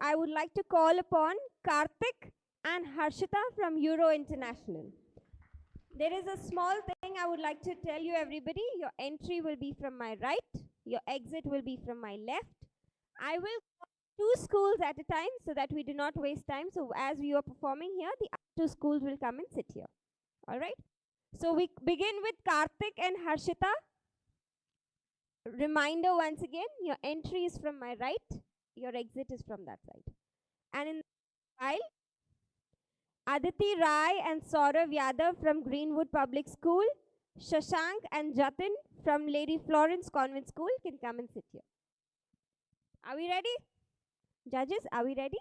I would like to call upon Karthik and Harshita from Euro International. There is a small thing I would like to tell you, everybody. Your entry will be from my right, your exit will be from my left. I will call two schools at a time so that we do not waste time. So, as we are performing here, the other two schools will come and sit here. All right. So, we begin with Karthik and Harshita. Reminder once again, your entry is from my right, your exit is from that side. And in the file, Aditi Rai and Saurav Yadav from Greenwood Public School, Shashank and Jatin from Lady Florence Convent School can come and sit here. Are we ready? Judges, are we ready?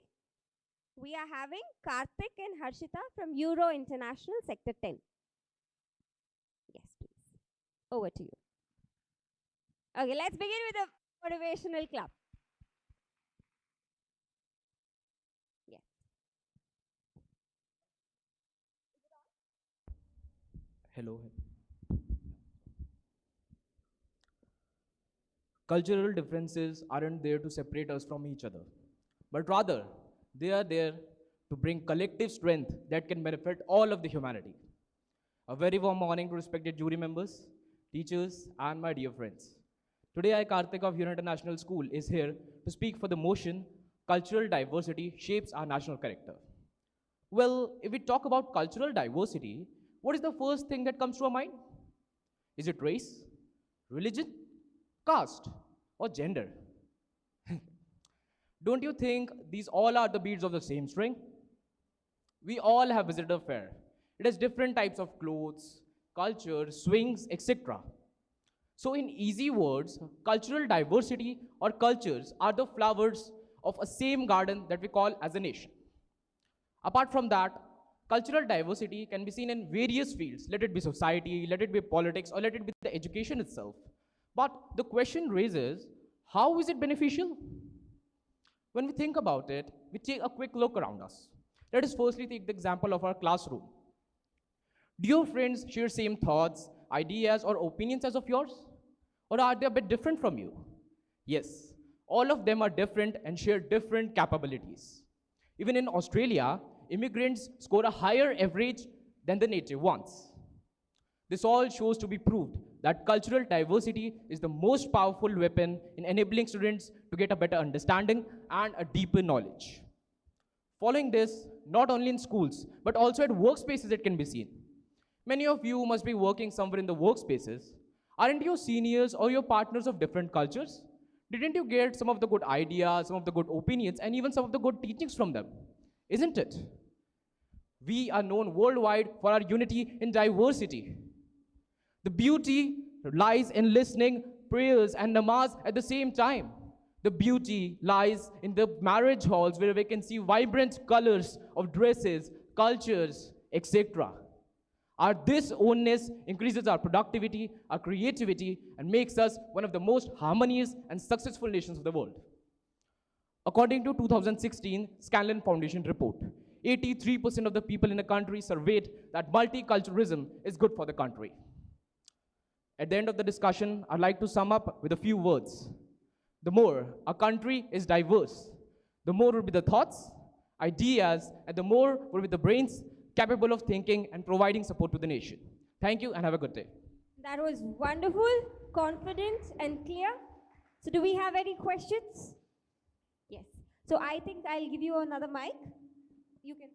We are having Karthik and Harshita from Euro International Sector 10. Yes, please. Over to you. Okay, let's begin with a motivational clap. Yes. Hello. Cultural differences aren't there to separate us from each other, but rather they are there to bring collective strength that can benefit all of the humanity. A very warm morning to respected jury members, teachers, and my dear friends. Today, I, Karthik of Euro International School, is here to speak for the motion Cultural Diversity Shapes Our National Character. Well, if we talk about cultural diversity, what is the first thing that comes to our mind? Is it race, religion, caste, or gender? Don't you think these all are the beads of the same string? We all have visited a fair. It has different types of clothes, culture, swings, etc. So, in easy words, cultural diversity or cultures are the flowers of a same garden that we call as a nation. Apart from that, cultural diversity can be seen in various fields. Let it be society, let it be politics, or let it be the education itself. But the question raises, how is it beneficial? When we think about it, we take a quick look around us. Let us firstly take the example of our classroom. Do your friends share same thoughts, ideas, or opinions as of yours? Or are they a bit different from you? Yes, all of them are different and share different capabilities. Even in Australia, immigrants score a higher average than the native ones. This all shows to be proved that cultural diversity is the most powerful weapon in enabling students to get a better understanding and a deeper knowledge. Following this, not only in schools, but also at workspaces it can be seen. Many of you must be working somewhere in the workspaces. Aren't your seniors or your partners of different cultures? Didn't you get some of the good ideas, some of the good opinions, and even some of the good teachings from them? Isn't it? We are known worldwide for our unity in diversity. The beauty lies in listening, prayers, and namaz at the same time. The beauty lies in the marriage halls where we can see vibrant colors of dresses, cultures, etc. Our this ownness increases our productivity, our creativity, and makes us one of the most harmonious and successful nations of the world. According to 2016 Scanlon Foundation report, 83% of the people in the country surveyed that multiculturalism is good for the country. At the end of the discussion, I'd like to sum up with a few words. The more a country is diverse, the more will be the thoughts, ideas, and the more will be the brains capable of thinking and providing support to the nation. Thank you and have a good day. That was wonderful, confident, and clear. So, do we have any questions? Yes. So, I think I'll give you another mic. You can.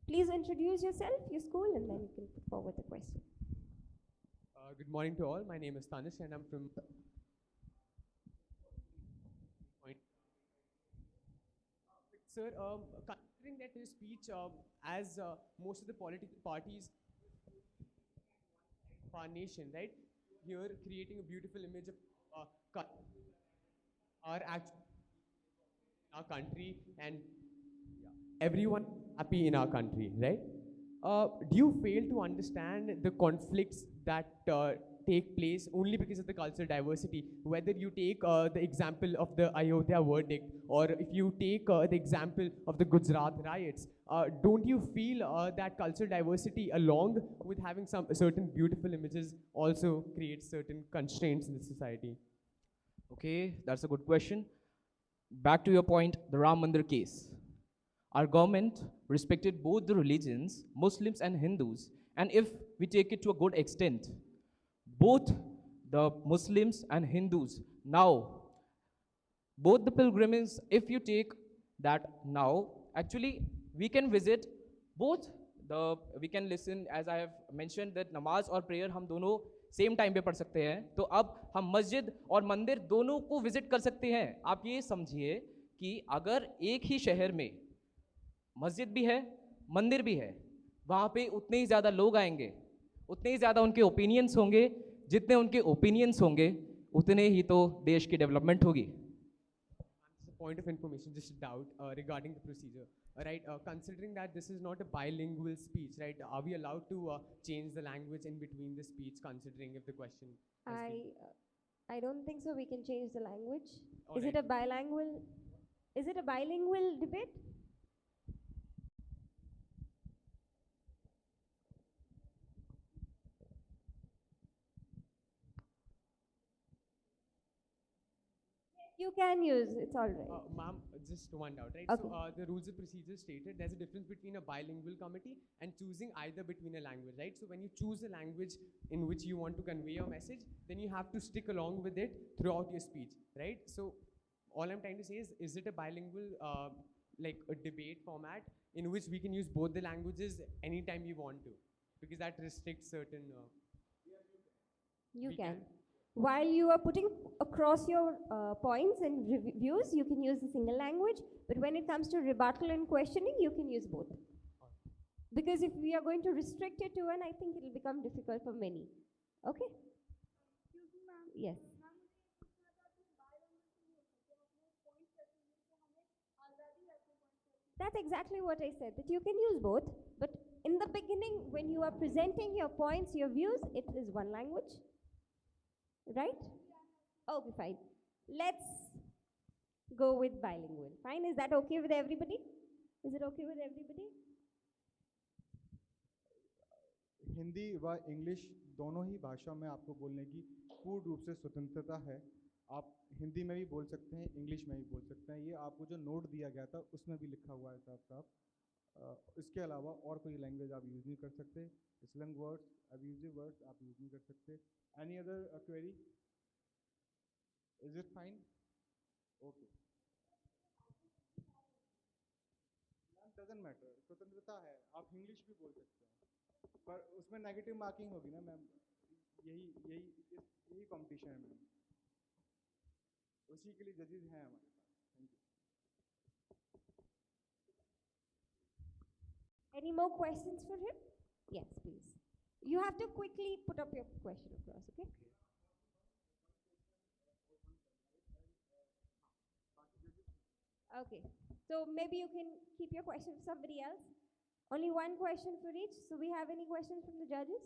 Please introduce yourself, your school, and then you can put forward the question. Good morning to all. My name is Tanish and I'm from Sir, considering that his speech, as most of the political parties of our nation, right? Here, creating a beautiful image of our our country and everyone happy in our country, right? Do you fail to understand the conflicts that take place only because of the cultural diversity. Whether you take the example of the Ayodhya verdict, or if you take the example of the Gujarat riots, don't you feel that cultural diversity, along with having some certain beautiful images, also creates certain constraints in the society? Okay, that's a good question. Back to your point, the Ram Mandir case. Our government respected both the religions, Muslims and Hindus, and if we take it to a good extent, both the Muslims and Hindus now, both the pilgrimages, if you take that now, actually we can visit both the, we can listen, as I have mentioned, that namaz और prayer हम दोनों same time पे पढ़ सकते हैं, तो अब हम मस्जिद और मंदिर दोनों को विजिट कर सकते हैं. आप ये समझिए कि अगर एक ही शहर में मस्जिद भी है, मंदिर भी है, वहाँ पे उतने ही ज़्यादा लोग आएंगे, उतने ही ज़्यादा उनके ओपिनियंस होंगे, जितने उनके ओपिनियंस होंगे उतने ही तो देश की डेवलपमेंट होगी. Just a point of information, just a doubt regarding the procedure. Right, considering that this is not a bilingual speech, right? Are we allowed to change the language in between the speech, considering if the question has been? I don't think so. We can change the language. All Is right. it a bilingual? Is it a bilingual debate? You can use. It's all right. Ma'am, just one doubt, right? Okay. So the rules of procedure stated there's a difference between a bilingual committee and choosing either between a language, right? So when you choose a language in which you want to convey your message, then you have to stick along with it throughout your speech, right? So all I'm trying to say is it a bilingual, like a debate format in which we can use both the languages anytime we want to? Because that restricts certain. You We can. can. While you are putting across your points and reviews, you can use a single language. But when it comes to rebuttal and questioning, you can use both. Because if we are going to restrict it to one, I think it will become difficult for many. Okay? Yes. That's exactly what I said, that you can use both. But in the beginning, when you are presenting your points, your views, it is one language. Right? Okay, fine. Let's go with bilingual. Fine, is that okay with everybody? Is it okay with everybody? Hindi व English दोनों ही भाषा में आपको बोलने की पूर्ण रूप से स्वतंत्रता है. आप हिंदी में भी बोल सकते हैं, इंग्लिश में भी बोल सकते हैं. ये आपको जो नोट दिया गया था उसमें भी लिखा हुआ है साफ साफ. इसके अलावा और कोई लैंग्वेज आप यूज़ नहीं कर सकते. स्लैंग वर्ड्स, अब्यूजिव वर्ड्स आप यूज़ नहीं कर सकते. Any other query? Is it fine? Okay. Doesn't matter, स्वतंत्रता है. आप इंग्लिश भी बोल सकते हैं, पर उसमें नेगेटिव मार्किंग होगी ना मैम. यही यही यही कंपटीशन है मैम. उसी के लिए जजेस हैं हमारे पास. Thank you. Any more questions for him? Yes, please. You have to quickly put up your question across, okay? Okay. So maybe you can keep your question for somebody else. Only one question for each. So we have any questions from the judges?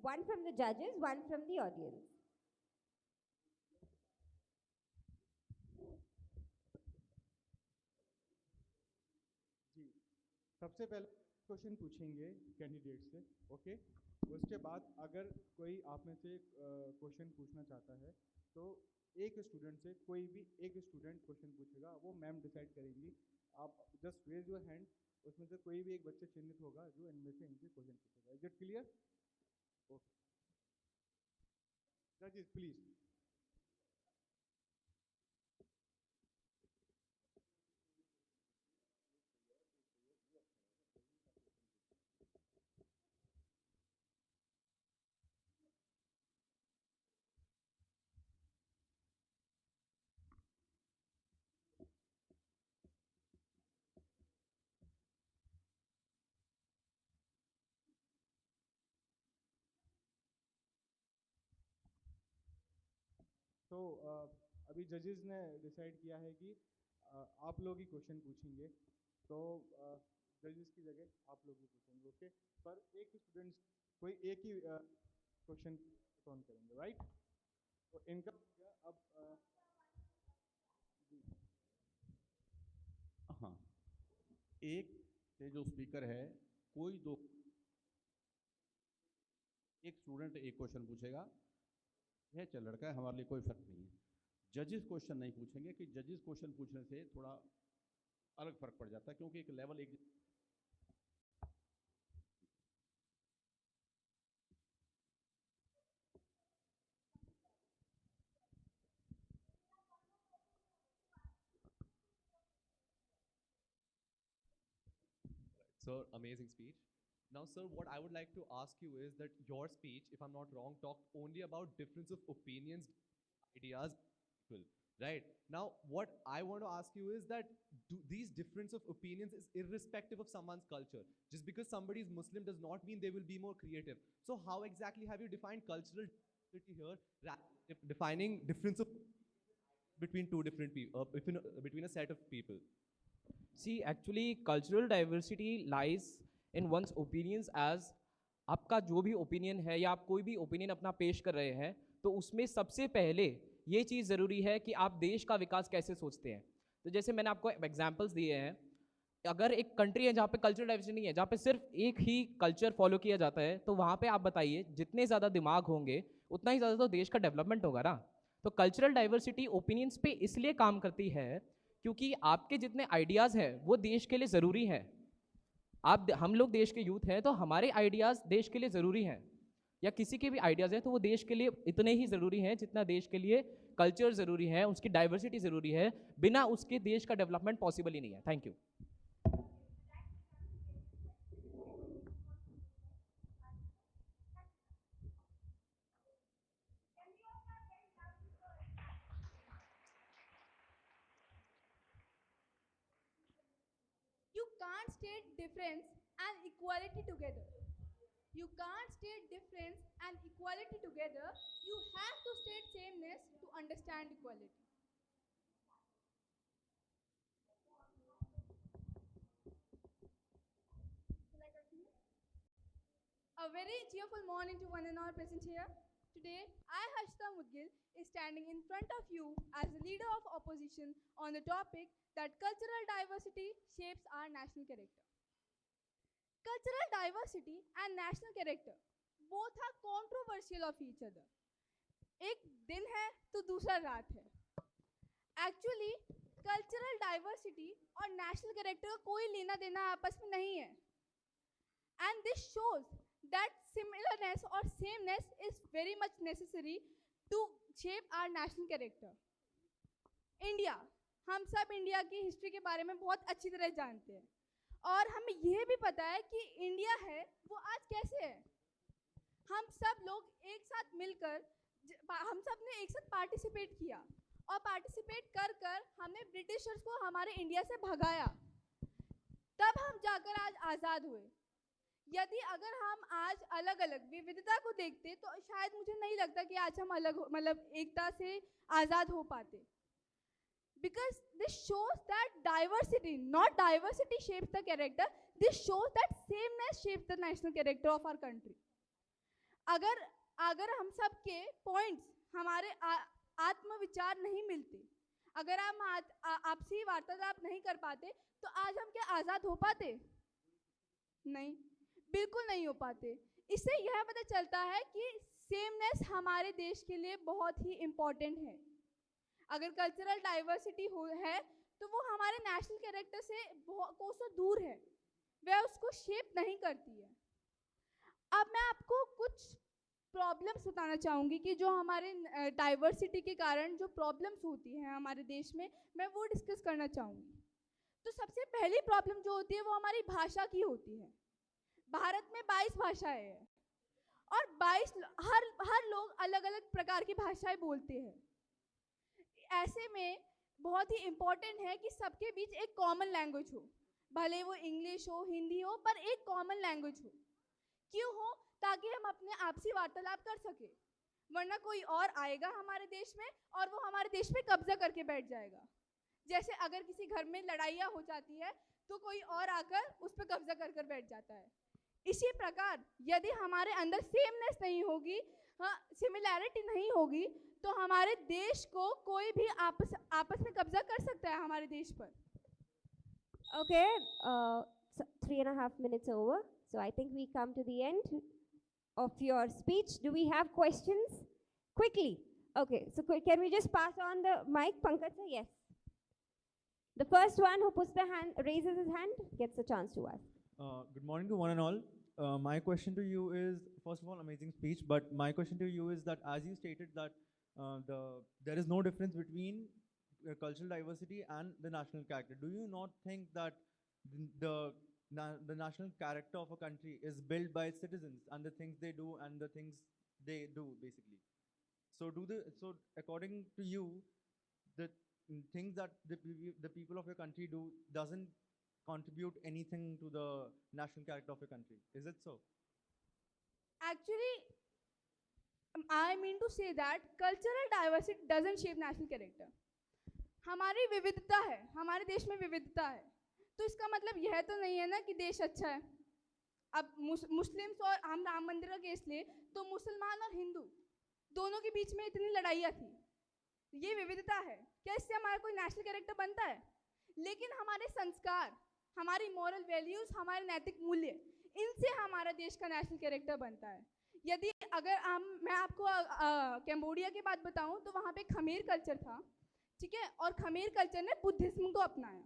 One from the judges, one from the audience. जी, सबसे पहले question पूछेंगे candidate से. Okay. उसके बाद अगर कोई आप में से क्वेश्चन पूछना चाहता है तो एक स्टूडेंट से कोई भी एक स्टूडेंट क्वेश्चन पूछेगा. वो मैम डिसाइड करेंगी. आप जस्ट रेज योर हैंड. उसमें से कोई भी एक बच्चा चिन्हित होगा जो इनमें से इनसे क्वेश्चन पूछेगा. Is it clear? ओके. जजेस प्लीज. तो अभी जजेस ने डिसाइड किया है कि आप लोग ही क्वेश्चन पूछेंगे. तो जजेस की जगह आप लोग ही पूछेंगे. ओके. पर एक स्टूडेंट कोई एक ही क्वेश्चन ऑन करेंगे, राइट? तो इनका हो गया। अब जी, हाँ, एक से जो स्पीकर है, कोई दो, एक स्टूडेंट एक क्वेश्चन पूछेगा, यह चल लड़का है, हमारे लिए कोई फर्क नहीं है। जजेस क्वेश्चन नहीं पूछेंगे कि जजेस क्वेश्चन पूछने से थोड़ा अलग फर्क पड़ जाता है, क्योंकि एक लेवल एक Sir, amazing speech. Now, sir, what I would like to ask you is that your speech, if I'm not wrong, talked only about difference of opinions, ideas, people, right? Now, what I want to ask you is that these difference of opinions is irrespective of someone's culture. Just because somebody is Muslim does not mean they will be more creative. So, how exactly have you defined cultural diversity here, defining difference of between two different people, between a set of people? See, actually, cultural diversity lies in one's opinions as आपका जो भी opinion है या आप कोई भी opinion अपना पेश कर रहे हैं, तो उसमें सबसे पहले ये चीज़ ज़रूरी है कि आप देश का विकास कैसे सोचते हैं। तो जैसे मैंने आपको एग्जांपल्स दिए हैं, अगर एक कंट्री है जहाँ पे कल्चरल डाइवर्सिटी नहीं है, जहाँ पे सिर्फ एक ही कल्चर फॉलो किया जाता है, तो वहाँ पे आप बताइए जितने ज़्यादा दिमाग होंगे उतना ही ज़्यादा तो देश का डेवलपमेंट होगा ना। तो कल्चरल डाइवर्सिटी ओपिनियंस पे इसलिए काम करती है क्योंकि आपके जितने आइडियाज़ हैं वो देश के लिए ज़रूरी हैं। हम लोग देश के यूथ हैं तो हमारे आइडियाज़ देश के लिए ज़रूरी हैं, या किसी के भी आइडियाज़ हैं तो वो देश के लिए इतने ही ज़रूरी हैं जितना देश के लिए कल्चर ज़रूरी है, उसकी डाइवर्सिटी ज़रूरी है। बिना उसके देश का डेवलपमेंट पॉसिबल ही नहीं है। Thank you. You can't state difference and equality together. You can't state difference and equality together. You have to state sameness to understand equality. A very cheerful morning to one and all present here. Today, I, Harshita Mudgil, is standing in front of you as the leader of opposition on the topic that cultural diversity shapes our national character. Cultural diversity and national character both are controversial of each other. एक दिन है तो दूसरा रात है. Actually, cultural diversity और national character का कोई लेना देना आपस में नहीं है. And this shows that similarness or sameness is very much necessary to shape our national character. India, हम सब इंडिया की हिस्ट्री के बारे में बहुत अच्छी तरह जानते हैं और हमें यह भी पता है कि इंडिया है वो आज कैसे है. हम सब लोग एक साथ मिलकर हम सब ने एक साथ पार्टिसिपेट किया और पार्टिसिपेट कर कर हमने ब्रिटिशर्स को हमारे इंडिया से भगाया. तब हम जाकर आज आज़ाद हुए. यदि अगर हम आज अलग अलग विविधता को देखते तो शायद मुझे नहीं लगता कि आज हम अलग मतलब एकता से आज़ाद हो पाते. Because this shows that diversity, not diversity shapes the character, this shows that sameness shapes the national character of our country. अगर हम सब के पॉइंट्स हमारे आत्मविचार नहीं मिलते, अगर हम आपसी वार्तालाप नहीं कर पाते तो आज हम क्या आज़ाद हो पाते? नहीं, बिल्कुल नहीं हो पाते. इससे यह पता चलता है कि सेमनेस हमारे देश के लिए बहुत ही इम्पोर्टेंट है. अगर कल्चरल डाइवर्सिटी है तो वो हमारे नेशनल कैरेक्टर से कोसों दूर है, वह उसको शेप नहीं करती है. अब मैं आपको कुछ प्रॉब्लम्स बताना चाहूँगी कि जो हमारे डाइवर्सिटी के कारण जो प्रॉब्लम्स होती हैं हमारे देश में, मैं वो डिस्कस करना चाहूँगी. तो सबसे पहली प्रॉब्लम जो होती है वो हमारी भाषा की होती है. भारत में 22 भाषाएं हैं और 22 हर लोग अलग अलग प्रकार की भाषाएं बोलते हैं. ऐसे में बहुत ही इम्पोर्टेंट है कि सबके बीच एक कॉमन लैंग्वेज हो, भले वो इंग्लिश हो, हिंदी हो, पर एक कॉमन लैंग्वेज हो. क्यों हो? ताकि हम अपने आपसी वार्तालाप कर सके. वरना कोई और आएगा हमारे देश में और वो हमारे देश में कब्जा करके बैठ जाएगा. जैसे अगर किसी घर में लड़ाइयाँ हो जाती है तो कोई और आकर उस पर कब्जा कर बैठ जाता है. इसी प्रकार यदि हमारे अंदर सेमनेस नहीं होगी, हाँ, सिमिलैरिटी नहीं होगी, तो हमारे देश को कोई भी आपस में कब्जा कर सकता है हमारे देश पर। Okay, so 3.5 minutes over. So I think we come to the end of your speech. Do we have questions? Quickly. Okay, so can we just pass on the mic, Pankaj sir? Yes. The first one who raises his hand, gets a chance to ask. Good morning to one and all. My question to you is, first of all, amazing speech. But my question to you is that, as you stated that there is no difference between cultural diversity and the national character. Do you not think that the national character of a country is built by its citizens and the things they do and the things they do, basically? So according to you, the things that the people of your country do doesn't contribute anything to the national character of your country. Is it so? Actually, I mean to say that cultural diversity doesn't shape national character. हमारी विविधता है, हमारे देश में विविधता है, तो इसका मतलब यह तो नहीं है ना कि देश अच्छा है। अब मुस्लिम्स और हम राम मंदिर का केस ले तो मुसलमान और हिंदू दोनों के बीच में इतनी लड़ाइयाँ थी, ये विविधता है। क्या इससे हमारा कोई नेशनल कैरेक्टर बनता है? लेकिन हमारे संस्कार, हमारी मॉरल वैल्यूज, हमारे नैतिक मूल्य, इनसे हमारा देश का नेशनल कैरेक्टर बनता है। यदि अगर मैं आपको कैम्बोडिया की बात बताऊं तो वहाँ पे खमेर कल्चर था, ठीक है, और खमेर कल्चर ने बुद्धिज्म को अपनाया,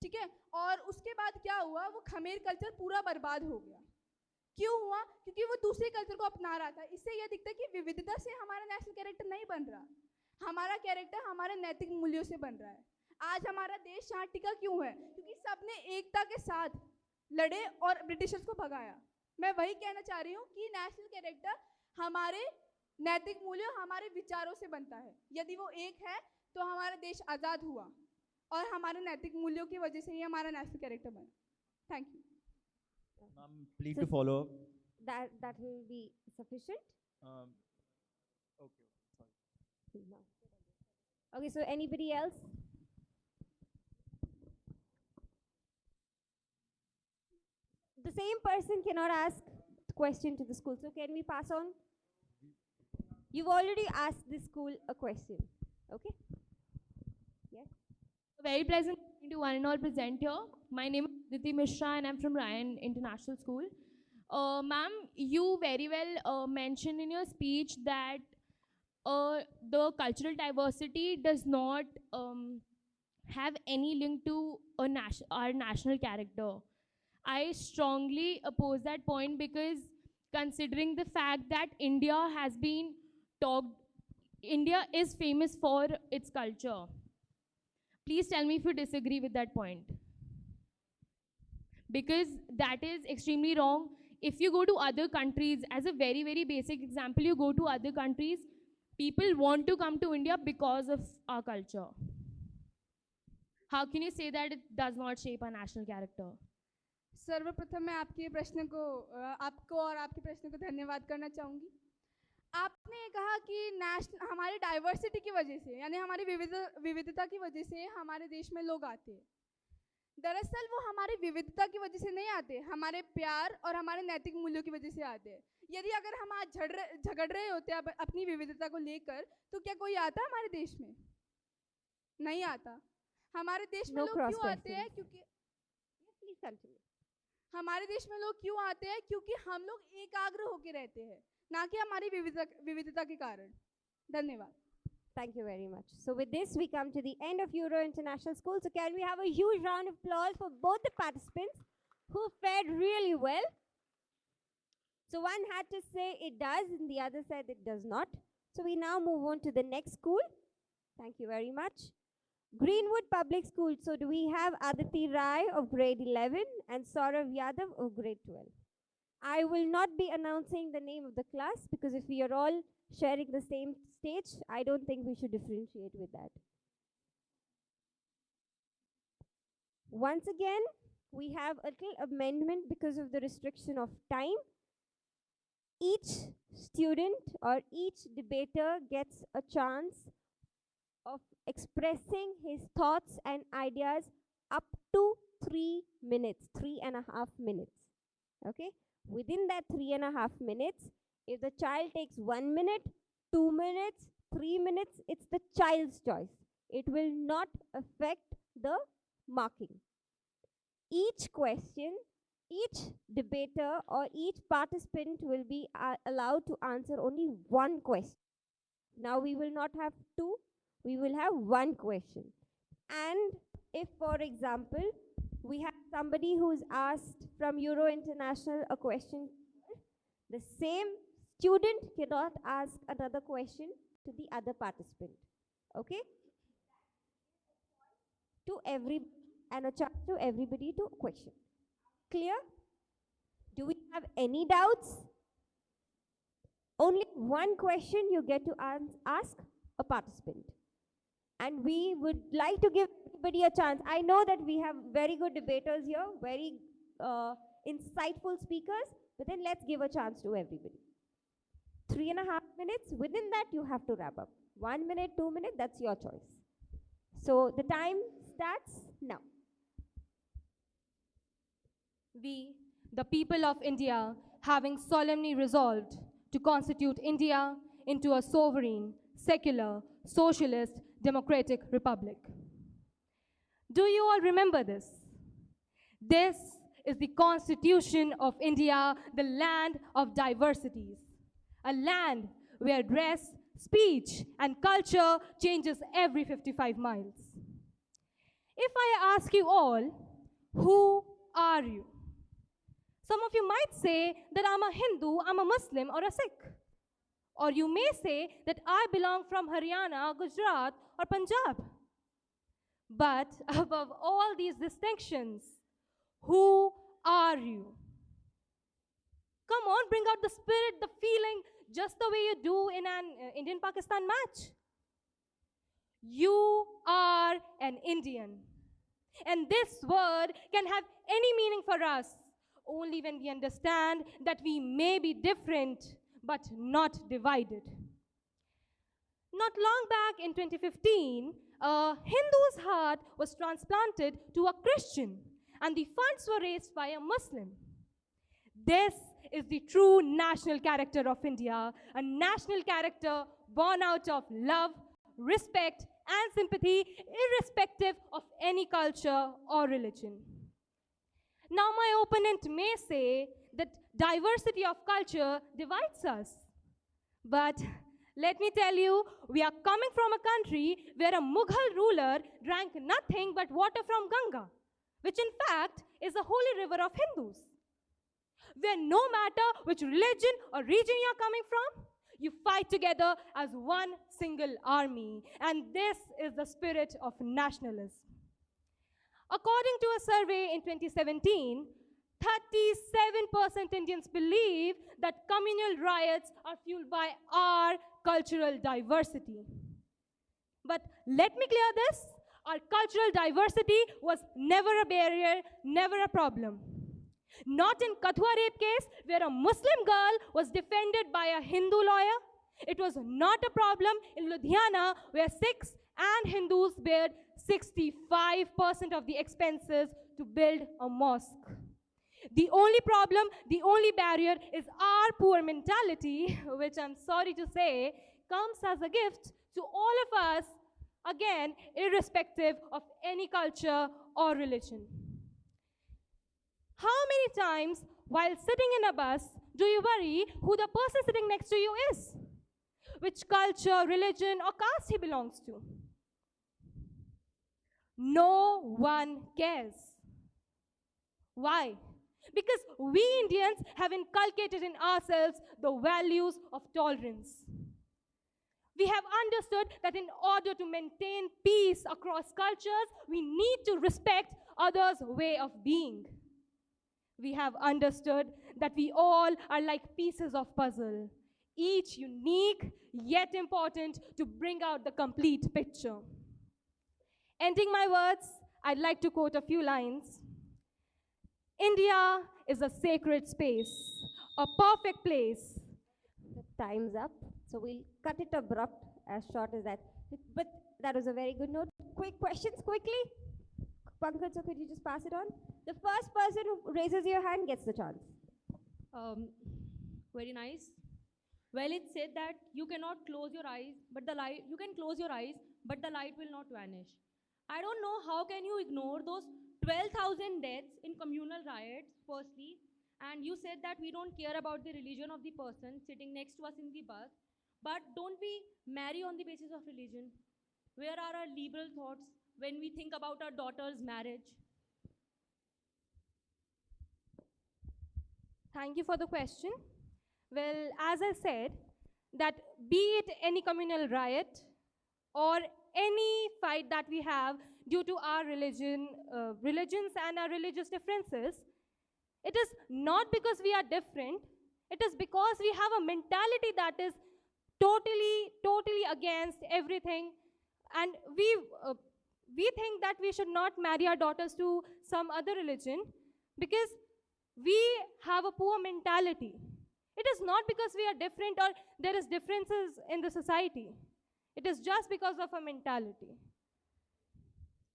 ठीक है, और उसके बाद क्या हुआ, वो खमेर कल्चर पूरा बर्बाद हो गया। क्यों हुआ? क्योंकि वो दूसरे कल्चर को अपना रहा था। इससे यह दिखता है कि विविधता से हमारा नेशनल कैरेक्टर नहीं बन रहा, हमारा कैरेक्टर हमारे नैतिक मूल्यों से बन रहा है। आज हमारा देश यहाँ टिका क्यों है? क्योंकि सबने एकता के साथ लड़े और ब्रिटिशर्स को भगाया। मैं वही कहना चाह रही हूँ कि नेशनल कैरेक्टर हमारे नैतिक मूल्यों, हमारे विचारों से बनता है। यदि वो एक है तो हमारा देश आज़ाद हुआ और हमारे नैतिक मूल्यों की वजह से ही हमारा नेशनल कैरेक्टर बना। Thank you. Please to follow up. That will be sufficient. Okay. Sorry. No. Okay, so anybody else? The same person cannot ask question to the school. So can we pass on? You've already asked the school a question. Okay? Yes? Very pleasant to one and all present here. My name is Diti Mishra and I'm from Ryan International School. Ma'am, you very well mentioned in your speech that the cultural diversity does not have any link to our national character. I strongly oppose that point because considering the fact that India is famous for its culture. Please tell me if you disagree with that point. Because that is extremely wrong. If you go to other countries, as a very, very basic example, you go to other countries, people want to come to India because of our culture. How can you say that it does not shape our national character? सर्वप्रथम मैं आपके प्रश्न को आपको और आपके प्रश्न को धन्यवाद करना चाहूँगी। आपने कहा कि हमारी डाइवर्सिटी की वजह से, यानी हमारी विविधता की वजह से हमारे देश में लोग आते हैं। दरअसल वो हमारी विविधता की वजह से नहीं आते, हमारे प्यार और हमारे नैतिक मूल्यों की वजह से आते हैं। यदि अगर हम आज झगड़ रहे होते अपनी विविधता को लेकर, तो क्या कोई आता हमारे देश में? नहीं आता। हमारे देश में लोग क्यों आते हैं? क्योंकि हमारे देश में लोग क्यों आते हैं? क्योंकि हम लोग एकाग्र होकर रहते हैं, ना कि हमारी विविधता के कारण। धन्यवाद। Thank you very much. So with this, we come to the end of Euro International School. So can we have a huge round of applause for both the participants who fared really well? So one had to say it does, and the other said it does not. So we now move on to the next school. Thank you very much. Greenwood Public School. So do we have Aditi Rai of grade 11 and Saurav Yadav of grade 12? I will not be announcing the name of the class because if we are all sharing the same stage, I don't think we should differentiate with that. Once again, we have a little amendment because of the restriction of time. Each student or each debater gets a chance of expressing his thoughts and ideas up to 3 minutes, 3.5 minutes. Okay? Within that 3.5 minutes, if the child takes 1 minute, 2 minutes, 3 minutes, it's the child's choice. It will not affect the marking. Each question, each debater or each participant will be allowed to answer only one question. Now we will not have two, we will have one question. And if, for example, we have somebody who's asked from Euro International a question, the same student cannot ask another question to the other participant. Okay? To every and a chance to everybody to question. Clear? Do we have any doubts? Only one question you get to ask a participant. And we would like to give everybody a chance. I know that we have very good debaters here, very insightful speakers, but then let's give a chance to everybody. 3.5 minutes, within that you have to wrap up. 1 minute, 2 minutes, that's your choice. So the time starts now. We, the people of India, having solemnly resolved to constitute India into a sovereign, secular, socialist, democratic republic. Do you all remember this? This is the Constitution of India, the land of diversities, a land where dress, speech, and culture changes every 55 miles. If I ask you all, who are you? Some of you might say that I'm a Hindu, I'm a Muslim, or a Sikh. Or you may say that I belong from Haryana, Gujarat, or Punjab. But above all these distinctions, who are you? Come on, bring out the spirit, the feeling, just the way you do in an Indian-Pakistan match. You are an Indian. And this word can have any meaning for us only when we understand that we may be different but not divided. Not long back in 2015, a Hindu's heart was transplanted to a Christian, and the funds were raised by a Muslim. This is the true national character of India, a national character born out of love, respect, and sympathy, irrespective of any culture or religion. Now, my opponent may say that diversity of culture divides us. But let me tell you, we are coming from a country where a Mughal ruler drank nothing but water from Ganga, which in fact is a holy river of Hindus. Where no matter which religion or region you are coming from, you fight together as one single army. And this is the spirit of nationalism. According to a survey in 2017, 37% Indians believe that communal riots are fueled by our cultural diversity. But let me clear this, our cultural diversity was never a barrier, never a problem. Not in Kathua rape case, where a Muslim girl was defended by a Hindu lawyer. It was not a problem in Ludhiana, where Sikhs and Hindus bared 65% of the expenses to build a mosque. The only problem, the only barrier is our poor mentality, which I'm sorry to say, comes as a gift to all of us, again, irrespective of any culture or religion. How many times while sitting in a bus do you worry who the person sitting next to you is? Which culture, religion, or caste he belongs to? No one cares. Why? Because we Indians have inculcated in ourselves the values of tolerance. We have understood that in order to maintain peace across cultures, we need to respect others' way of being. We have understood that we all are like pieces of puzzle, each unique yet important to bring out the complete picture. Ending my words, I'd like to quote a few lines. India is a sacred space, a perfect place. The time's up, so we'll cut it abrupt, as short as that. But that was a very good note. Quick questions, quickly. Pankaj, so could you just pass it on? The first person who raises your hand gets the chance. Um, very nice. Well, it said that you cannot close your eyes, but the light, you can close your eyes, but the light will not vanish. I don't know how can you ignore those 12,000 deaths in communal riots, firstly, and you said that we don't care about the religion of the person sitting next to us in the bus, but don't we marry on the basis of religion? Where are our liberal thoughts when we think about our daughter's marriage? Thank you for the question. Well, as I said, that be it any communal riot or any fight that we have due to our religions and our religious differences, it is not because we are different, it is because we have a mentality that is totally against everything. And we think that we should not marry our daughters to some other religion because we have a poor mentality. It is not because we are different or there is differences in the society. It is just because of a mentality.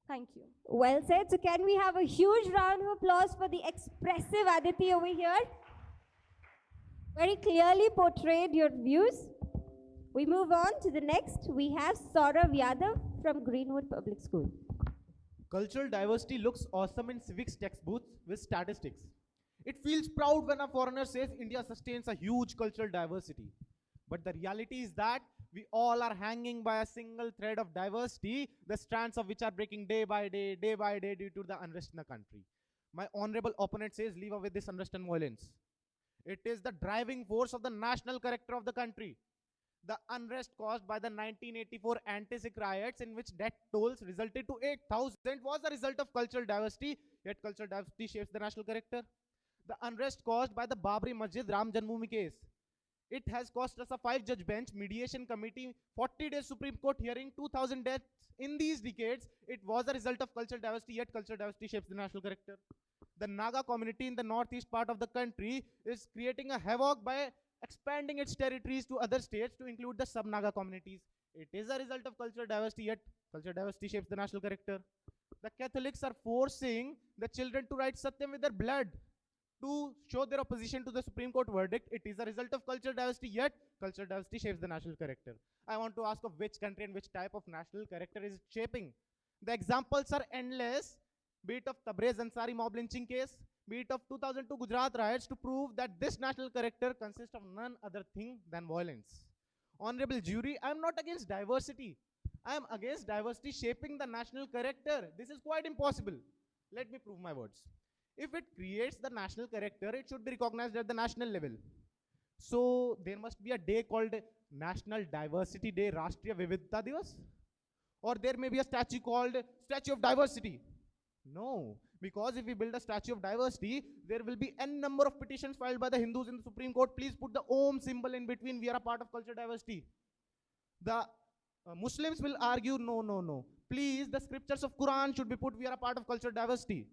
Thank you. Well said. So can we have a huge round of applause for the expressive Aditi over here? Very clearly portrayed your views. We move on to the next. We have Saurav Yadav from Greenwood Public School. Cultural diversity looks awesome in civics textbooks with statistics. It feels proud when a foreigner says India sustains a huge cultural diversity. But the reality is that we all are hanging by a single thread of diversity, the strands of which are breaking day by day due to the unrest in the country. My honorable opponent says, leave away this unrest and violence. It is the driving force of the national character of the country. The unrest caused by the 1984 anti-Sikh riots, in which death tolls resulted to 8,000, was a result of cultural diversity, yet cultural diversity shapes the national character. The unrest caused by the Babri Masjid Ram Janmabhoomi case, it has cost us a 5-judge bench, mediation committee, 40-day Supreme Court hearing, 2,000 deaths in these decades. It was a result of cultural diversity, yet cultural diversity shapes the national character. The Naga community in the northeast part of the country is creating a havoc by expanding its territories to other states to include the sub-Naga communities. It is a result of cultural diversity, yet cultural diversity shapes the national character. The Catholics are forcing the children to write Satyam with their blood to show their opposition to the Supreme Court verdict. It is a result of cultural diversity, yet cultural diversity shapes the national character. I want to ask of which country and which type of national character is it shaping? The examples are endless, be it of Tabriz Ansari mob lynching case, be it of 2002 Gujarat riots, to prove that this national character consists of none other thing than violence. Honorable jury, I am not against diversity. I am against diversity shaping the national character. This is quite impossible. Let me prove my words. If it creates the national character, it should be recognized at the national level. So there must be a day called National Diversity Day, Rashtriya Vividhta Divas. Or there may be a statue called Statue of Diversity. No, because if we build a statue of diversity, there will be n number of petitions filed by the Hindus in the Supreme Court. Please put the Om symbol in between. We are a part of cultural diversity. The Muslims will argue, no. Please, the scriptures of Quran should be put. We are a part of cultural diversity.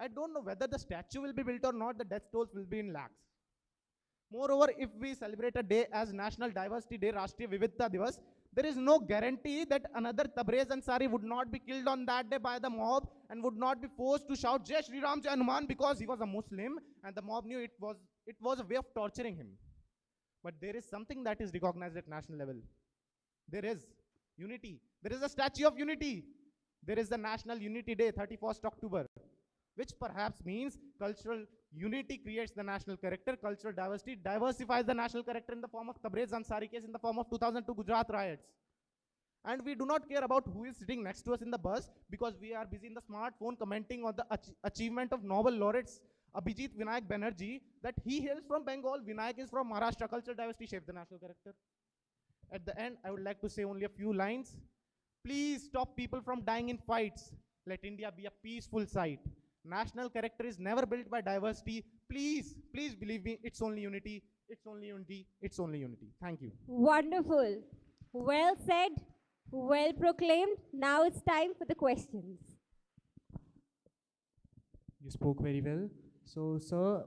I don't know whether the statue will be built or not. The death tolls will be in lakhs. Moreover, if we celebrate a day as National Diversity Day, Rashtriya Vividhta Divas, there is no guarantee that another Tabriz Ansari would not be killed on that day by the mob and would not be forced to shout Jai Shri Ram Jai Hanuman because he was a Muslim and the mob knew it was a way of torturing him. But there is something that is recognized at national level. There is unity. There is a statue of unity. There is the National Unity Day, 31st October, which perhaps means cultural unity creates the national character, cultural diversity diversifies the national character in the form of Tabriz Ansari case, in the form of 2002 Gujarat riots. And we do not care about who is sitting next to us in the bus because we are busy in the smartphone commenting on the achievement of Nobel laureates Abhijit Vinayak Banerjee, that he hails from Bengal, Vinayak is from Maharashtra. Cultural diversity shapes the national character. At the end, I would like to say only a few lines. Please stop people from dying in fights. Let India be a peaceful site. National character is never built by diversity. Please believe me, it's only unity. It's only unity. It's only unity. Thank you. Wonderful. Well said. Well proclaimed. Now it's time for the questions. You spoke very well. So, sir,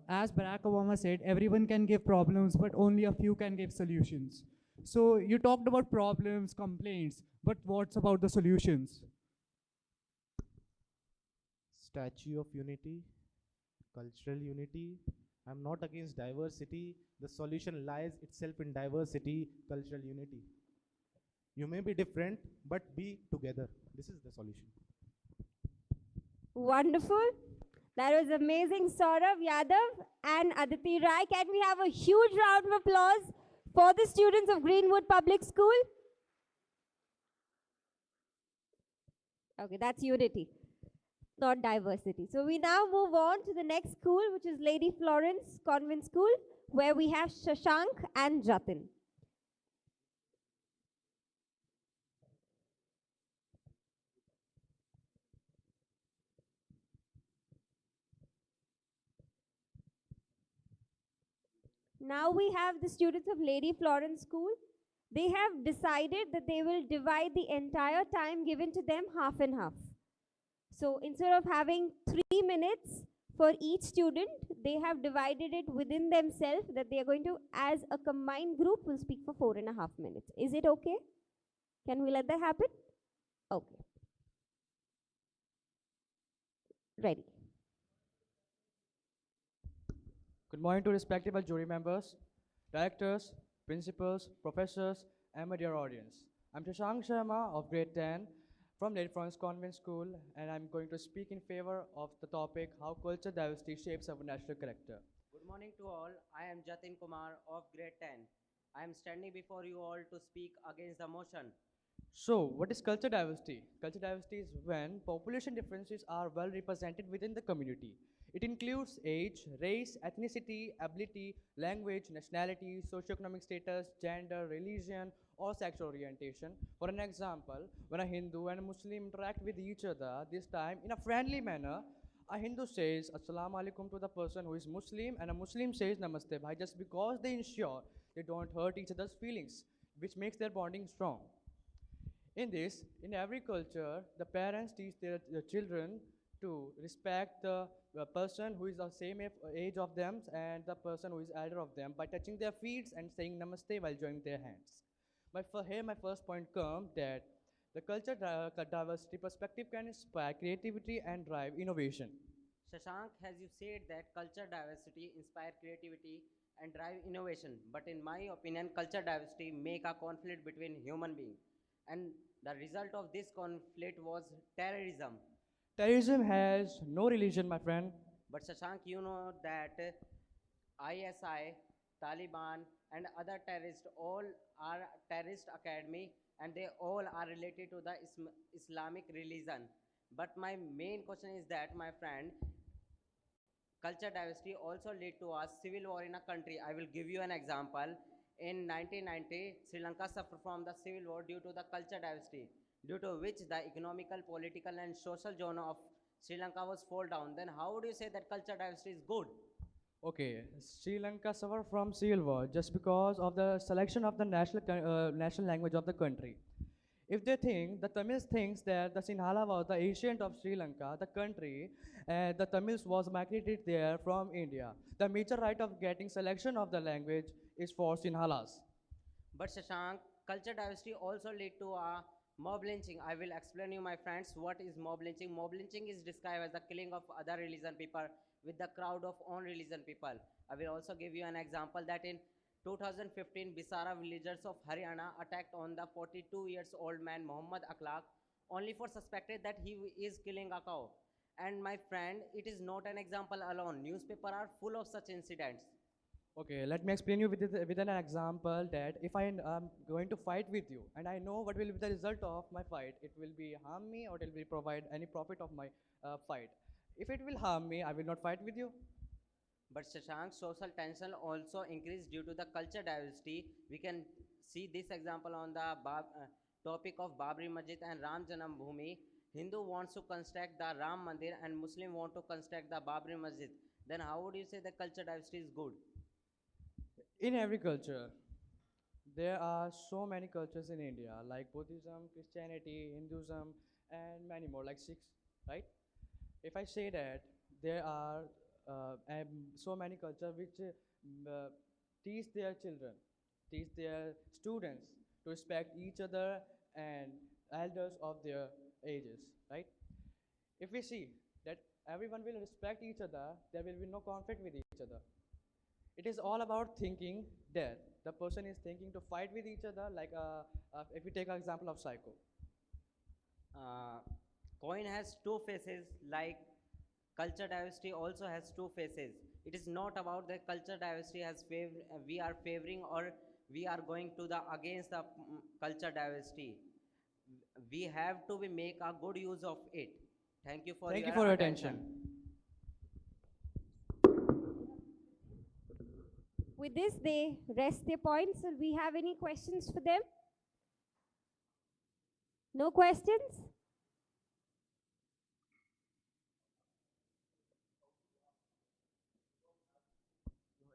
as Barack Obama said, everyone can give problems, but only a few can give solutions. So, you talked about problems, complaints, but what's about the solutions? Statue of unity, cultural unity, I'm not against diversity. The solution lies itself in diversity, cultural unity. You may be different, but be together. This is the solution. Wonderful. That was amazing, Saurav Yadav and Aditi Rai. Can we have a huge round of applause for the students of Greenwood Public School? Okay, that's unity, not diversity. So we now move on to the next school, which is Lady Florence Convent School, where we have Shashank and Jatin. Now we have the students of Lady Florence School. They have decided that they will divide the entire time given to them half and half. So instead of having 3 minutes for each student, they have divided it within themselves that they are going to, as a combined group, will speak for 4.5 minutes. Is it okay? Can we let that happen? Okay. Ready. Good morning to respectable jury members, directors, principals, professors, and my dear audience. I'm Shashank Sharma of grade 10 from Lady Florence Convent School, and I'm going to speak in favor of the topic how culture diversity shapes our national character. Good morning to all. I am Jatin Kumar of grade 10. I am standing before you all to speak against the motion. So, what is culture diversity? Culture diversity is when population differences are well represented within the community. It includes age, race, ethnicity, ability, language, nationality, socioeconomic status, gender, religion, or sexual orientation. For an example, when a Hindu and a Muslim interact with each other, this time in a friendly manner, a Hindu says Assalamu alaikum to the person who is Muslim, and a Muslim says Namaste bhai, just because they ensure they don't hurt each other's feelings, which makes their bonding strong. In every culture, the parents teach their children to respect the person who is the same age of them and the person who is elder of them by touching their feet and saying namaste while joining their hands. Here my first point comes that the culture diversity perspective can inspire creativity and drive innovation. Shashank, as you said that culture diversity inspire creativity and drive innovation. But in my opinion, culture diversity make a conflict between human beings. And the result of this conflict was terrorism. Terrorism has no religion, my friend. But Shashank, you know that ISI, Taliban, and other terrorists all are terrorist academy, and they all are related to the Islamic religion. But my main question is that, my friend, culture diversity also lead to a civil war in a country. I will give you an example. In 1990, Sri Lanka suffered from the civil war due to the culture diversity, due to which the economical, political, and social zone of Sri Lanka was fall down. Then how would you say that culture diversity is good? Okay, Sri Lanka suffered from civil war just because of the selection of the national language of the country. If they think, the Tamils thinks that the Sinhala was the ancient of Sri Lanka, the country, and the Tamils was migrated there from India. The major right of getting selection of the language is for Sinhalas. But Shashank, culture diversity also lead to a mob lynching. I will explain you, my friends, what is mob lynching. Mob lynching is described as the killing of other religion people with the crowd of own religion people. I will also give you an example that in 2015, Bisara villagers of Haryana attacked on the 42 years old man Muhammad Akhlaq only for suspected that he is killing a cow. And my friend, it is not an example alone. Newspapers are full of such incidents. Okay, let me explain you with an example that if I am going to fight with you and I know what will be the result of my fight, it will be harm me or it will be provide any profit of my fight. If it will harm me, I will not fight with you. But Shashank, social tension also increased due to the culture diversity. We can see this example on the topic of Babri Masjid and Ram Janam Bhoomi. Hindu wants to construct the Ram Mandir and Muslim want to construct the Babri Masjid. Then how would you say the culture diversity is good? In every culture, there are so many cultures in India like Buddhism, Christianity, Hinduism, and many more like Sikhs, right? If I say that there are so many cultures which teach their children, teach their students to respect each other and elders of their ages, right? If we see that everyone will respect each other, there will be no conflict with each other. It is all about thinking there. The person is thinking to fight with each other, like if we take an example of psycho. Uh, Coin has two faces, like culture diversity also has two faces. It is not about the culture diversity as we are favoring or we are going to the against the culture diversity. We have to be make a good use of it. Thank you for Thank you your for your attention. With this, they rest their points. Do we have any questions for them? No questions?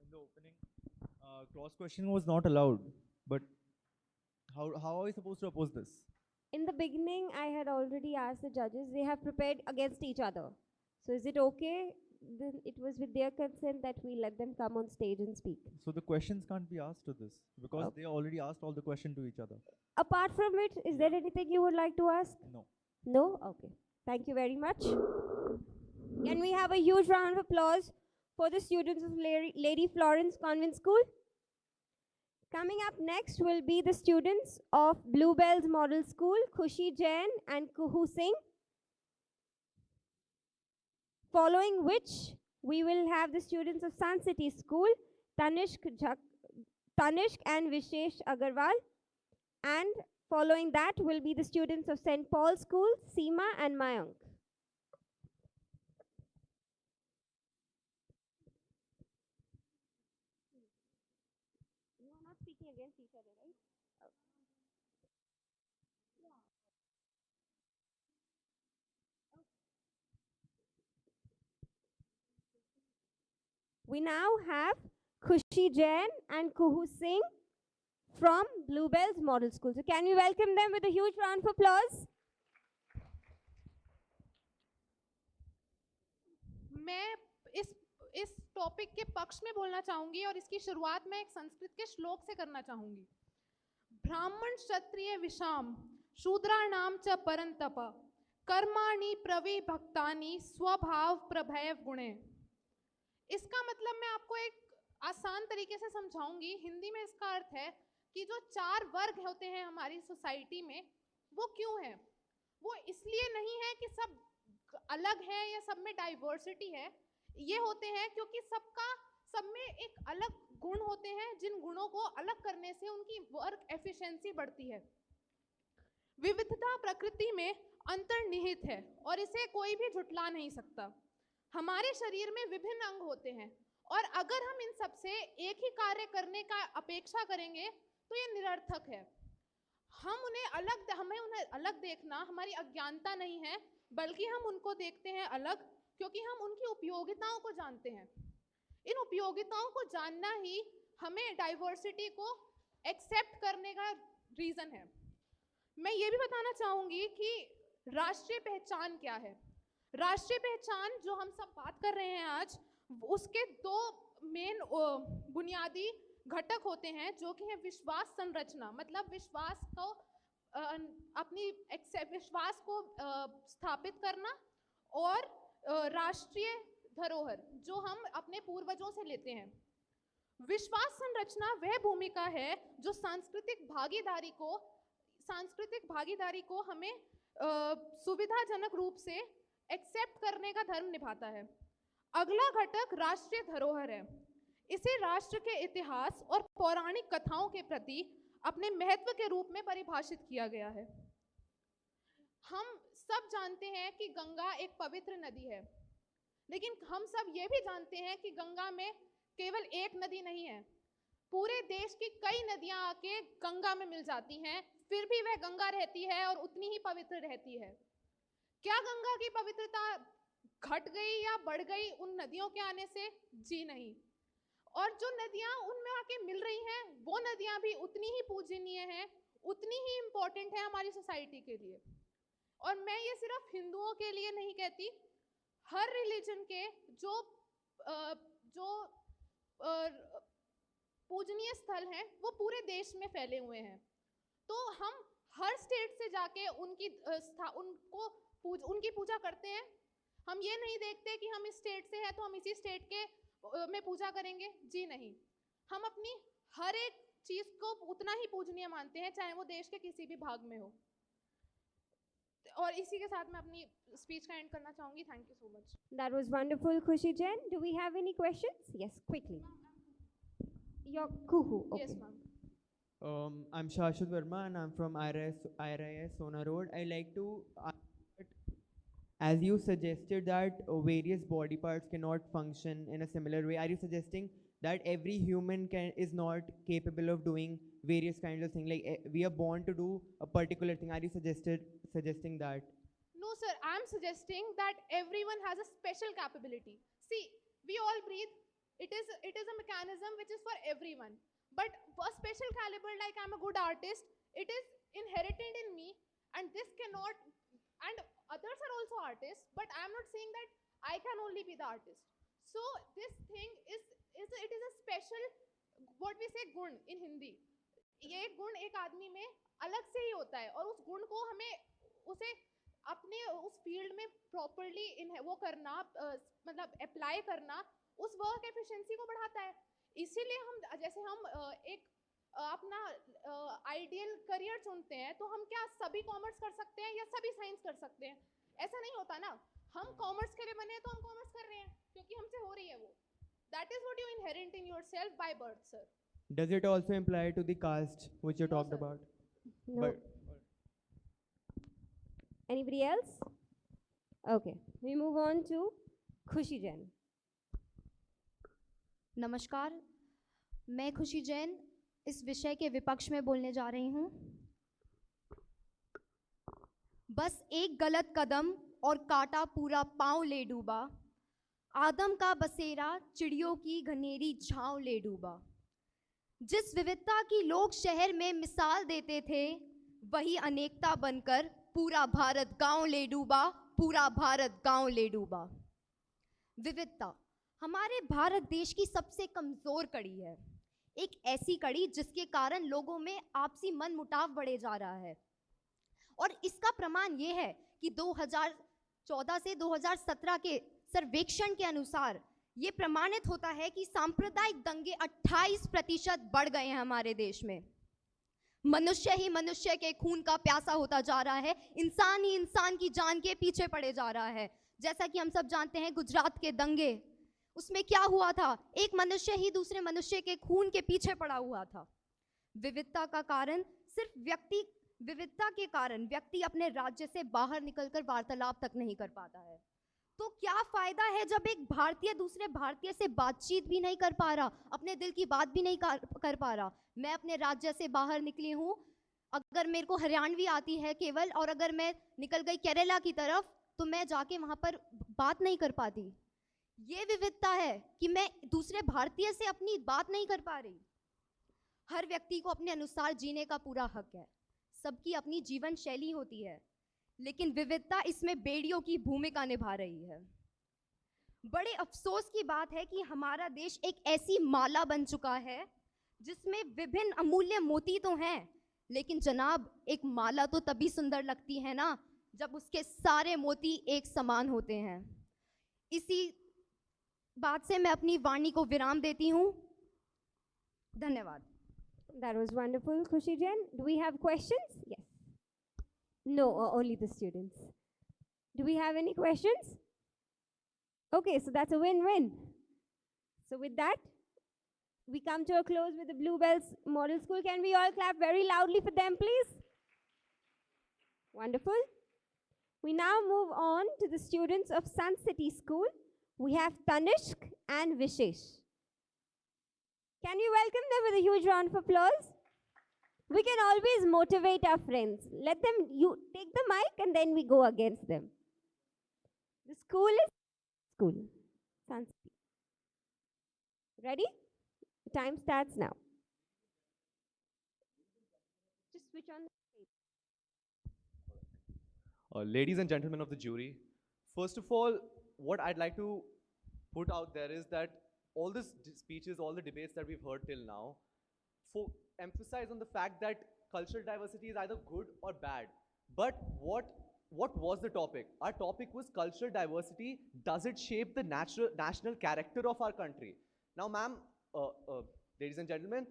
In the opening, cross question was not allowed. But how are we supposed to oppose this? In the beginning, I had already asked the judges, they have prepared against each other. So is it okay? Then it was with their consent that we let them come on stage and speak. So the questions can't be asked to this because they already asked all the question to each other. Apart from it, is there anything you would like to ask? No. No? Okay. Thank you very much. Can we have a huge round of applause for the students of Lady Florence Convent School? Coming up next will be the students of Bluebells Model School, Khushi Jain and Kuhu Singh. Following which, we will have the students of Sun City School, Tanishk and Vishesh Agarwal. And following that will be the students of St. Paul's School, Seema and Mayank. You are not speaking against each other, right? We now have Khushi Jain and Kuhu Singh from Bluebells Model School. So can we welcome them with a huge round of applause? मैं इस topic के पक्ष में बोलना चाहूंगी और इसकी शुरुआत मैं एक संस्कृत के श्लोक से करना चाहूंगी. ब्राह्मण क्षत्रिय विषाम शूद्राणाम च परंतप कर्माणि प्रविभक्तानि स्वभाव प्रभव गुणे. इसका मतलब मैं आपको एक आसान तरीके से समझाऊंगी. हिंदी में इसका अर्थ है कि जो 4 वर्ग होते हैं हमारी सोसाइटी में, वो क्यों है? वो इसलिए नहीं है कि सब अलग है या सब में डाइवर्सिटी है. ये होते हैं क्योंकि सब में एक अलग गुण होते हैं, जिन गुणों को अलग करने से उनकी वर्क एफिशिएंसी बढ़ती है. विविधता प्रकृति में अंतर्निहित है और इसे कोई भी झुटला नहीं सकता. हमारे शरीर में विभिन्न अंग होते हैं और अगर हम इन सब से एक ही कार्य करने का अपेक्षा करेंगे तो ये निरर्थक है. हमें उन्हें अलग देखना हमारी अज्ञानता नहीं है, बल्कि हम उनको देखते हैं अलग क्योंकि हम उनकी उपयोगिताओं को जानते हैं. इन उपयोगिताओं को जानना ही हमें डाइवर्सिटी को एक्सेप्ट करने का रीज़न है. मैं ये भी बताना चाहूँगी कि राष्ट्रीय पहचान क्या है. राष्ट्रीय पहचान जो हम सब बात कर रहे हैं आज, उसके 2 मेन बुनियादी घटक होते हैं जो कि है विश्वास संरचना, मतलब विश्वास को विश्वास को स्थापित करना, और राष्ट्रीय धरोहर जो हम अपने पूर्वजों से लेते हैं. विश्वास संरचना वह भूमिका है जो सांस्कृतिक भागीदारी को हमें सुविधाजनक रूप से एक्सेप्ट करने का धर्म निभाता है. अगला घटक राष्ट्रीय धरोहर है. इसे राष्ट्र के इतिहास और पौराणिक कथाओं के प्रति अपने महत्व के रूप में परिभाषित किया गया है. हम सब जानते हैं कि गंगा एक पवित्र नदी है, लेकिन हम सब ये भी जानते हैं कि गंगा में केवल एक नदी नहीं है, पूरे देश की कई नदियां आके गंगा में मिल जाती हैं, फिर भी वह गंगा रहती है और उतनी ही पवित्र रहती है. क्या गंगा की पवित्रता घट गई या बढ़ गई उन नदियों के आने से? जी नहीं. और जो नदियां उनमें आके मिल रही हैं, वो नदियां भी उतनी ही पूजनीय हैं, उतनी ही इम्पोर्टेंट है हमारी सोसाइटी के लिए. और मैं ये सिर्फ हिंदुओं के लिए नहीं कहती, हर रिलीजन के जो पूजनीय स्थल हैं वो पूरे देश में फैले हुए हैं. तो हम हर स्टेट से जाके उनकी पूजा करते हैं. हम ये नहीं देखते कि हम इस स्टेट से हैं तो हम इसी स्टेट के में पूजा करेंगे? जी नहीं। हम अपनी हर एक चीज को उतना ही पूजनीय मानते हैं, चाहे वो देश के किसी भी भाग में हो। और इसी के साथ मैं अपनी स्पीच का एंड करना चाहूंगी। Thank you so much. That was wonderful, Khushi Jain. Do we have any questions? Yes, quickly. Your Kuhu. Okay. Yes, ma'am. I'm Shashwat Verma and I'm from IRIS Sona Road. I like to ask that, as you suggested that various body parts cannot function in a similar way, are you suggesting that every human is not capable of doing various kinds of things? Like we are born to do a particular thing. Are you suggesting that? No, sir. I'm suggesting that everyone has a special capability. See, we all breathe. It is a mechanism which is for everyone. But a special caliber, like I'm a good artist, it is inherited in me, and this cannot. And others are also artists, but I'm not saying that I can only be the artist. So this thing is it is a special, what we say, gun in Hindi. ये गुण एक आदमी में अलग से ही होता है, और उस गुण को हमें उसे अपने उस फील्ड में प्रॉपरली वो करना, मतलब अप्लाई करना, उस वर्क एफिशिएंसी को बढ़ाता है। इसीलिए हम, जैसे हम एक अपना आइडियल करियर चुनते हैं, तो हम क्या सभी कॉमर्स कर सकते हैं या सभी साइंस कर सकते हैं? ऐसा नहीं होता ना। हम कॉमर्स के लिए बने हैं तो हम कॉमर्स कर रहे हैं क्योंकि हमसे हो रही है वो। That is what you inherit in yourself by birth, sir. Does it also apply to the caste which you talked about? No. Anybody else? Okay. We move on to Khushi Jain. नमस्कार, मैं खुशी जैन इस विषय के विपक्ष में बोलने जा रही हूँ। बस एक गलत कदम और काटा पूरा पाँव ले डूबा, आदम का बसेरा चिड़ियों की घनेरी छाँव ले डूबा। जिस विविधता की लोग शहर में मिसाल देते थे, वही अनेकता बनकर पूरा भारत गांव ले डूबा, पूरा भारत गांव ले डूबा। विविधता हमारे भारत देश की सबसे कमजोर कड़ी है, एक ऐसी कड़ी जिसके कारण लोगों में आपसी मनमुटाव बढ़े जा रहा है। और इसका प्रमाण ये है कि 2014 से 2017 के सर्वेक्षण के अनुसार ये प्रमाणित होता है कि सांप्रदायिक दंगे 28% बढ़ गए हैं हमारे देश में। मनुष्य ही मनुष्य के खून का प्यासा होता जा रहा है, इंसान ही इंसान की जान के पीछे पड़े जा रहा है। जैसा कि हम सब जानते हैं, गुजरात के दंगे, उसमें क्या हुआ था? एक मनुष्य ही दूसरे मनुष्य के खून के पीछे पड़ा हुआ था। विविधता का कारण सिर्फ विविधता के कारण व्यक्ति अपने राज्य से बाहर निकलकर वार्तालाप तक नहीं कर पाता है। तो क्या फायदा है जब एक भारतीय दूसरे भारतीय से बातचीत भी नहीं कर पा रहा, अपने दिल की बात भी नहीं कर पा रहा। मैं अपने राज्य से बाहर निकली हूँ, अगर मेरे को हरियाणवी आती है केवल, और अगर मैं निकल गई केरला की तरफ, तो मैं जाके वहाँ पर बात नहीं कर पाती। ये विविधता है कि मैं दूसरे भारतीय से अपनी बात नहीं कर पा रही। हर व्यक्ति को अपने अनुसार जीने का पूरा हक है, सबकी अपनी जीवन शैली होती है, लेकिन विविधता इसमें बेड़ियों की भूमिका निभा रही है। बड़े अफसोस की बात है कि हमारा देश एक ऐसी माला बन चुका है जिसमें विभिन्न अमूल्य मोती तो हैं, लेकिन जनाब एक माला तो तभी सुंदर लगती है ना जब उसके सारे मोती एक समान होते हैं। इसी बात से मैं अपनी वाणी को विराम देती हूँ। धन्यवाद। That was wonderful, Khushi Jain. Do we have questions? Yes. No, only the students. Do we have any questions? Okay, so that's a win-win. So with that, we come to a close with the Bluebells Model School. Can we all clap very loudly for them, please? Wonderful. We now move on to the students of Sun City School. We have Tanishq and Vishesh. Can we welcome them with a huge round of applause? We can always motivate our friends. Let them, you take the mic and then we go against them. The school is school. Sun City. Ready? The time starts now. Just switch on the tape. Ladies and gentlemen of the jury, first of all, what I'd like to put out there is that all these speeches, all the debates that we've heard till now, emphasize on the fact that cultural diversity is either good or bad. But what what was the topic? Our topic was cultural diversity. Does it shape the national character of our country? Now, ma'am, ladies and gentlemen,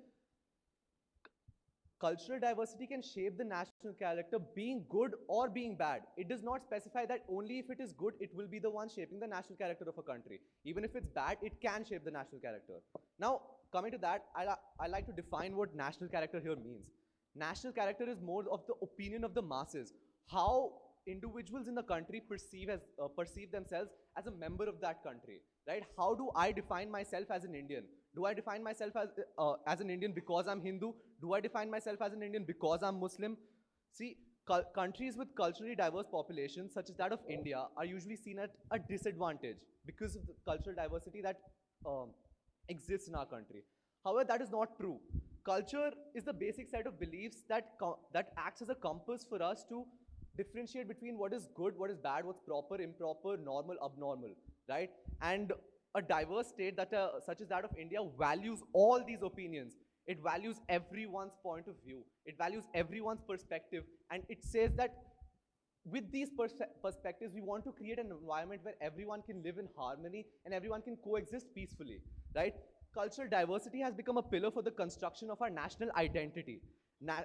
cultural diversity can shape the national character being good or being bad. It does not specify that only if it is good, it will be the one shaping the national character of a country. Even if it's bad, it can shape the national character. Now, coming to that, I like to define what national character here means. National character is more of the opinion of the masses. How individuals in the country perceive themselves as a member of that country, right? How do I define myself as an Indian? Do I define myself as an Indian because I'm Hindu? Do I define myself as an Indian because I'm Muslim? See, countries with culturally diverse populations, such as that of India, are usually seen at a disadvantage because of the cultural diversity that exists in our country. However, that is not true. Culture is the basic set of beliefs that acts as a compass for us to differentiate between what is good, what is bad, what's proper, improper, normal, abnormal, right? And a diverse state such as that of India values all these opinions. It values everyone's point of view. It values everyone's perspective. And it says that with these perspectives, we want to create an environment where everyone can live in harmony and everyone can coexist peacefully, right? Cultural diversity has become a pillar for the construction of our national identity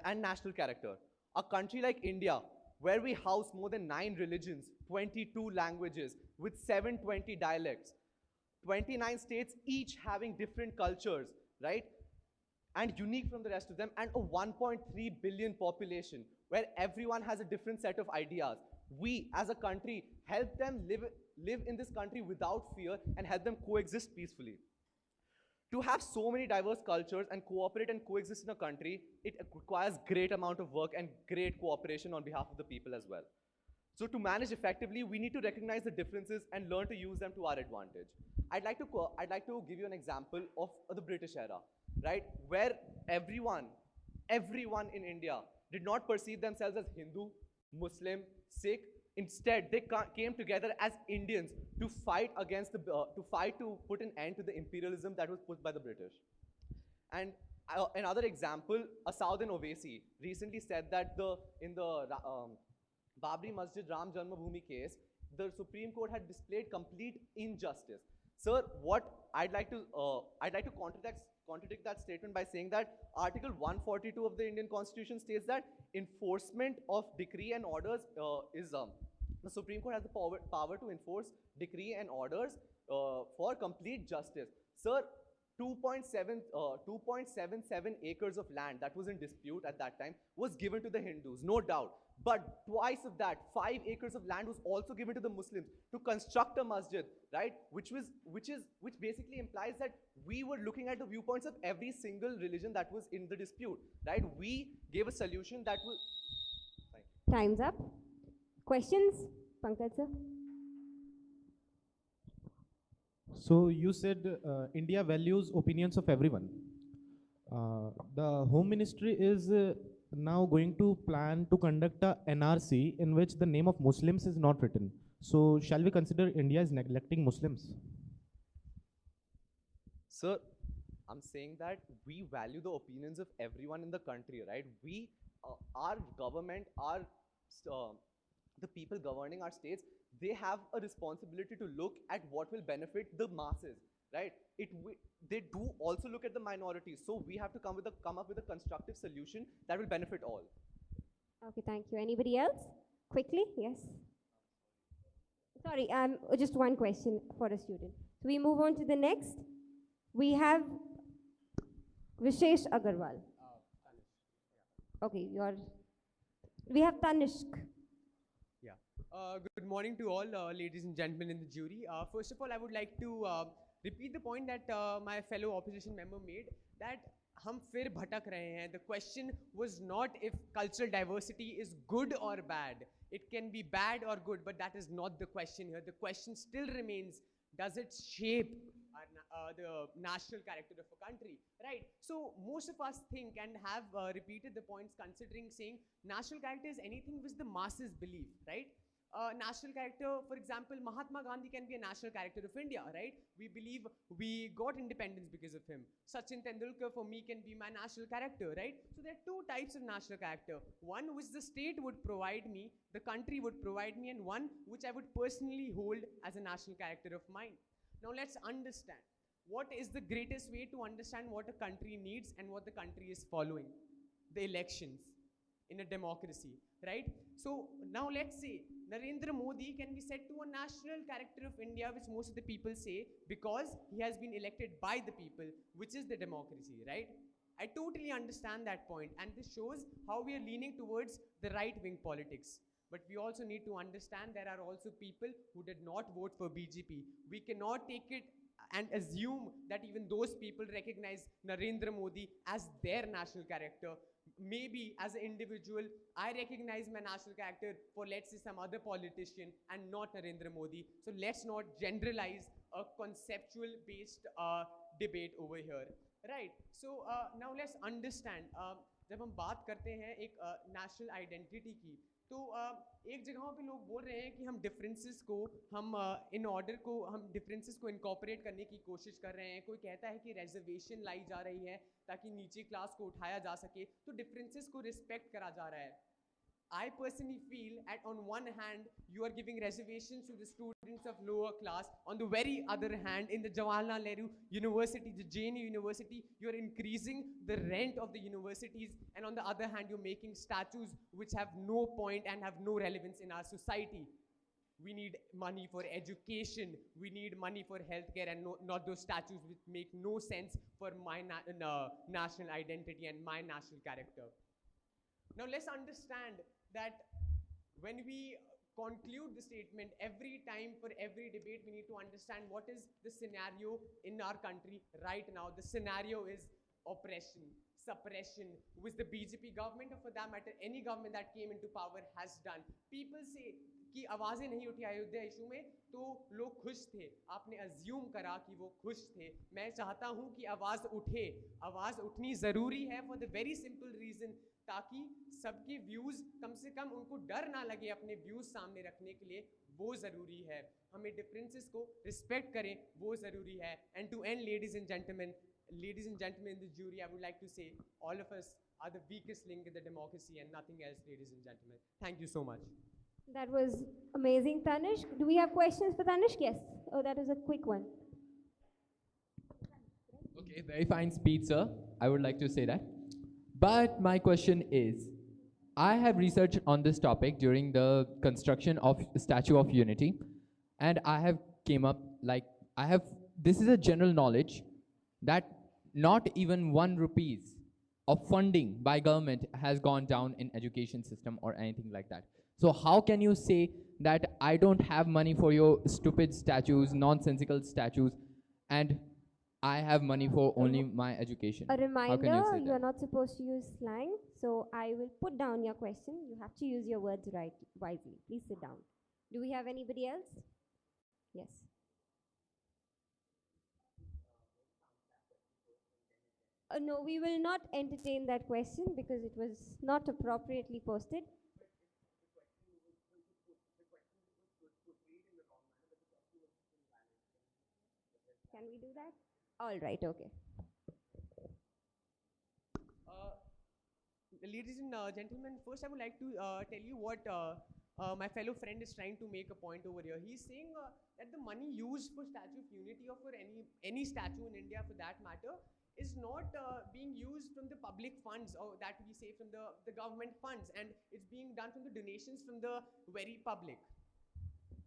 and national character. A country like India, where we house more than 9 religions, 22 languages, with 720 dialects, 29 states, each having different cultures, right? And unique from the rest of them, and a 1.3 billion population, where everyone has a different set of ideas. We, as a country, help them live in this country without fear and help them coexist peacefully. To have so many diverse cultures and cooperate and coexist in a country, it requires great amount of work and great cooperation on behalf of the people as well. So to manage effectively, we need to recognize the differences and learn to use them to our advantage. I'd like to give you an example of the British era, right? Where everyone in India did not perceive themselves as Hindu, Muslim, Sikh. Instead, they came together as Indians to fight to put an end to the imperialism that was put by the British. And another example, a Southern Owaisi recently said that in the Babri Masjid Ram Janmabhoomi case, the Supreme Court had displayed complete injustice. Sir, what I'd like to contradict that statement by saying that Article 142 of the Indian Constitution states that enforcement of decree and orders the Supreme Court has the power to enforce decree and orders for complete justice. Sir, 2.77 acres of land that was in dispute at that time was given to the Hindus, no doubt. But twice of that, 5 acres of land was also given to the Muslims to construct a masjid, right? Which basically implies that we were looking at the viewpoints of every single religion that was in the dispute, right? We gave a solution that was. Time's up. Questions, Pankaj sir? So you said India values opinions of everyone. The Home Ministry is now going to plan to conduct a NRC in which the name of Muslims is not written. So shall we consider India is neglecting Muslims? Sir, I'm saying that we value the opinions of everyone in the country, right? Our government, the people governing our states, they have a responsibility to look at what will benefit the masses, right? They do also look at the minorities. So we have to come up with a constructive solution that will benefit all. Okay, thank you. Anybody else? Quickly, yes. Sorry, just one question for a student. So we move on to the next. We have Vishesh Agarwal. Okay, we have Tanishq. Yeah. Good morning to all ladies and gentlemen in the jury. First of all, I would like to repeat the point that my fellow opposition member made, that हम फिर भटक रहे हैं. The question was not if cultural diversity is good or bad. It can be bad or good, but that is not the question here. The question still remains, does it shape the national character of a country, right? So most of us think and have repeated the points considering saying national character is anything which the masses believe, right? national character. For example, Mahatma Gandhi can be a national character of India, right? We believe we got independence because of him. Sachin Tendulkar for me can be my national character, right? So there are two types of national character. One which the state would provide me, the country would provide me, and one which I would personally hold as a national character of mine. Now let's understand. What is the greatest way to understand what a country needs and what the country is following? The elections in a democracy, right? So now let's say Narendra Modi can be said to a national character of India, which most of the people say because he has been elected by the people, which is the democracy, right? I totally understand that point, and this shows how we are leaning towards the right-wing politics. But we also need to understand there are also people who did not vote for BJP. We cannot take it and assume that even those people recognize Narendra Modi as their national character. Maybe as an individual, I recognize my national character for, let's say, some other politician and not Narendra Modi. So let's not generalize a conceptual based debate over here, right? So now let's understand. जब हम बात करते हैं एक national identity की, तो एक जगहों पे लोग बोल रहे हैं कि हम डिफरेंसेस को हम इन ऑर्डर को हम डिफरेंसेस को इनकॉर्पोरेट करने की कोशिश कर रहे हैं. कोई कहता है कि रिजर्वेशन लाई जा रही है ताकि नीचे क्लास को उठाया जा सके, तो डिफरेंसेस को रिस्पेक्ट करा जा रहा है. I personally feel that on one hand, you are giving reservations to the students of lower class. On the very other hand, in the Jawaharlal Nehru University, the JNU University, you're increasing the rent of the universities. And on the other hand, you're making statues which have no point and have no relevance in our society. We need money for education. We need money for healthcare, and not those statues which make no sense for my national identity and my national character. Now let's understand that when we conclude the statement, every time for every debate, we need to understand what is the scenario in our country right now. The scenario is oppression, suppression, which the BJP government, or for that matter, any government that came into power has done. People say कि आवाज़ें नहीं उठी Ayodhya issue में, तो लोग खुश थे. आपने अज्यूम करा कि वो खुश थे. मैं चाहता हूँ कि आवाज़ उठे. आवाज़ उठनी ज़रूरी है for the very simple reason, ताकि सबके व्यूज़, कम से कम उनको डर ना लगे अपने व्यूज़ सामने रखने के लिए, वो ज़रूरी है. हमें डिफरेंसेस को रिस्पेक्ट करें, वो ज़रूरी है. And to end, ladies and gentlemen in the jury, I would like to say all of us are the weakest link in the democracy and nothing else, ladies and gentlemen. Thank you so much. That was amazing, Tanishq. Do we have questions for Tanishq? Yes. Oh, that was a quick one. Okay, very fine speech, sir. I would like to say that. But my question is, I have researched on this topic during the construction of Statue of Unity, and I have came up this is a general knowledge that not even 1 rupees of funding by government has gone down in education system or anything like that. So how can you say that I don't have money for your stupid statues, nonsensical statues, and I have money for only my education? A How can reminder, you say you that? are not supposed to use slang, so I will put down your question. You have to use your words wisely. Please sit down. Do we have anybody else? Yes. No, we will not entertain that question because it was not appropriately posted. Can we do that? All right, okay. Ladies and gentlemen, first I would like to tell you what my fellow friend is trying to make a point over here. He's saying that the money used for Statue of Unity or for any statue in India for that matter is not being used from the public funds, or that we say from the government funds, and it's being done from the donations from the very public.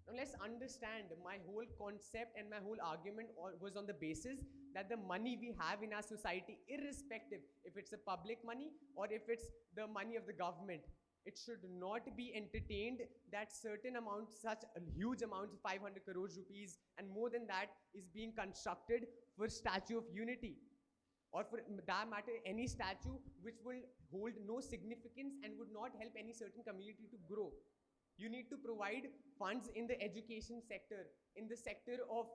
Now let's understand, my whole concept and my whole argument was on the basis that the money we have in our society, irrespective if it's a public money or if it's the money of the government, it should not be entertained that certain amounts, such huge amounts, 500 crores rupees and more than that, is being constructed for Statue of Unity, or for that matter any statue which will hold no significance and would not help any certain community to grow. You need to provide funds in the education sector, in the sector of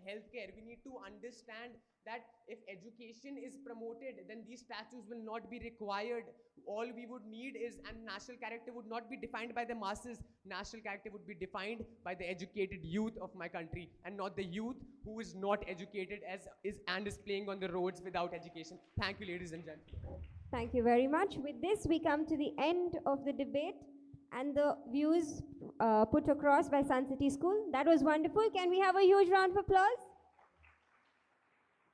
healthcare. We need to understand that if education is promoted, then these statues will not be required. All we would need is, and national character would not be defined by the masses. National character would be defined by the educated youth of my country, and not the youth who is not educated and is playing on the roads without education. Thank you, ladies and gentlemen. Thank you very much. With this, we come to the end of the debate and the views put across by Sun City School. That was wonderful. Can we have a huge round of applause?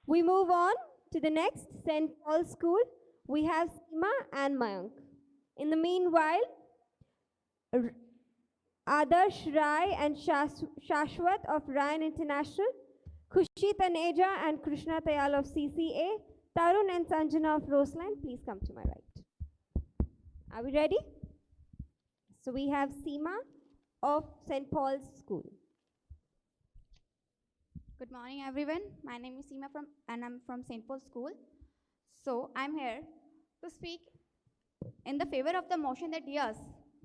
We move on to the next, St. Paul's School. We have Seema and Mayank. In the meanwhile, Adarsh Rai and Shashwat of Ryan International, Khushi Taneja and Krishna Tayal of CCA, Tarun and Sanjana of Roseland, please come to my right. Are we ready? So we have Seema of St. Paul's School. Good morning, everyone. My name is Seema and I'm from St. Paul's School. So I'm here to speak in the favor of the motion that yes,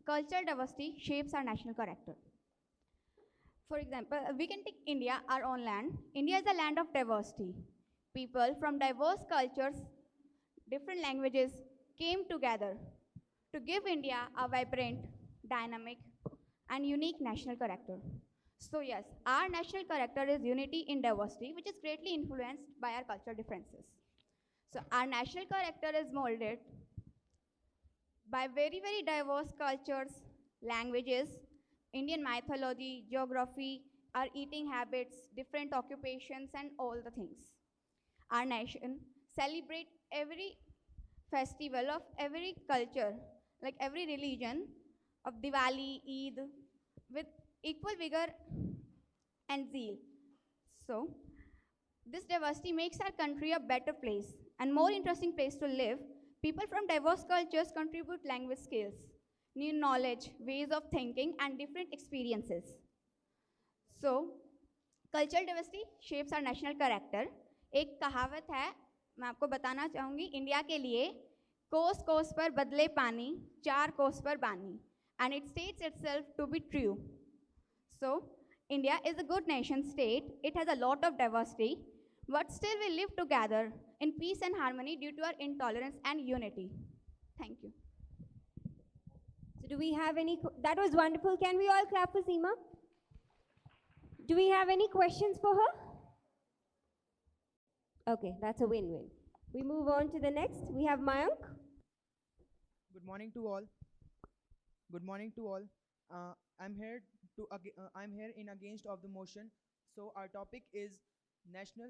cultural diversity shapes our national character. For example, we can take India, our own land. India is a land of diversity. People from diverse cultures, different languages came together to give India a vibrant, dynamic, and unique national character. So yes, our national character is unity in diversity, which is greatly influenced by our cultural differences. So our national character is molded by very, very diverse cultures, languages, Indian mythology, geography, our eating habits, different occupations, and all the things. Our nation celebrates every festival of every culture, like every religion, of Diwali, Eid, with equal vigor and zeal. So, this diversity makes our country a better place and more interesting place to live. People from diverse cultures contribute language skills, new knowledge, ways of thinking, and different experiences. So, cultural diversity shapes our national character. एक कहावत है, मैं आपको बताना चाहूँगी, India के लिए कोस कोस पर बदले पानी, चार कोस पर बानी, and it states itself to be true. So, India is a good nation state. It has a lot of diversity, but still we live together in peace and harmony due to our intolerance and unity. Thank you. So do we have any, that was wonderful. Can we all clap for Seema? Do we have any questions for her? Okay, that's a win-win. We move on to the next. We have Mayank. Good morning to all. Good morning to all. I'm here in against of the motion. So our topic is national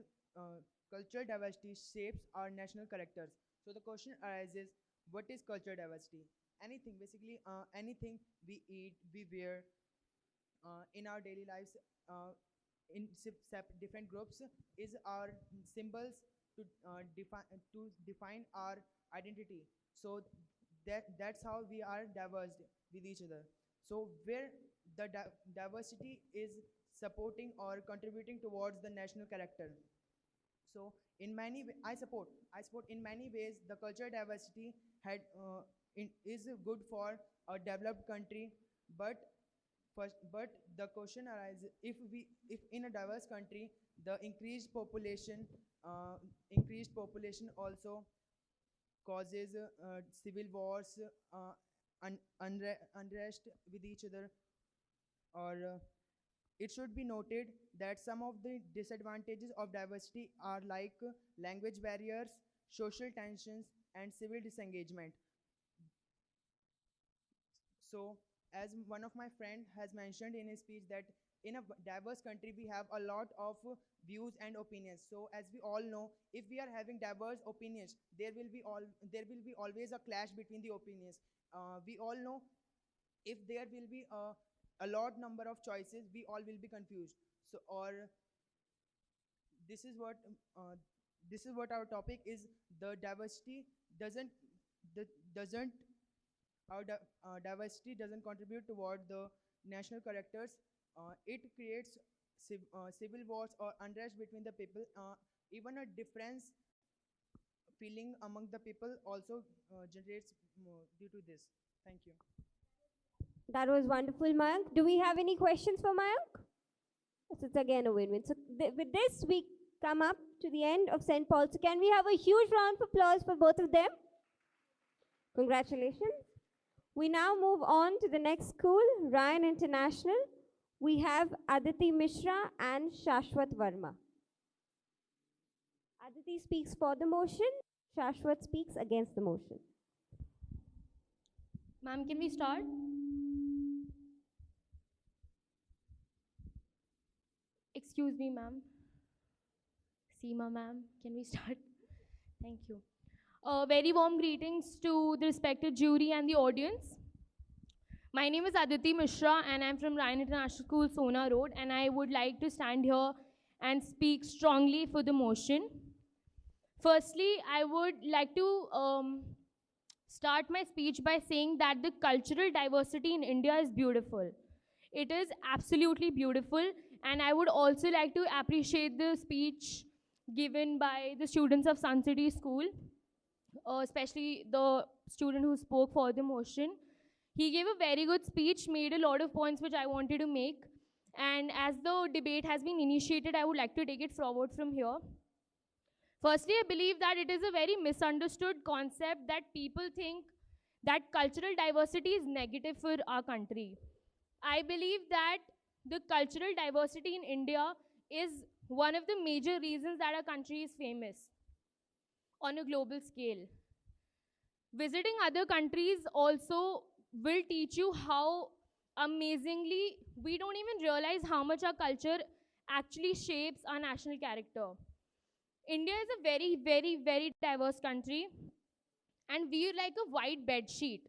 cultural diversity shapes our national characters. So the question arises: what is cultural diversity? Anything, basically, anything we eat, we wear, in our daily lives, in different groups, is our symbols to define our identity. So that's how we are diverse with each other. So where the diversity is supporting or contributing towards the national character. So in many I support in many ways the cultural diversity is good for a developed country, but the question arises: if in a diverse country the increased population also causes civil wars, unrest with each other, or it should be noted that some of the disadvantages of diversity are like language barriers, social tensions, and civil disengagement. So, as one of my friend has mentioned in his speech, that in a diverse country we have a lot of views and opinions. So as we all know, if we are having diverse opinions, there will be always a clash between the opinions. We all know if there will be a lot number of choices, we all will be confused. So this is what our topic is. The diversity doesn't diversity doesn't contribute toward the national characters. It creates civil wars or unrest between the people. Even a difference feeling among the people also generates due to this. Thank you. That was wonderful, Mayank. Do we have any questions for Mayank? So it's again a win-win. So with this, we come up to the end of St. Paul. So can we have a huge round of applause for both of them? Congratulations. We now move on to the next school, Ryan International. We have Aditi Mishra and Shashwat Verma. Aditi speaks for the motion. Shashwat speaks against the motion. Ma'am, can we start? Excuse me, ma'am. Seema, ma'am, can we start? Thank you. Very warm greetings to the respected jury and the audience. My name is Aditi Mishra and I'm from Ryan International School, Sona Road, and I would like to stand here and speak strongly for the motion. Firstly, I would like to start my speech by saying that the cultural diversity in India is beautiful. It is absolutely beautiful, and I would also like to appreciate the speech given by the students of Sun City School, especially the student who spoke for the motion. He gave a very good speech, made a lot of points which I wanted to make, and as the debate has been initiated, I would like to take it forward from here. Firstly, I believe that it is a very misunderstood concept that people think that cultural diversity is negative for our country. I believe that the cultural diversity in India is one of the major reasons that our country is famous on a global scale. Visiting other countries also will teach you how amazingly we don't even realize how much our culture actually shapes our national character. India is a very, very, very diverse country, and we are like a white bed sheet.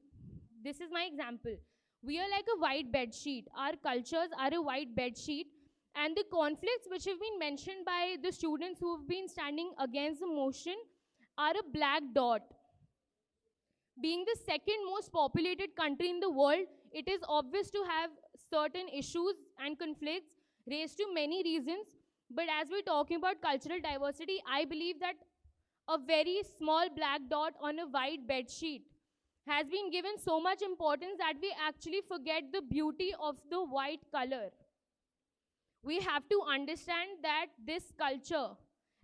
This is my example. We are like a white bed sheet. Our cultures are a white bed sheet, and the conflicts which have been mentioned by the students who have been standing against the motion are a black dot. Being the second most populated country in the world, it is obvious to have certain issues and conflicts raised to many reasons. But as we're talking about cultural diversity, I believe that a very small black dot on a white bed sheet has been given so much importance that we actually forget the beauty of the white color. We have to understand that this culture,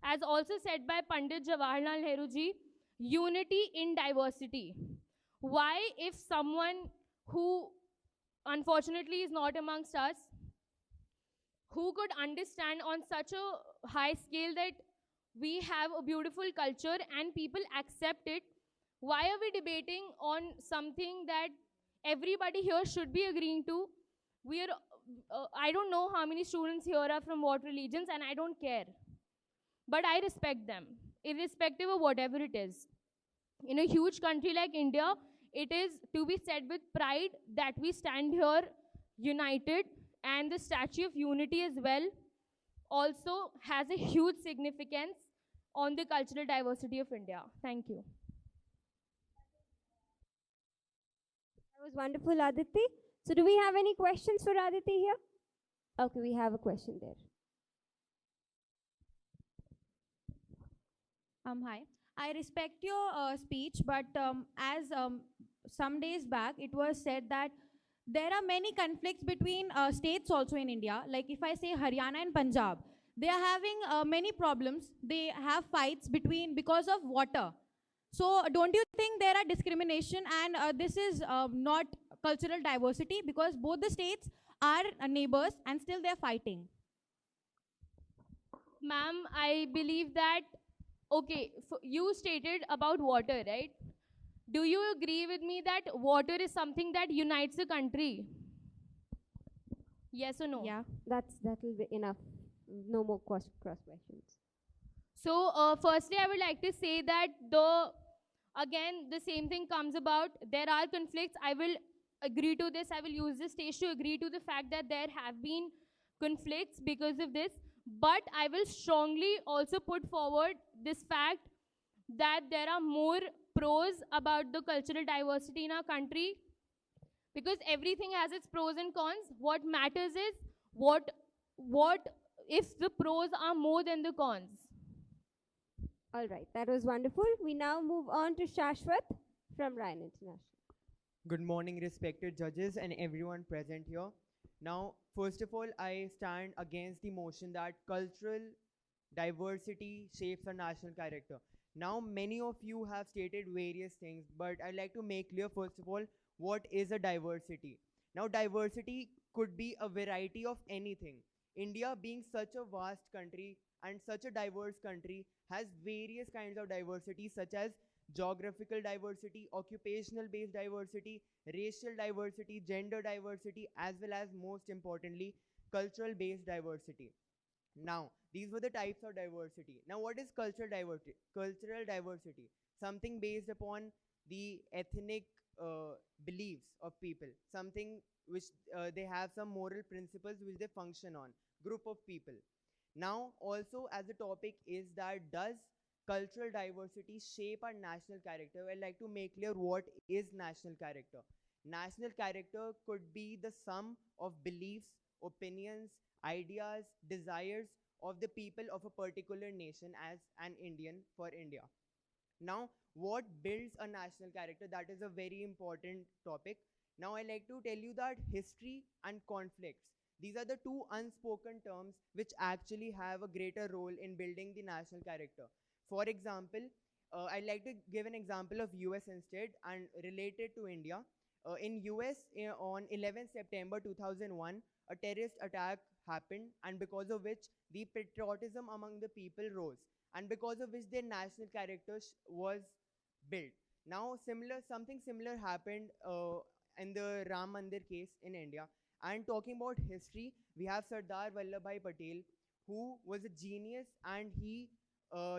as also said by Pandit Jawaharlal Nehru ji, unity in diversity. Why, if someone who unfortunately is not amongst us, who could understand on such a high scale that we have a beautiful culture and people accept it, why are we debating on something that everybody here should be agreeing to? We are, I don't know how many students here are from what religions, and I don't care. But I respect them, irrespective of whatever it is. In a huge country like India, it is to be said with pride that we stand here united, and the Statue of Unity as well also has a huge significance on the cultural diversity of India. Thank you. That was wonderful, Aditi. So do we have any questions for Aditi here? Okay, we have a question there. Hi. I respect your speech, but as some days back, it was said that there are many conflicts between states also in India. Like if I say Haryana and Punjab, they are having many problems. They have fights because of water. So don't you think there are discrimination, and this is not cultural diversity, because both the states are neighbors and still they're fighting? Ma'am, I believe that, okay, you stated about water, right? Do you agree with me that water is something that unites a country? Yes or no? Yeah, that'll be enough. No more cross questions. So, firstly, I would like to say that again, the same thing comes about. There are conflicts. I will agree to this. I will use this stage to agree to the fact that there have been conflicts because of this. But I will strongly also put forward this fact that there are more pros about the cultural diversity in our country, because everything has its pros and cons. What matters is what if the pros are more than the cons. All right, that was wonderful. We now move on to Shashwat from Ryan International. Good morning, respected judges and everyone present here. Now, first of all, I stand against the motion that cultural diversity shapes our national character. Now, many of you have stated various things, but I'd like to make clear, first of all, what is a diversity. Now, diversity could be a variety of anything. India, being such a vast country and such a diverse country, has various kinds of diversity, such as geographical diversity, occupational based diversity, racial diversity, gender diversity, as well as, most importantly, cultural based diversity. Now, these were the types of diversity. Now, what is cultural diversity? Cultural diversity, something based upon the ethnic beliefs of people, something which they have some moral principles which they function on, group of people. Now, also as the topic is that does cultural diversity shape our national character? I'd like to make clear what is national character. National character could be the sum of beliefs, opinions, ideas, desires of the people of a particular nation as an Indian for India. Now, what builds a national character? That is a very important topic. Now, I like to tell you that history and conflicts, these are the two unspoken terms which actually have a greater role in building the national character. For example, I'd like to give an example of US instead and related to India. In US, on 11 September 2001, a terrorist attack happened, and because of which the patriotism among the people rose, and because of which their national character was built. Now, something similar happened in the Ram Mandir case in India. And talking about history, we have Sardar Vallabhbhai Patel, who was a genius, and he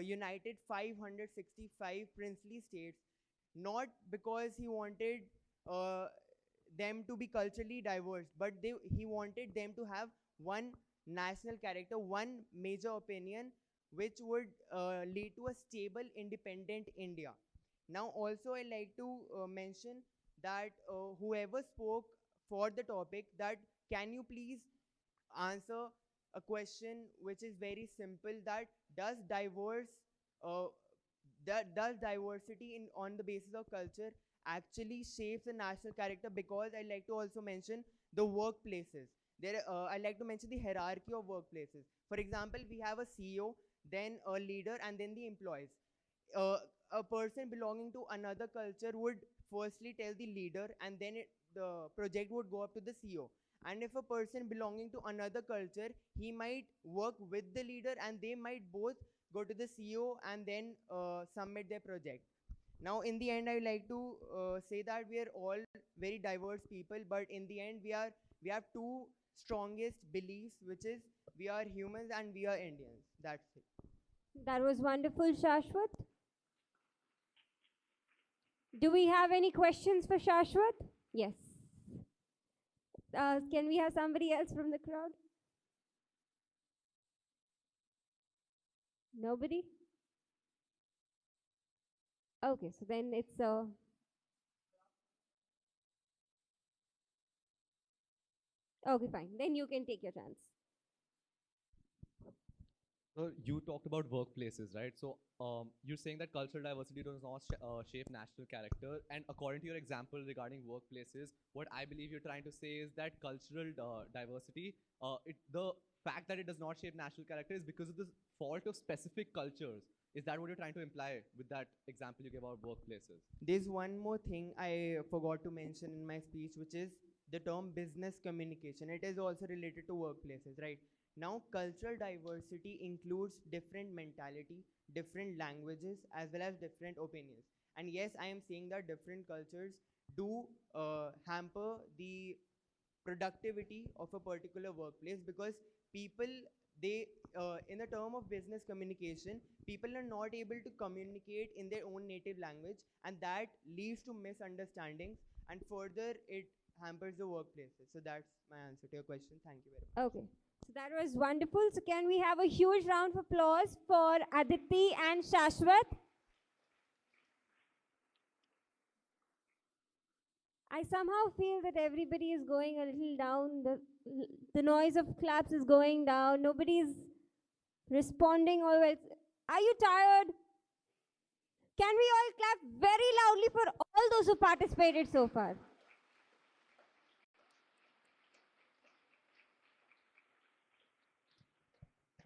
united 565 princely states, not because he wanted them to be culturally diverse, but he wanted them to have one national character, one major opinion, which would lead to a stable, independent India. Now, also, I like to mention that whoever spoke for the topic, that can you please answer a question which is very simple, that does uh, does diversity on the basis of culture actually shapes the national character? Because I like to also mention the workplaces. I like to mention the hierarchy of workplaces. For example, we have a CEO, then a leader, and then the employees. A person belonging to another culture would firstly tell the leader, and then the project would go up to the CEO. And if a person belonging to another culture, he might work with the leader, and they might both go to the CEO and then submit their project. Now, in the end, I would like to say that we are all very diverse people, but in the end, we have two strongest beliefs, which is we are humans and we are Indians. That's it. That was wonderful, Shashwat. Do we have any questions for Shashwat? Yes. Can we have somebody else from the crowd? Nobody? Okay, so then it's okay, fine. Then you can take your chance. So you talked about workplaces, right? So you're saying that cultural diversity does not shape national character. And according to your example regarding workplaces, what I believe you're trying to say is that cultural diversity, the fact that it does not shape national character is because of the fault of specific cultures. Is that what you're trying to imply with that example you gave about workplaces? There's one more thing I forgot to mention in my speech, which is the term business communication. It is also related to workplaces, right? Now, cultural diversity includes different mentality, different languages, as well as different opinions. And yes, I am saying that different cultures do hamper the productivity of a particular workplace, because people, they in the term of business communication, people are not able to communicate in their own native language, and that leads to misunderstandings, and further it hampers the workplaces. So that's my answer to your question. Thank you very much. Okay. So that was wonderful. So can we have a huge round of applause for Aditi and Shashwat? I somehow feel that everybody is going a little down. The noise of claps is going down. Nobody's responding all well. Are you tired? Can we all clap very loudly for all those who participated so far?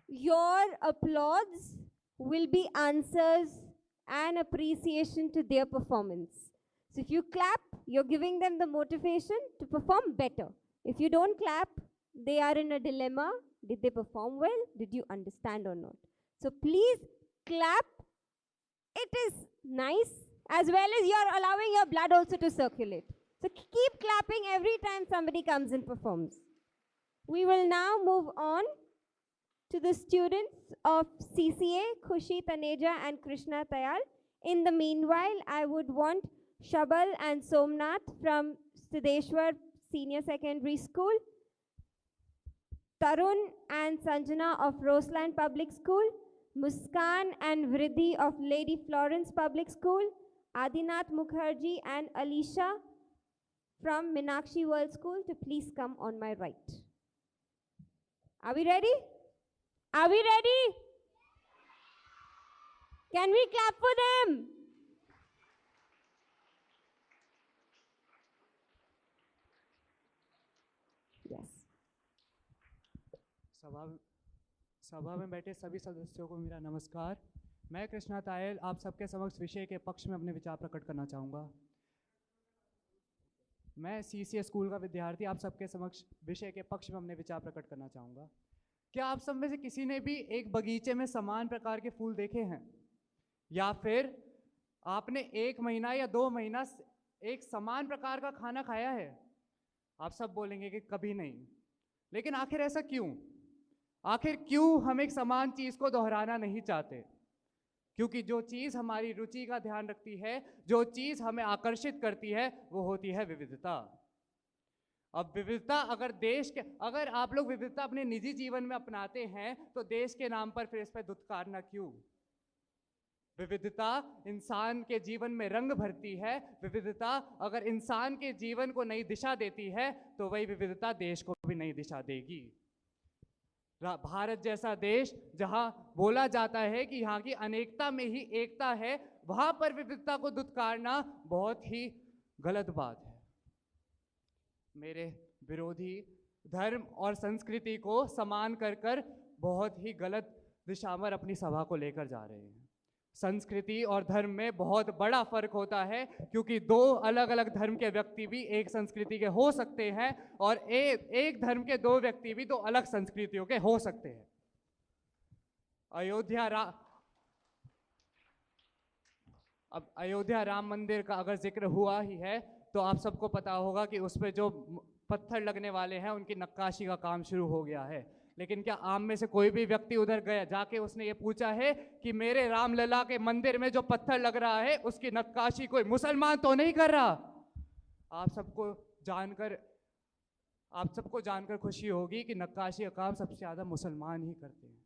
your applause will be answers and appreciation to their performance. So if you clap, you're giving them the motivation to perform better. If you don't clap, they are in a dilemma. Did they perform well? Did you understand or not? So please clap. It is nice, as well as you're allowing your blood also to circulate. So keep clapping every time somebody comes and performs. We will now move on to the students of CCA, Khushi, Taneja and Krishna Tayal. In the meanwhile, I would want Shabal and Somnath from Siddheshwar Senior Secondary School, Tarun and Sanjana of Roseland Public School, Muskan and Vriddhi of Lady Florence Public School, Adinath Mukherjee and Alicia from Minakshi World School to please come on my right. Are we ready? Are we ready? Can we clap for them? Yes. सभा में बैठे सभी सदस्यों को मेरा नमस्कार। मैं कृष्णा तायल आप सबके समक्ष विषय के पक्ष में अपने विचार प्रकट करना चाहूँगा। मैं सीसीए स्कूल का विद्यार्थी आप सबके समक्ष विषय के पक्ष में अपने विचार प्रकट करना चाहूँगा। क्या आप सब में से किसी ने भी एक बगीचे में समान प्रकार के फूल देखे हैं, या फिर आपने 1 महीना या 2 महीना एक समान प्रकार का खाना खाया है? आप सब बोलेंगे कि कभी नहीं। लेकिन आखिर ऐसा क्यों? आखिर क्यों हम एक समान चीज़ को दोहराना नहीं चाहते? क्योंकि जो चीज़ हमारी रुचि का ध्यान रखती है, जो चीज़ हमें आकर्षित करती है, वो होती है विविधता। अब विविधता अगर आप लोग विविधता अपने निजी जीवन में अपनाते हैं तो देश के नाम पर फिर इस पर दुत्कारना क्यों? विविधता इंसान के जीवन में रंग भरती है। विविधता अगर इंसान के जीवन को नई दिशा देती है तो वही विविधता देश को भी नई दिशा देगी। भारत जैसा देश जहां बोला जाता है कि यहाँ की अनेकता में ही एकता है, वहां पर विविधता को दुत्कारना बहुत ही गलत बात है। मेरे विरोधी धर्म और संस्कृति को समान कर बहुत ही गलत दिशा में अपनी सभा को लेकर जा रहे हैं। संस्कृति और धर्म में बहुत बड़ा फर्क होता है, क्योंकि 2 अलग अलग धर्म के व्यक्ति भी एक संस्कृति के हो सकते हैं और एक धर्म के 2 व्यक्ति भी 2 अलग संस्कृतियों के हो सकते हैं। अयोध्या राम मंदिर का अगर जिक्र हुआ ही है तो आप सबको पता होगा कि उस पर जो पत्थर लगने वाले हैं उनकी नक्काशी का काम शुरू हो गया है। लेकिन क्या आम में से कोई भी व्यक्ति उधर गया जाके उसने ये पूछा है कि मेरे रामलला के मंदिर में जो पत्थर लग रहा है उसकी नक्काशी कोई मुसलमान तो नहीं कर रहा? आप सबको जानकर खुशी होगी कि नक्काशी का काम सबसे ज़्यादा मुसलमान ही करते हैं।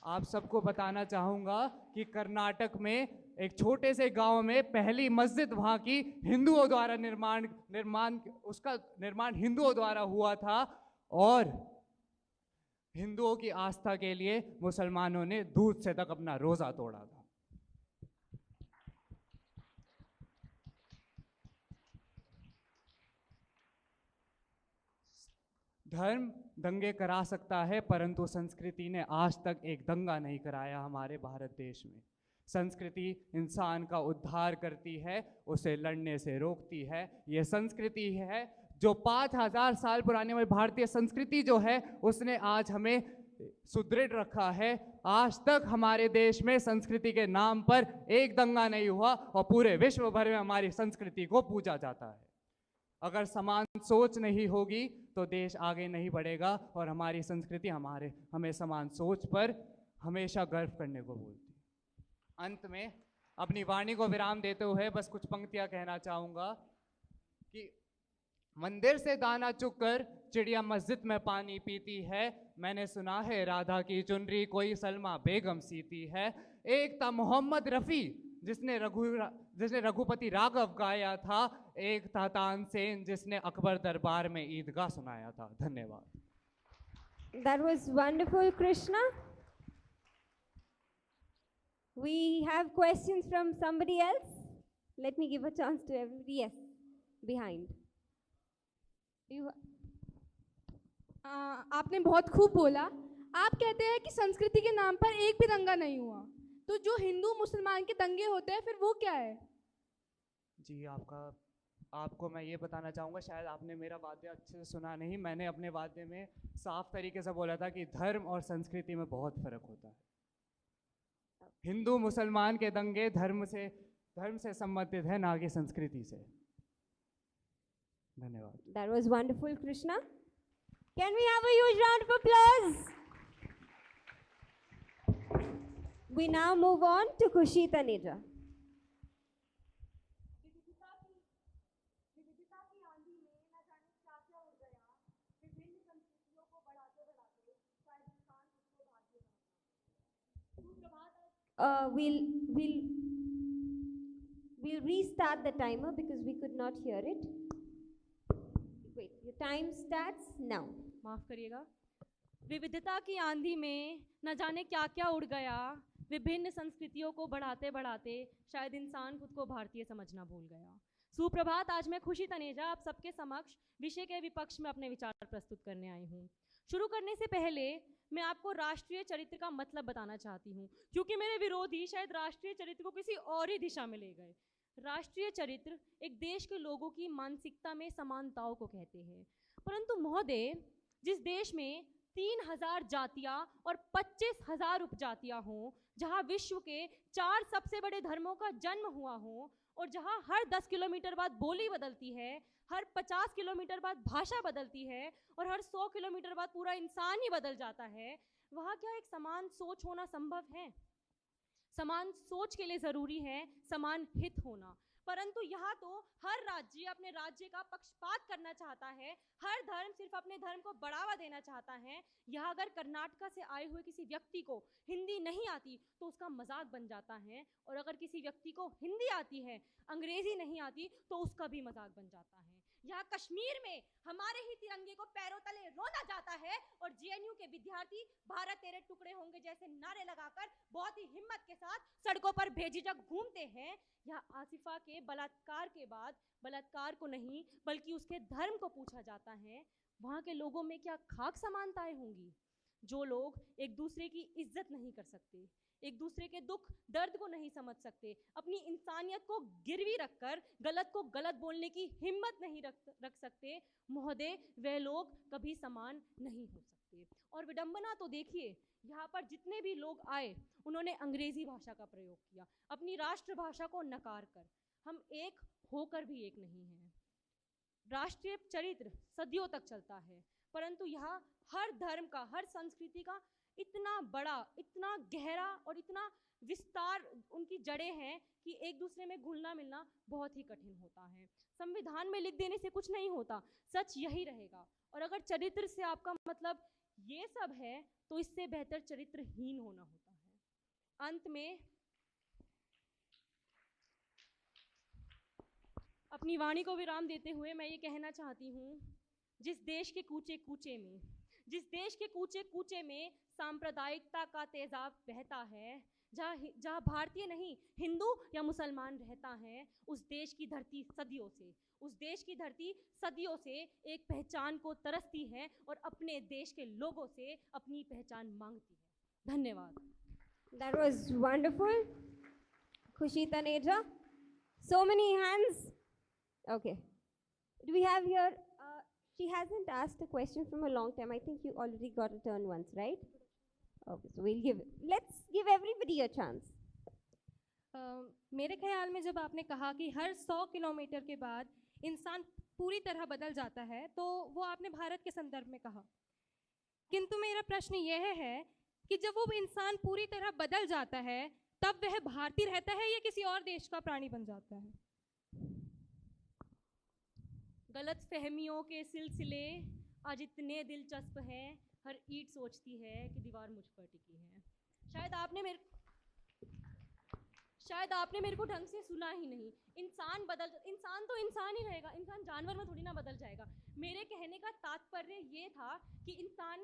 आप सबको बताना चाहूँगा कि कर्नाटक में एक छोटे से गांव में पहली मस्जिद वहाँ की हिंदुओं द्वारा निर्माण हिंदुओं द्वारा हुआ था, और हिंदुओं की आस्था के लिए मुसलमानों ने दूध से तक अपना रोज़ा तोड़ा था। धर्म दंगे करा सकता है, परंतु संस्कृति ने आज तक एक दंगा नहीं कराया हमारे भारत देश में। संस्कृति इंसान का उद्धार करती है, उसे लड़ने से रोकती है। ये संस्कृति है जो 5000 साल पुरानी हमारी भारतीय संस्कृति जो है उसने आज हमें सुदृढ़ रखा है। आज तक हमारे देश में संस्कृति के नाम पर एक दंगा नहीं हुआ और पूरे विश्व भर में हमारी संस्कृति को पूजा जाता है। अगर समान सोच नहीं होगी तो देश आगे नहीं बढ़ेगा, और हमारी संस्कृति हमें समान सोच पर हमेशा गर्व करने को बोलती है। अंत में अपनी वाणी को विराम देते हुए बस कुछ पंक्तियां कहना चाहूँगा कि मंदिर से दाना चुगकर चिड़िया मस्जिद में पानी पीती है। मैंने सुना है राधा की चुनरी कोई सलमा बेगम सीती है। एक था मोहम्मद रफ़ी जिसने रघुपति राघव गाया था। एक था तानसेन जिसने अकबर दरबार में ईदगाह सुनाया था। धन्यवाद। That was wonderful, Krishna. We have questions from somebody else. Let me give a chance to everybody. Yes, behind. आपने बहुत खूब बोला। आप कहते हैं कि संस्कृति के नाम पर एक भी दंगा नहीं हुआ, तो जो हिंदू मुसलमान के दंगे होते हैं फिर वो क्या है? जी आपको मैं ये बताना चाहूँगा, शायद आपने मेरा वाद्य अच्छे से सुना नहीं। मैंने अपने वाद्य में साफ तरीके से बोला था कि धर्म और संस्कृति में बहुत फ़र्क होता है। हिंदू मुसलमान के दंगे धर्म से संबंधित है, ना कि संस्कृति से। धन्यवाद। That was wonderful, Krishna. Can we have a huge round of applause? We now move on to Khushi Taneja. We'll restart the timer because we could not hear it. Wait, your time starts now. माफ करिएगा। विविधता की आंधी में न जाने क्या क्या उड़ गया, विभिन्न संस्कृतियों को बढ़ाते बढ़ाते शायद इंसान खुद को भारतीय समझना भूल गया। सुप्रभात। आज मैं खुशी तनेजा आप सबके समक्ष विषय के विपक्ष में अपने विचार प्रस्तुत करने आई हूँ। शुरू करने से पहले मैं आपको राष्ट्रीय चरित्र का मतलब बताना चाहती हूँ, क्योंकि मेरे विरोधी शायद राष्ट्रीय चरित्र को किसी और ही दिशा में ले गए। राष्ट्रीय चरित्र एक देश के लोगों की मानसिकता में समानताओं को कहते हैं। परंतु महोदय, जिस देश में 3000 जातियाँ और 25,000 उपजातियाँ हों, जहाँ विश्व के 4 सबसे बड़े धर्मों का जन्म हुआ हो, और जहाँ हर 10 किलोमीटर बाद बोली बदलती है, हर 50 किलोमीटर बाद भाषा बदलती है, और हर 100 किलोमीटर बाद पूरा इंसान ही बदल जाता है, वहाँ क्या एक समान सोच होना संभव है? समान सोच के लिए ज़रूरी है समान हित होना। परंतु यहाँ तो हर राज्य अपने राज्य का पक्षपात करना चाहता है, हर धर्म सिर्फ अपने धर्म को बढ़ावा देना चाहता है। यहाँ अगर कर्नाटका से आए हुए किसी व्यक्ति को हिंदी नहीं आती तो उसका मजाक बन जाता है, और अगर किसी व्यक्ति को हिंदी आती है, अंग्रेजी नहीं आती, तो उसका भी मजाक बन जाता है। यहाँ कश्मीर में हमारे ही तिरंगे को पैरों तले रोना जाता है, और जेएनयू के विद्यार्थी भारत तेरे टुकड़े होंगे जैसे नारे लगाकर बहुत ही हिम्मत के साथ सड़कों पर बेझिझक घूमते हैं। यहाँ आसिफा के बलात्कार के बाद बलात्कार को नहीं बल्कि उसके धर्म को पूछा जाता है। वहाँ के लोगों में क्या खाक समानताएं होंगी? जो लोग एक दूसरे की इज्जत नहीं कर सकते, एक दूसरे के दुख दर्द को नहीं समझ सकते, अपनी इंसानियत को गिरवी रखकर गलत को गलत बोलने की हिम्मत नहीं रख सकते, महोदय, वे लोग कभी समान नहीं हो सकते। और विडंबना तो देखिए, यहाँ पर जितने भी लोग आए उन्होंने अंग्रेजी भाषा का प्रयोग किया, अपनी राष्ट्रभाषा को नकार कर। हम एक होकर भी एक नहीं हैं। राष्ट्रीय चरित्र सदियों तक चलता है, परंतु यहाँ हर धर्म का, हर संस्कृति का इतना बड़ा, इतना गहरा और इतना विस्तार उनकी जड़ें हैं कि एक दूसरे में घुलना मिलना बहुत ही कठिन होता है। संविधान में लिख देने से कुछ नहीं होता, सच यही रहेगा। और अगर चरित्र से आपका मतलब ये सब है तो इससे बेहतर चरित्रहीन होना होता है। अंत में अपनी वाणी को विराम देते हुए मैं ये कहना चाहती हूँ, जिस देश के कूचे कूचे में, जिस देश के कूचे कूचे में सांप्रदायिकता का तेजाब बहता है, जहाँ भारतीय नहीं हिंदू या मुसलमान रहता है, उस देश की धरती सदियों से, उस देश की धरती सदियों से एक पहचान को तरसती है और अपने देश के लोगों से अपनी पहचान मांगती है। धन्यवाद। That was wonderful, Khushi Taneja. So many hands. Okay. Do we have here? She hasn't asked a question from a long time. I think you already got a turn once, right? Okay, so let's give everybody a chance. मेरे ख्याल में जब आपने कहा कि हर 100 kilometre के बाद इंसान पूरी तरह बदल जाता है, तो वो आपने भारत के संदर्भ में कहा। किंतु मेरा प्रश्न यह है कि जब वो इंसान पूरी तरह बदल जाता है, तब वह भारतीय रहता है या किसी और देश का प्राणी बन जाता है? गलत फहमियों के सिलसिले आज इतने दिलचस्प हैं, हर ईंट सोचती है कि दीवार मुझ पर टिकी है। शायद आपने मेरे को ढंग से सुना ही नहीं। इंसान तो इंसान ही रहेगा, इंसान जानवर में थोड़ी ना बदल जाएगा। मेरे कहने का तात्पर्य ये था कि इंसान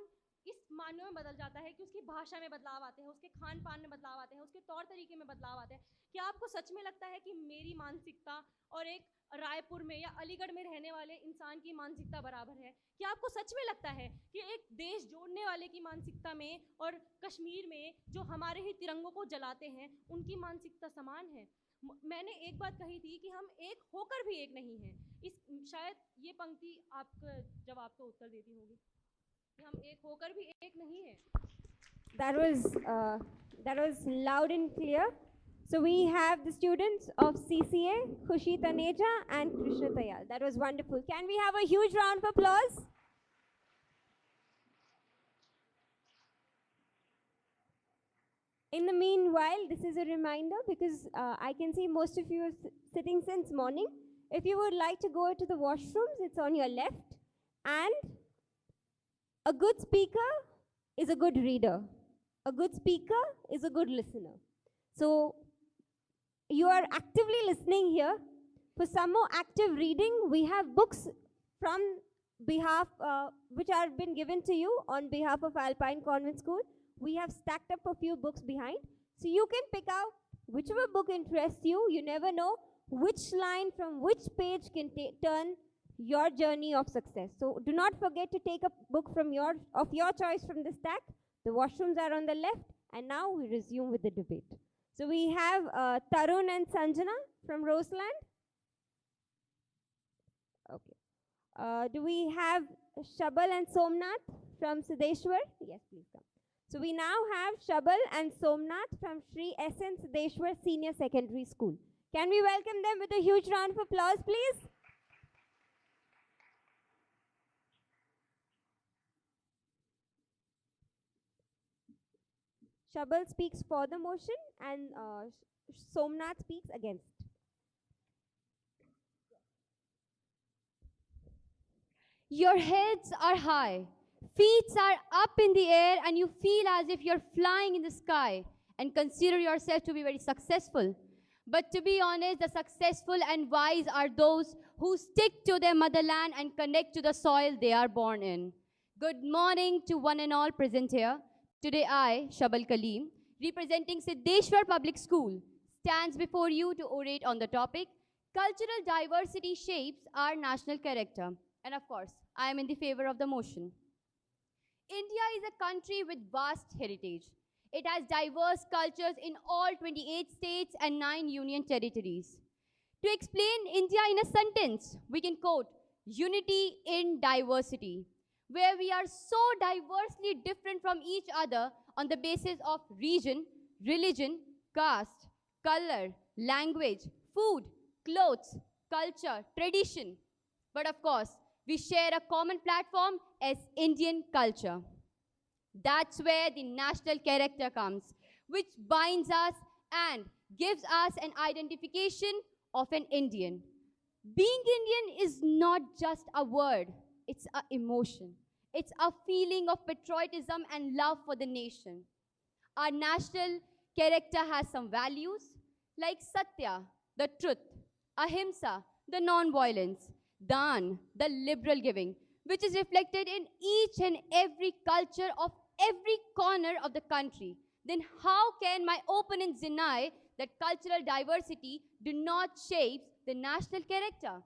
इस मानों में बदल जाता है कि उसकी भाषा में बदलाव आते हैं, उसके खान पान में बदलाव आते हैं, उसके तौर तरीके में बदलाव आते हैं। क्या आपको सच में लगता है कि मेरी मानसिकता और एक रायपुर में या अलीगढ़ में रहने वाले इंसान की मानसिकता बराबर है? क्या आपको सच में लगता है कि एक देश जोड़ने वाले की मानसिकता में और कश्मीर में जो हमारे ही तिरंगों को जलाते हैं उनकी मानसिकता समान है? मैंने एक बात कही थी कि हम एक होकर भी एक नहीं हैं। शायद ये पंक्ति आपका जवाब को उत्तर देती होगी कि हम एक होकर भी एक नहीं हैं। That was loud and clear. So we have the students of CCA, Khushi Taneja and Krishna Tayal. That was wonderful. Can we have a huge round of applause? In the meanwhile, this is a reminder because I can see most of you are sitting since morning. If you would like to go to the washrooms, it's on your left. And a good speaker is a good reader. A good speaker is a good listener. So you are actively listening here. For some more active reading, we have books from behalf, which have been given to you on behalf of Alpine Convent School. We have stacked up a few books behind. So you can pick out whichever book interests you. You never know which line from which page can turn your journey of success. So do not forget to take a book from your choice from the stack. The washrooms are on the left. And now we resume with the debate. So we have Tarun and Sanjana from Roseland. Okay. Do we have Shabal and Somnath from Siddheshwar? Yes, please come. So we now have Shabal and Somnath from Sri S.N. Siddheshwar Senior Secondary School. Can we welcome them with a huge round of applause, please? Shabal speaks for the motion and Somnath speaks against. Your heads are high, feet are up in the air, and you feel as if you're flying in the sky and consider yourself to be very successful. But to be honest, the successful and wise are those who stick to their motherland and connect to the soil they are born in. Good morning to one and all present here. Today I, Shabal Kaleem, representing Siddheshwar Public School, stands before you to orate on the topic, Cultural Diversity Shapes Our National Character. And of course, I am in the favor of the motion. India is a country with vast heritage. It has diverse cultures in all 28 states and 9 union territories. To explain India in a sentence, we can quote, unity in diversity, where we are so diversely different from each other on the basis of region, religion, caste, color, language, food, clothes, culture, tradition. But of course, we share a common platform as Indian culture. That's where the national character comes, which binds us and gives us an identification of an Indian. Being Indian is not just a word, it's an emotion. It's a feeling of patriotism and love for the nation. Our national character has some values like Satya, the truth, Ahimsa, the non-violence, Dan, the liberal giving, which is reflected in each and every culture of every corner of the country. Then how can my opponents deny that cultural diversity do not shape the national character?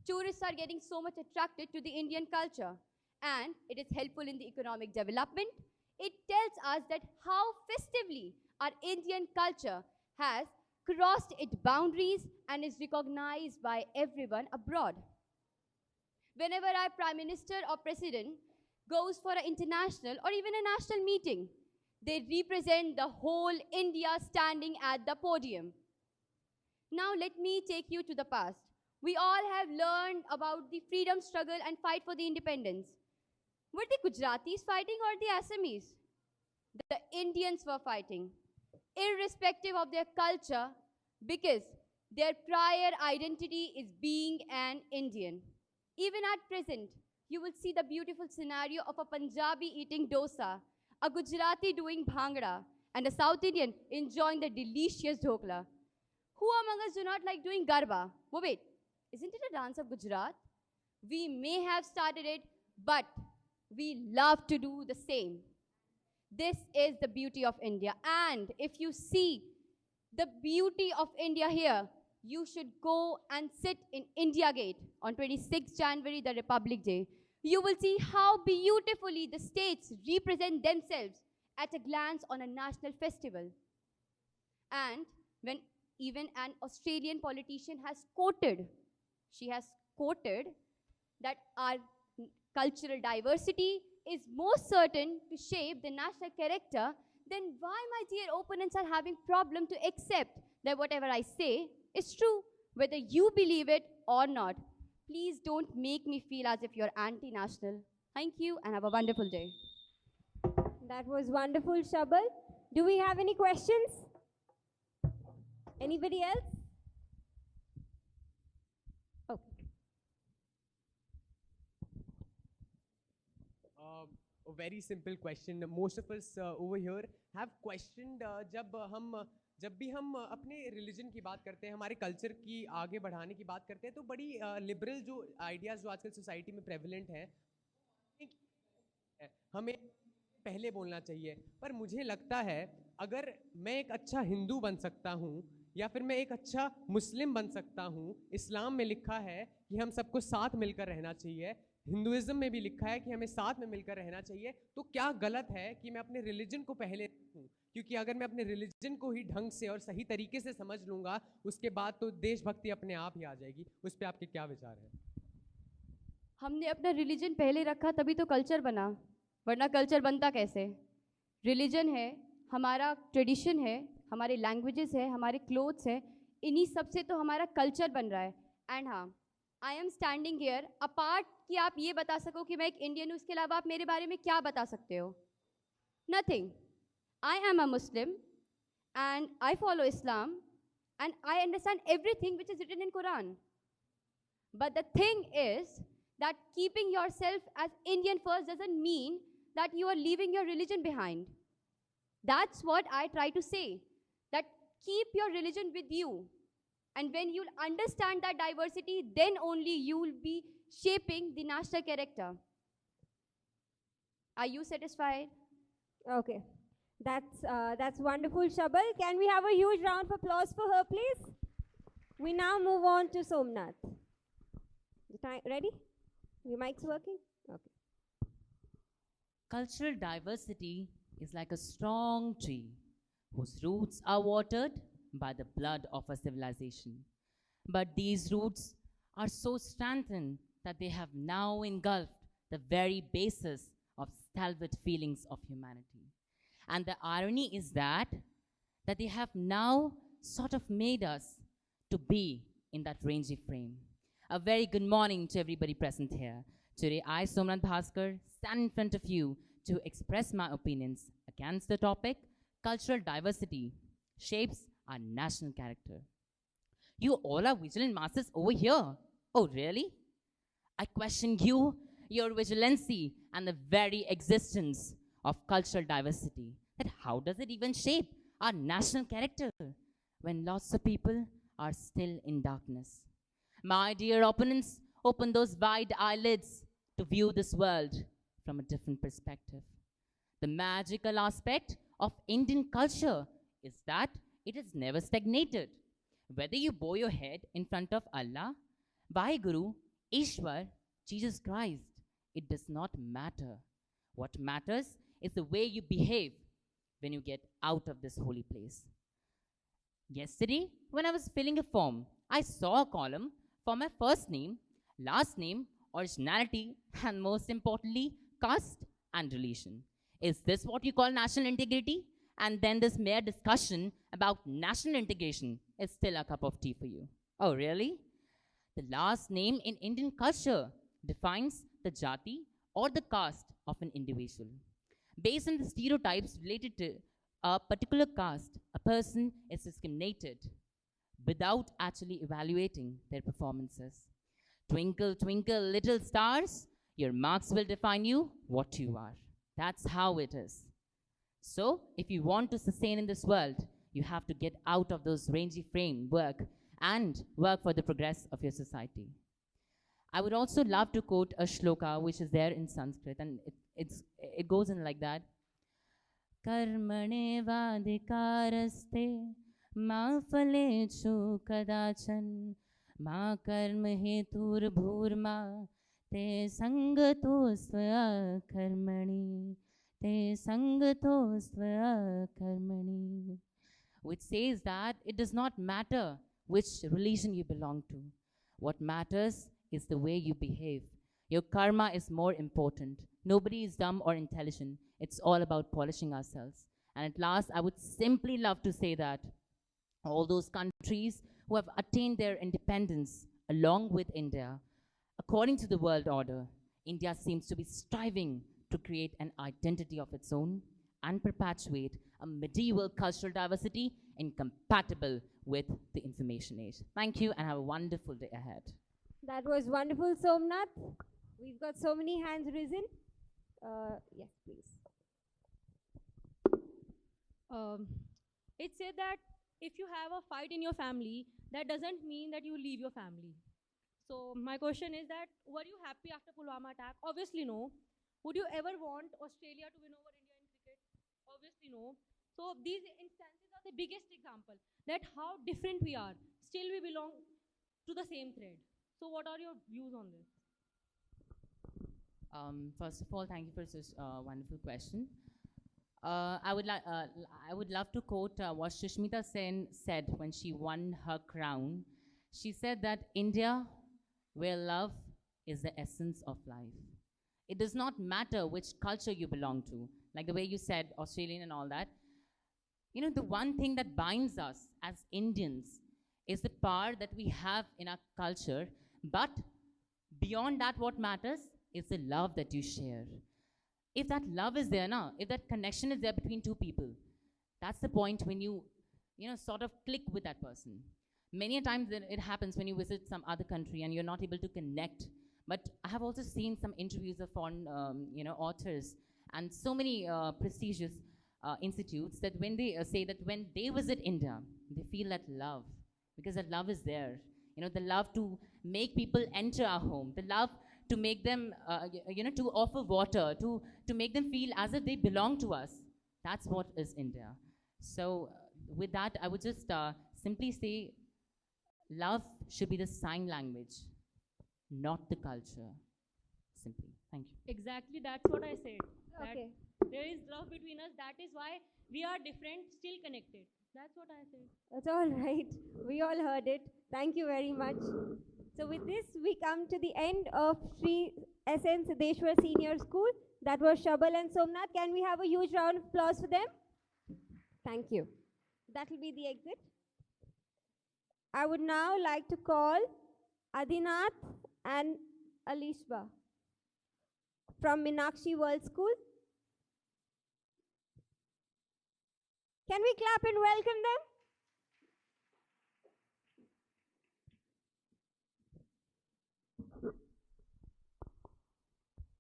Tourists are getting so much attracted to the Indian culture, and it is helpful in the economic development. It tells us that how festively our Indian culture has crossed its boundaries and is recognized by everyone abroad. Whenever our Prime Minister or President goes for an international or even a national meeting, they represent the whole India standing at the podium. Now let me take you to the past. We all have learned about the freedom struggle and fight for the independence. Were the Gujaratis fighting or the Assamese? The Indians were fighting, irrespective of their culture, because their prior identity is being an Indian. Even at present, you will see the beautiful scenario of a Punjabi eating dosa, a Gujarati doing bhangra, and a South Indian enjoying the delicious dhokla. Who among us do not like doing garba? Oh wait, isn't it a dance of Gujarat? We may have started it, but We love to do the same. This is the beauty of India. And if you see the beauty of India here, you should go and sit in India Gate on 26th January, the Republic Day. You will see how beautifully the states represent themselves at a glance on a national festival. And when even an Australian politician has quoted, she has quoted that our cultural diversity is most certain to shape the national character, then why, my dear opponents, are having problem to accept that whatever I say is true, whether you believe it or not? Please don't make me feel as if you're anti-national. Thank you and have a wonderful day. That was wonderful, Shabal. Do we have any questions? Anybody else? Okay. A very simple question. Most of us over here have questioned जब भी हम अपने religion की बात करते हैं, हमारे culture की आगे बढ़ाने की बात करते हैं, तो बड़ी लिबरल जो आइडियाज़ जो आजकल सोसाइटी में प्रेवलेंट हैं, हमें पहले बोलना चाहिए. पर मुझे लगता है अगर मैं एक अच्छा हिंदू बन सकता हूँ या फिर मैं एक अच्छा मुस्लिम बन सकता हूँ, इस्लाम में लिखा है कि हम सबको साथ मिलकर रहना चाहिए, हिंदुइज्म में भी लिखा है कि हमें साथ में मिलकर रहना चाहिए, तो क्या गलत है कि मैं अपने रिलीजन को पहले रखूं? क्योंकि अगर मैं अपने रिलीजन को ही ढंग से और सही तरीके से समझ लूँगा, उसके बाद तो देशभक्ति अपने आप ही आ जाएगी. उस पर आपके क्या विचार हैं? हमने अपना रिलीजन पहले रखा तभी तो कल्चर बना, वरना कल्चर बनता कैसे? रिलीजन है, हमारा ट्रेडिशन है, हमारे लैंग्वेजेस है, हमारे क्लोथ्स है, इन्हीं सब से तो हमारा कल्चर बन रहा है. एंड हाँ, I am standing here apart कि आप ये बता सको कि मैं एक इंडियन हूँ, उसके अलावा आप मेरे बारे में क्या बता सकते हो? Nothing. I am a Muslim and I follow Islam and I understand everything which is written in Quran. But the thing is that keeping yourself as Indian first doesn't mean that you are leaving your religion behind. That's what I try to say, that keep your religion with you. And when you'll understand that diversity, then only you will be shaping the national character. Are you satisfied? Okay. That's wonderful, Shabal. Can we have a huge round of applause for her, please? We now move on to Somnath. Ready? Your mic's working? Okay. Cultural diversity is like a strong tree whose roots are watered by the blood of a civilization. But these roots are so strengthened that they have now engulfed the very basis of stalwart feelings of humanity. And the irony is that they have now sort of made us to be in that rangy frame. A very good morning to everybody present here. Today, I, Somnath Bhaskar, stand in front of you to express my opinions against the topic, cultural diversity shapes our national character. You all are vigilant masses over here. Oh, really? I question you, your vigilancy, and the very existence of cultural diversity. That how does it even shape our national character when lots of people are still in darkness? My dear opponents, open those wide eyelids to view this world from a different perspective. The magical aspect of Indian culture is that it has never stagnated. Whether you bow your head in front of Allah, Vaheguru, Ishwar, Jesus Christ, it does not matter. What matters is the way you behave when you get out of this holy place. Yesterday, when I was filling a form, I saw a column for my first name, last name, originality, and most importantly, caste and religion. Is this what you call national integrity? And then this mere discussion about national integration is still a cup of tea for you. Oh, really? The last name in Indian culture defines the jati or the caste of an individual. Based on the stereotypes related to a particular caste, a person is discriminated without actually evaluating their performances. Twinkle, twinkle, little stars, your marks will define you what you are. That's how it is. So, if you want to sustain in this world, you have to get out of those rangy framework and work for the progress of your society. I would also love to quote a shloka which is there in Sanskrit, and it goes in like that. Karmane vadikaraste ma phalechu kadachan ma karma hetur bhurma te sangato svaya karmani te sangato svaya karmani, which says that it does not matter which religion you belong to. What matters is the way you behave. Your karma is more important. Nobody is dumb or intelligent. It's all about polishing ourselves. And at last, I would simply love to say that all those countries who have attained their independence along with India, according to the world order, India seems to be striving to create an identity of its own and perpetuate a medieval cultural diversity incompatible with the information age. Thank you and have a wonderful day ahead. That was wonderful, Somnath. We've got so many hands risen. Yes, please. It said that if you have a fight in your family, that doesn't mean that you leave your family. So my question is that, were you happy after Pulwama attack? Obviously no. Would you ever want Australia to win over India in cricket? Obviously no. So these instances are the biggest example that how different we are. Still we belong to the same thread. So what are your views on this? First of all, thank you for this wonderful question. I would love to quote what Sushmita Sen said when she won her crown. She said that India, where love is the essence of life. It does not matter which culture you belong to, like the way you said, Australian and all that. You know, the one thing that binds us as Indians is the power that we have in our culture, but beyond that, what matters is the love that you share. If that love is there now, if that connection is there between two people, that's the point when you sort of click with that person. Many a times it happens when you visit some other country and you're not able to connect. But I have also seen some interviews of foreign, authors and so many prestigious institutes that when they say that when they visit India, they feel that love, because that love is there. You know, the love to make people enter our home, the love to make them, to offer water, to make them feel as if they belong to us. That's what is India. So with that, I would just simply say, love should be the sign language, not the culture. Simply. Thank you. Exactly, that's what I said. Okay. That there is love between us. That is why we are different, still connected. That's what I said. That's all right. We all heard it. Thank you very much. So with this, we come to the end of Sri S.N. Siddheshwar Senior School. That was Shabal and Somnath. Can we have a huge round of applause for them? Thank you. That will be the exit. I would now like to call Adinath and Alishba from Meenakshi World School. Can we clap and welcome them?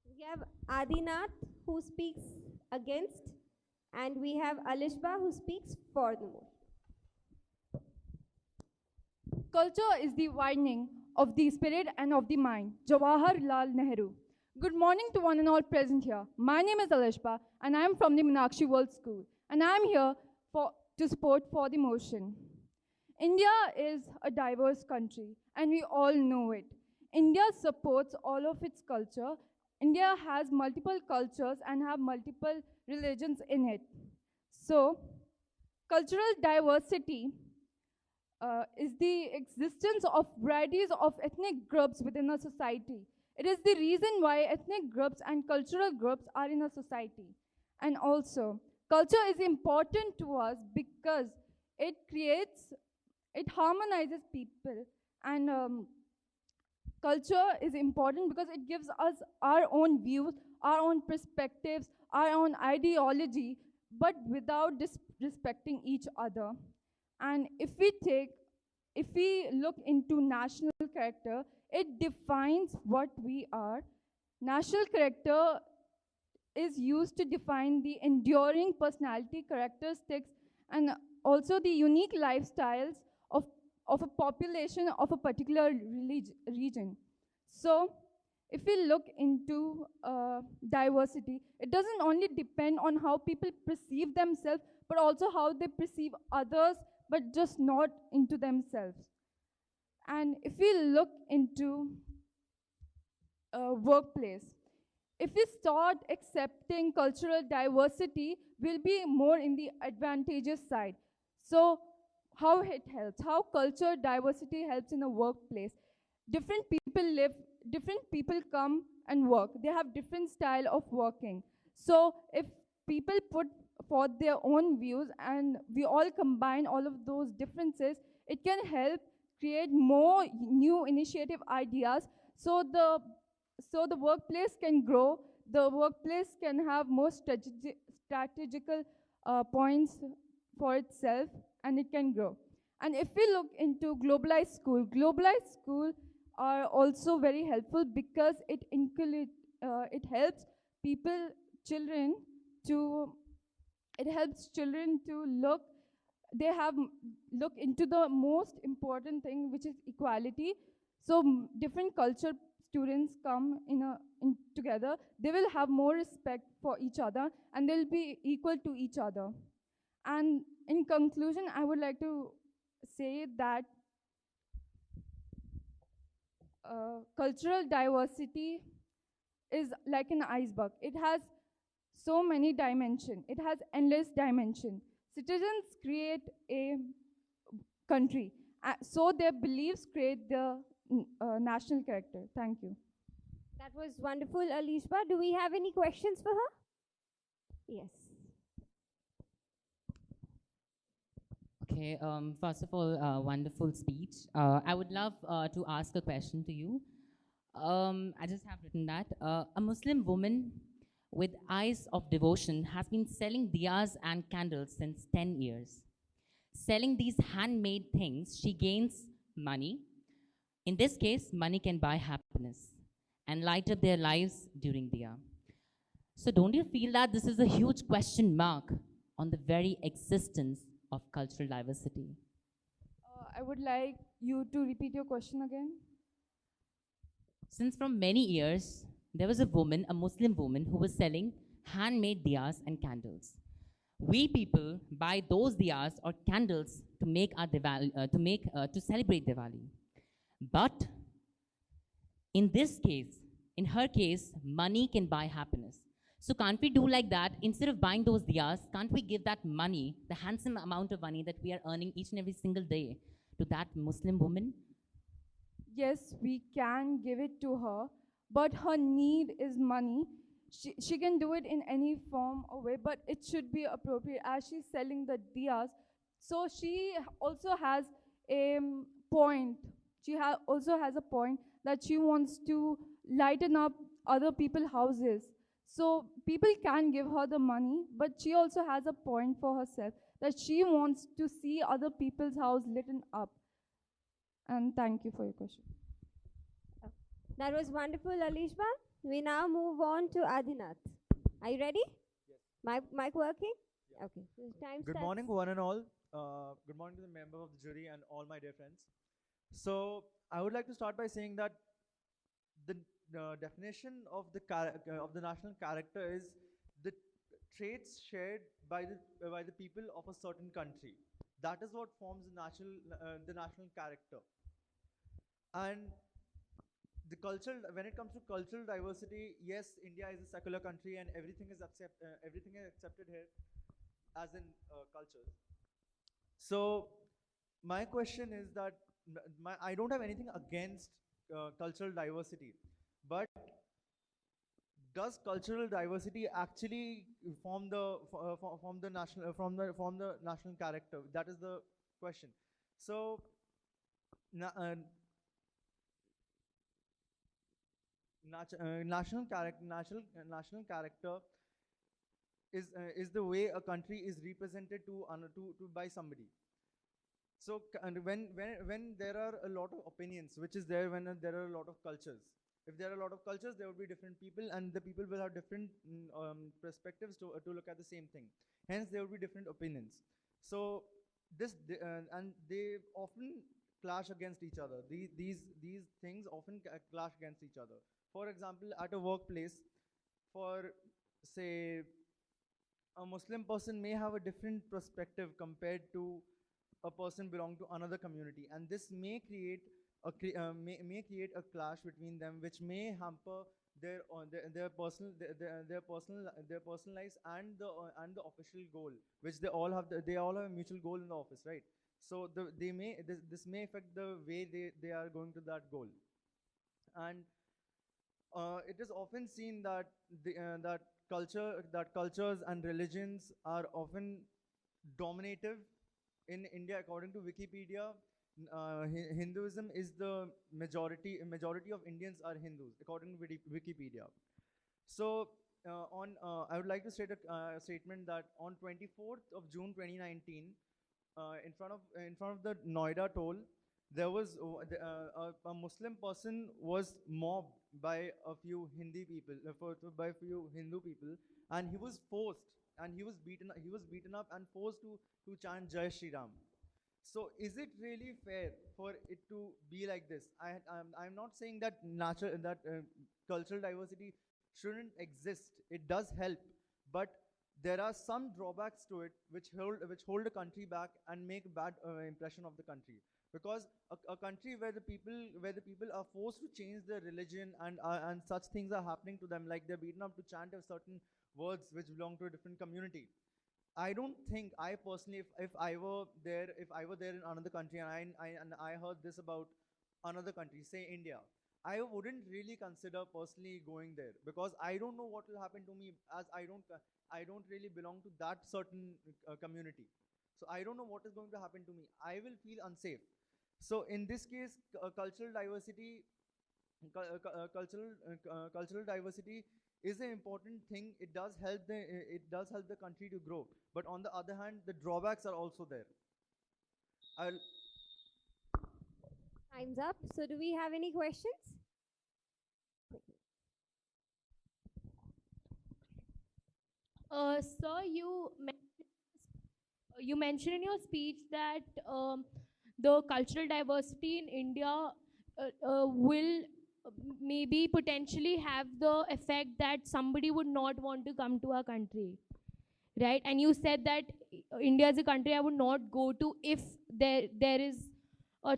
We have Adinath who speaks against, and we have Alishba who speaks for the motion. Culture is the widening of the spirit and of the mind. Jawaharlal Nehru. Good morning to one and all present here. My name is Alishba and I am from the Meenakshi World School, and I am here to support for the motion. India is a diverse country and we all know it. India supports all of its culture. India has multiple cultures and have multiple religions in it. So, cultural diversity is the existence of varieties of ethnic groups within a society. It is the reason why ethnic groups and cultural groups are in a society. And also, culture is important to us because it harmonizes people, and culture is important because it gives us our own views, our own perspectives, our own ideology, but without disrespecting each other. And if we look into national character, it defines what we are. National character is used to define the enduring personality characteristics and also the unique lifestyles of a population of a particular region. So if we look into diversity, it doesn't only depend on how people perceive themselves, but also how they perceive others, but just not into themselves. And if we look into workplace, if we start accepting cultural diversity, we'll be more in the advantageous side. So how it helps, how culture diversity helps in a workplace. Different people live, different people come and work. They have different style of working. So if people put forth their own views and we all combine all of those differences, it can help create more new initiative ideas, so the workplace can grow, the workplace can have more strategical points for itself, and it can grow. And if we look into globalized school are also very helpful because it helps people, children to, it helps children to look, they have look into the most important thing, which is equality. So different culture students come in together, they will have more respect for each other and they'll be equal to each other. And in conclusion, I would like to say that cultural diversity is like an iceberg. It has so many dimensions. It has endless dimension. Citizens create a country, so their beliefs create the national character. Thank you. That was wonderful, Alishba. Do we have any questions for her? Yes. Okay, first of all, wonderful speech. I would love to ask a question to you. I just have written that. A Muslim woman with eyes of devotion has been selling diyas and candles since 10 years. Selling these handmade things, she gains money. In this case, money can buy happiness and light up their lives during diya. So don't you feel that this is a huge question mark on the very existence of cultural diversity? I would like you to repeat your question again. Since from many years, there was a woman, a Muslim woman, who was selling handmade diyas and candles. We people buy those diyas or candles to make our to celebrate Diwali. But in this case, in her case, money can buy happiness. So can't we do like that? Instead of buying those diyas, can't we give that money, the handsome amount of money that we are earning each and every single day, to that Muslim woman? Yes, we can give it to her, but her need is money. She can do it in any form or way, but it should be appropriate as she's selling the diyas. So she also has a point. She also has a point that she wants to lighten up other people's houses. So people can give her the money, but she also has a point for herself that she wants to see other people's house lit up. And thank you for your question. That was wonderful, Alishba. We now move on to Adinath. Are you ready? Yes. Mic working? Yeah. Okay. So time Good starts. morning, one and all. Good morning to the member of the jury and all my dear friends. So I would like to start by saying that the definition of the national character is the traits shared by the people of a certain country. That is what forms the national character. And the cultural, when it comes to cultural diversity, yes, India is a secular country and everything is accepted here, as in cultures. So my question is that I don't have anything against cultural diversity, but does cultural diversity actually form the national character? That is the question. So national character is the way a country is represented to by somebody. So and when there are a lot of opinions, which is there when there are a lot of cultures. If there are a lot of cultures, there will be different people, and the people will have different perspectives to look at the same thing. Hence, there will be different opinions. So and they often clash against each other. These things often clash against each other. For example, at a workplace, for say a Muslim person may have a different perspective compared to a person belong to another community, and this may create may create a clash between them, which may hamper their personal lives and the official goal, which they all have a mutual goal in the office, right? So this may affect the way they are going to that goal. And it is often seen that that cultures and religions are often dominative in India. According to Wikipedia, Hinduism is the majority of Indians are Hindus, according to Wikipedia. So I would like to state a statement that on 24th of June 2019, in front of the Noida toll, there was a Muslim person was mobbed by a few Hindi people, by a few Hindu people, and he was forced, and he was beaten up and forced to chant Jai Shri Ram. So is it really fair for it to be like this? I'm not saying that cultural diversity shouldn't exist. It does help, but there are some drawbacks to it which hold a country back and make a bad impression of the country. Because a country where the people are forced to change their religion and such things are happening to them, like they're beaten up to chant a certain words which belong to a different community. I don't think I personally, if I were there in another country and I heard this about another country, say India, I wouldn't really consider personally going there, because I don't know what will happen to me, as I don't really belong to that certain community. So I don't know what is going to happen to me. I will feel unsafe. So in this case, cultural diversity cultural diversity is an important thing. It does help the country to grow. But on the other hand, the drawbacks are also there. Time's up. So do we have any questions? Sir, you mentioned in your speech that the cultural diversity in India will maybe potentially have the effect that somebody would not want to come to our country, right? And you said that India is a country I would not go to if there is a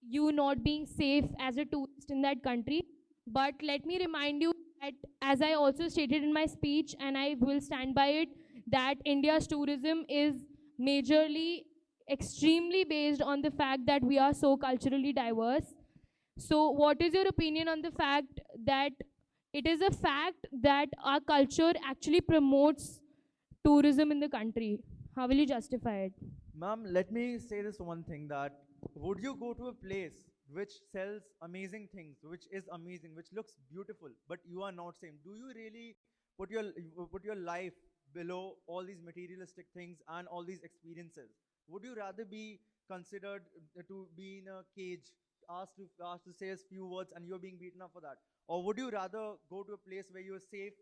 you not being safe as a tourist in that country. But let me remind you that, as I also stated in my speech, and I will stand by it, that India's tourism is majorly extremely based on the fact that we are so culturally diverse. So what is your opinion on the fact that it is a fact that our culture actually promotes tourism in the country? How will you justify it? Ma'am, let me say this one thing, that would you go to a place which sells amazing things, which is amazing, which looks beautiful, but you are not same? Do you really put your life below all these materialistic things and all these experiences? Would you rather be considered to be in a cage, asked to say a few words, and you're being beaten up for that? Or would you rather go to a place where you're safe,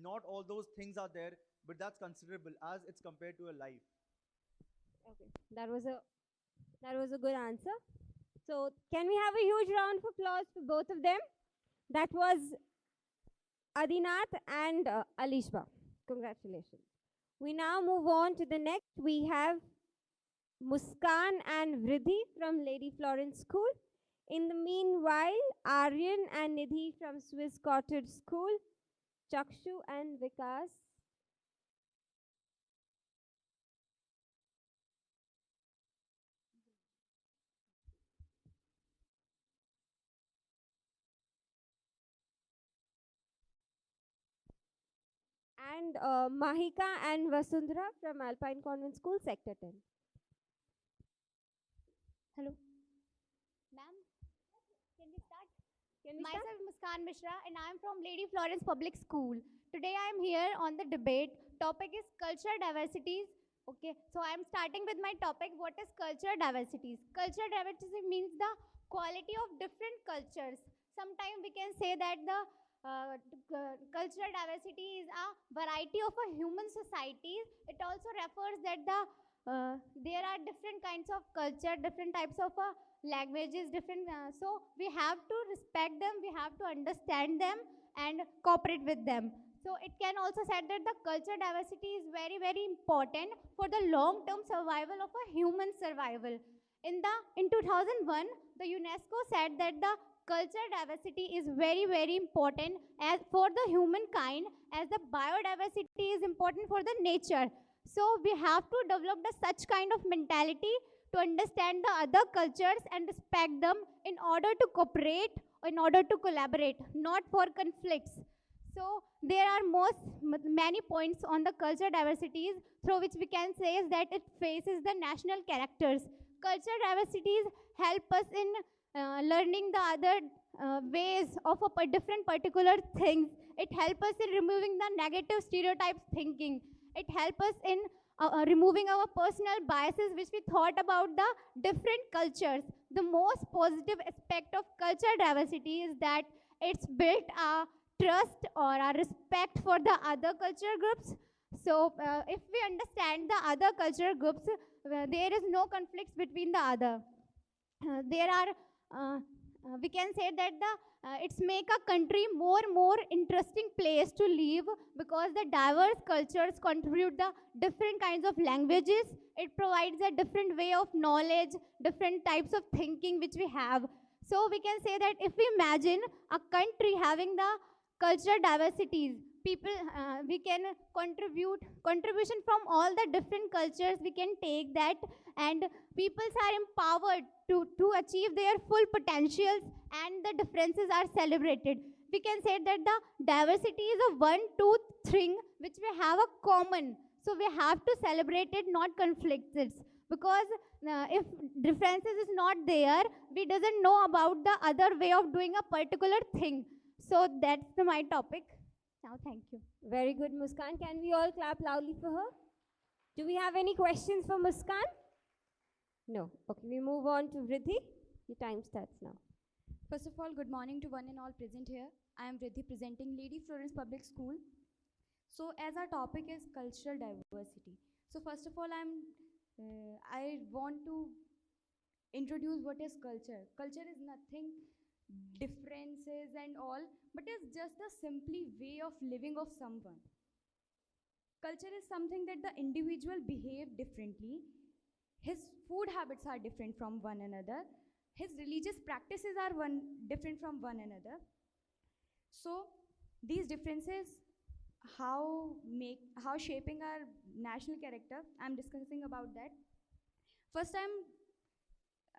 not all those things are there, but that's considerable as it's compared to a life? Okay, that was a good answer. So can we have a huge round of applause for both of them? That was Adinath and Alishba. Congratulations. We now move on to the next. We have Muskan and Vridhi from Lady Florence School. In the meanwhile, Aryan and Nidhi from Swiss Cottage School, Chakshu and Vikas. And Mahika and Vasundhara from Alpine Convent School, Sector 10. Hello. Ma'am, can we start? Can we Myself start? Muskan Mishra, and I am from Lady Florence Public School. Today I am here on the debate. Topic is cultural diversities. Okay, so I am starting with my topic. What is cultural diversities? Cultural diversity means the quality of different cultures. Sometimes we can say that the cultural diversity is a variety of a human society. It also refers that the there are different kinds of culture, different types of languages, different. So we have to respect them, we have to understand them, and cooperate with them. So it can also said that the culture diversity is very, very important for the long-term survival of a human survival. In 2001, the UNESCO said that the culture diversity is very, very important as for the humankind, as the biodiversity is important for the nature. So we have to develop such kind of mentality to understand the other cultures and respect them in order to cooperate, in order to collaborate, not for conflicts. So there are many points on the culture diversities through which we can say is that it faces the national characters. Culture diversities help us in learning the other ways of different particular things. It helps us in removing the negative stereotypes thinking. It helps us in removing our personal biases which we thought about the different cultures. The most positive aspect of culture diversity is that it's built a trust or a respect for the other culture groups. So if we understand the other culture groups, there is no conflicts between the other. There are we can say that it's make a country more interesting place to live, because the diverse cultures contribute the different kinds of languages. It provides a different way of knowledge, different types of thinking which we have. So we can say that if we imagine a country having the cultural diversities, people we can contribution from all the different cultures, we can take that, and peoples are empowered to achieve their full potentials, and the differences are celebrated. We can say that the diversity is a one two thing which we have a common, so we have to celebrate it, not conflict it, because if differences is not there, we doesn't know about the other way of doing a particular thing. So that's my topic. Now, thank you. Very good, Muskan. Can we all clap loudly for her? Do we have any questions for Muskan? No. Okay, we move on to Vriddhi. Your time starts now. First of all, good morning to one and all present here. I am Vriddhi, presenting Lady Florence Public School. So as our topic is cultural diversity. So first of all, I want to introduce what is culture. Culture is nothing differences and all, but it's just a simply way of living of someone. Culture is something that the individual behave differently. His food habits are different from one another. His religious practices are different from one another. So these differences, how shaping our national character, I'm discussing about that. First,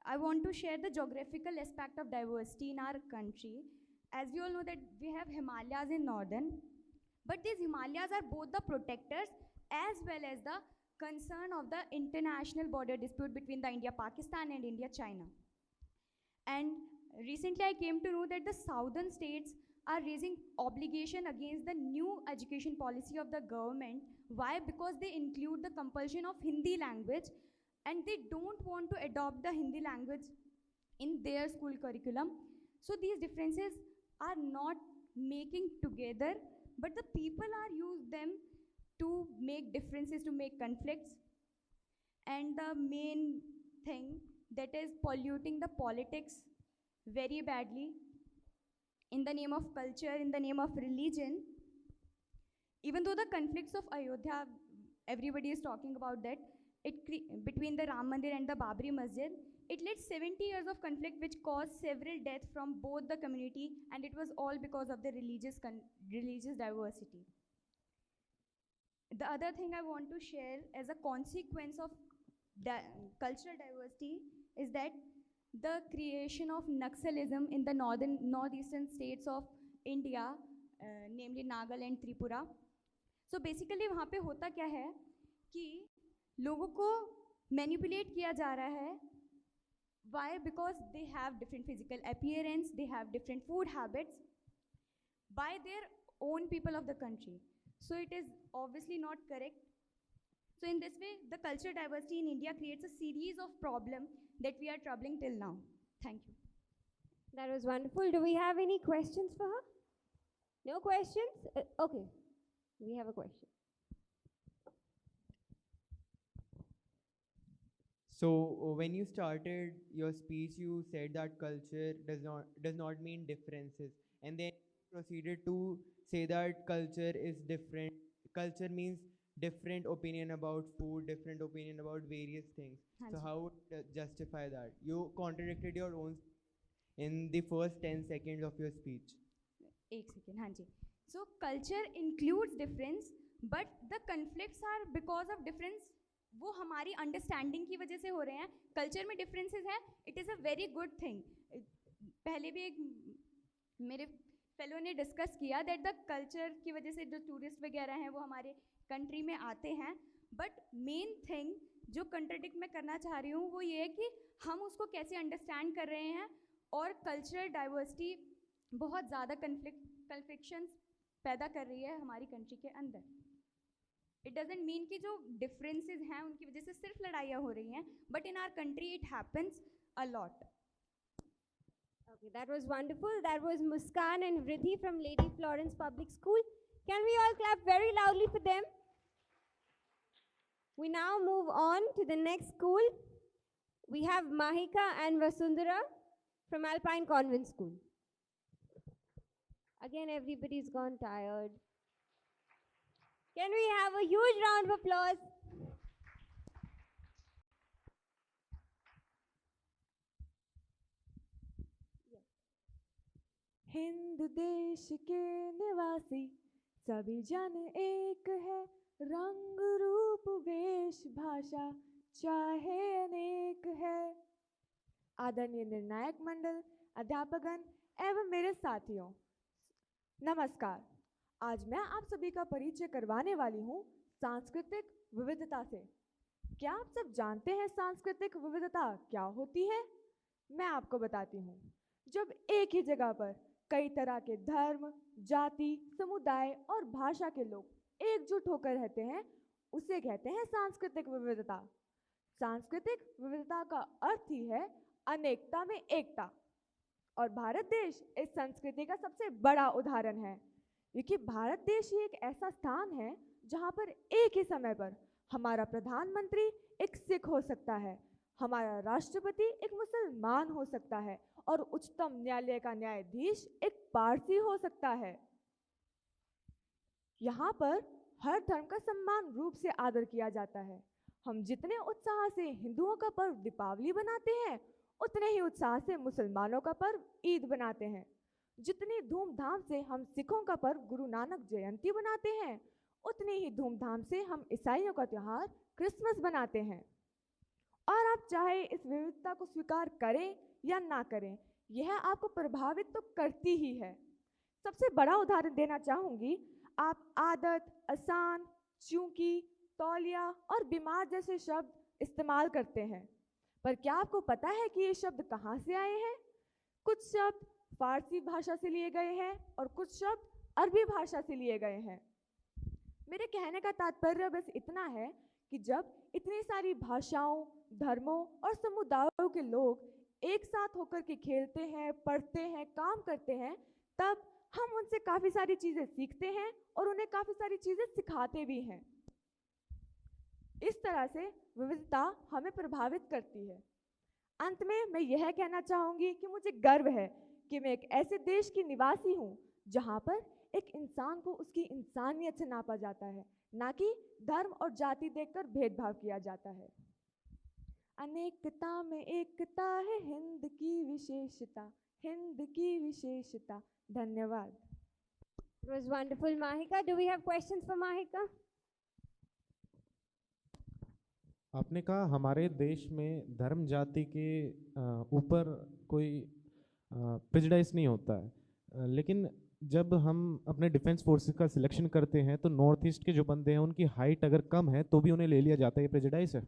I want to share the geographical aspect of diversity in our country. As we all know that we have Himalayas in northern, but these Himalayas are both the protectors as well as the concern of the international border dispute between the India-Pakistan and India-China. And recently I came to know that the southern states are raising obligation against the new education policy of the government. Why? Because they include the compulsion of Hindi language, and they don't want to adopt the Hindi language in their school curriculum. So these differences are not making together, but the people are use them to make differences, to make conflicts. And the main thing that is polluting the politics very badly in the name of culture, in the name of religion. Even though the conflicts of Ayodhya, everybody is talking about that, between the Ram Mandir and the Babri Masjid, it led 70 years of conflict which caused several deaths from both the community, and it was all because of the religious diversity. The other thing I want to share as a consequence of cultural diversity is that the creation of Naxalism in the northeastern states of India, namely Nagaland, Tripura. So basically वहाँ पे होता क्या है कि लोगों को manipulate किया जा रहा है. Why? Because they have different physical appearance, they have different food habits by their own people of the country. So it is obviously not correct. So in this way, the cultural diversity in India creates a series of problems that we are troubling till now. Thank you. That was wonderful. Do we have any questions for her? No questions? Okay, we have a question. So when you started your speech, you said that culture does not mean differences, and then proceeded to say that culture is different. Culture means different opinion about food, different opinion about various things. हाँ So जी. how would justify that? You contradicted your own in the first 10 seconds of your speech. एक second, हाँ जी. So culture includes difference, but the conflicts are because of difference. वो हमारी understanding की वजह से हो रहे हैं. कल्चर में डिफरेंसेस है, it is a very good thing. पहले भी एक मेरे फेलो ने डिस्कस किया दैट द कल्चर की वजह से जो टूरिस्ट वगैरह हैं वो हमारे कंट्री में आते हैं. बट मेन थिंग जो कंट्राडिक्ट मैं करना चाह रही हूँ वो ये है कि हम उसको कैसे अंडरस्टैंड कर रहे हैं. और कल्चरल डाइवर्सिटी बहुत ज़्यादा कन्फ्लिक्शंस पैदा कर रही है हमारी कंट्री के अंदर. इट डजेंट मीन कि जो डिफरेंसेस हैं उनकी वजह से सिर्फ लड़ाइयाँ हो रही हैं, but in our country it happens a lot. Okay, that was wonderful. That was Muskan and Vriddhi from Lady Florence Public School. Can we all clap very loudly for them? We now move on to the next school. We have Mahika and Vasundhara from Alpine Convent School. Again, everybody's gone tired. Can we have a huge round of applause? Hind देश के निवासी सभी जन एक है, रंग रूप वेश भाषा चाहे अनेक है. आदरणीय निर्णायक मंडल, अध्यापकगण एवं मेरे साथियों, नमस्कार. आज मैं आप सभी का परिचय करवाने वाली हूँ सांस्कृतिक विविधता से. क्या आप सब जानते हैं सांस्कृतिक विविधता क्या होती है? मैं आपको बताती हूँ. जब एक ही जगह पर कई तरह के धर्म, जाति, समुदाय और भाषा के लोग एकजुट होकर रहते हैं, उसे कहते हैं सांस्कृतिक विविधता. सांस्कृतिक विविधता का अर्थ ही है अनेकता में एकता. और भारत देश इस संस्कृति का सबसे बड़ा उदाहरण है, क्योंकि भारत देश ही एक ऐसा स्थान है जहाँ पर एक ही समय पर हमारा प्रधानमंत्री एक सिख हो सकता है, हमारा राष्ट्रपति एक मुसलमान हो सकता है और उच्चतम न्यायालय का न्यायाधीश एक पारसी हो सकता है. यहाँ पर हर धर्म का सम्मान रूप से आदर किया जाता है. हम जितने उत्साह से हिंदुओं का पर्व दीपावली बनाते हैं, उतने ही उत्साह से मुसलमानों का पर्व ईद बनाते हैं. जितनी धूमधाम से हम सिखों का पर्व गुरु नानक जयंती बनाते हैं, उतनी ही धूमधाम से हम ईसाइयों का त्यौहार क्रिसमस बनाते हैं. और आप चाहे इस विविधता को स्वीकार करें या ना करें, यह आपको प्रभावित तो करती ही है. सबसे बड़ा उदाहरण देना चाहूँगी. आप आदत, आसान, चूंकि, तौलिया और बीमार जैसे शब्द इस्तेमाल करते हैं, पर क्या आपको पता है कि ये शब्द कहाँ से आए हैं? कुछ शब्द फारसी भाषा से लिए गए हैं और कुछ शब्द अरबी भाषा से लिए गए हैं. मेरे कहने का तात्पर्य बस इतना है कि जब इतनी सारी भाषाओं, धर्मों और समुदायों के लोग एक साथ होकर के खेलते हैं, पढ़ते हैं, काम करते हैं, तब हम उनसे काफ़ी सारी चीज़ें सीखते हैं और उन्हें काफ़ी सारी चीज़ें सिखाते भी हैं. इस तरह से विविधता हमें प्रभावित करती है. अंत में मैं यह कहना चाहूँगी कि मुझे गर्व है कि मैं एक ऐसे देश की निवासी हूँ जहाँ पर एक इंसान को उसकी इंसानियत से नापा जाता है, ना कि धर्म और जाति देखकर भेदभाव किया जाता है. अनेकता में एकता है हिंद की विशेषता, हिंद की विशेषता. धन्यवाद. It was wonderful, Mahika. Do we have questions for Mahika? आपने कहा हमारे देश में धर्म जाति के ऊपर कोई प्रेजुडाइज नहीं होता है, लेकिन जब हम अपने डिफेंस फोर्सेस का सिलेक्शन करते हैं तो नॉर्थ ईस्ट के जो बंदे हैं उनकी हाइट अगर कम है तो भी उन्हें ले लिया जाता है. ये प्रेजुडाइज है?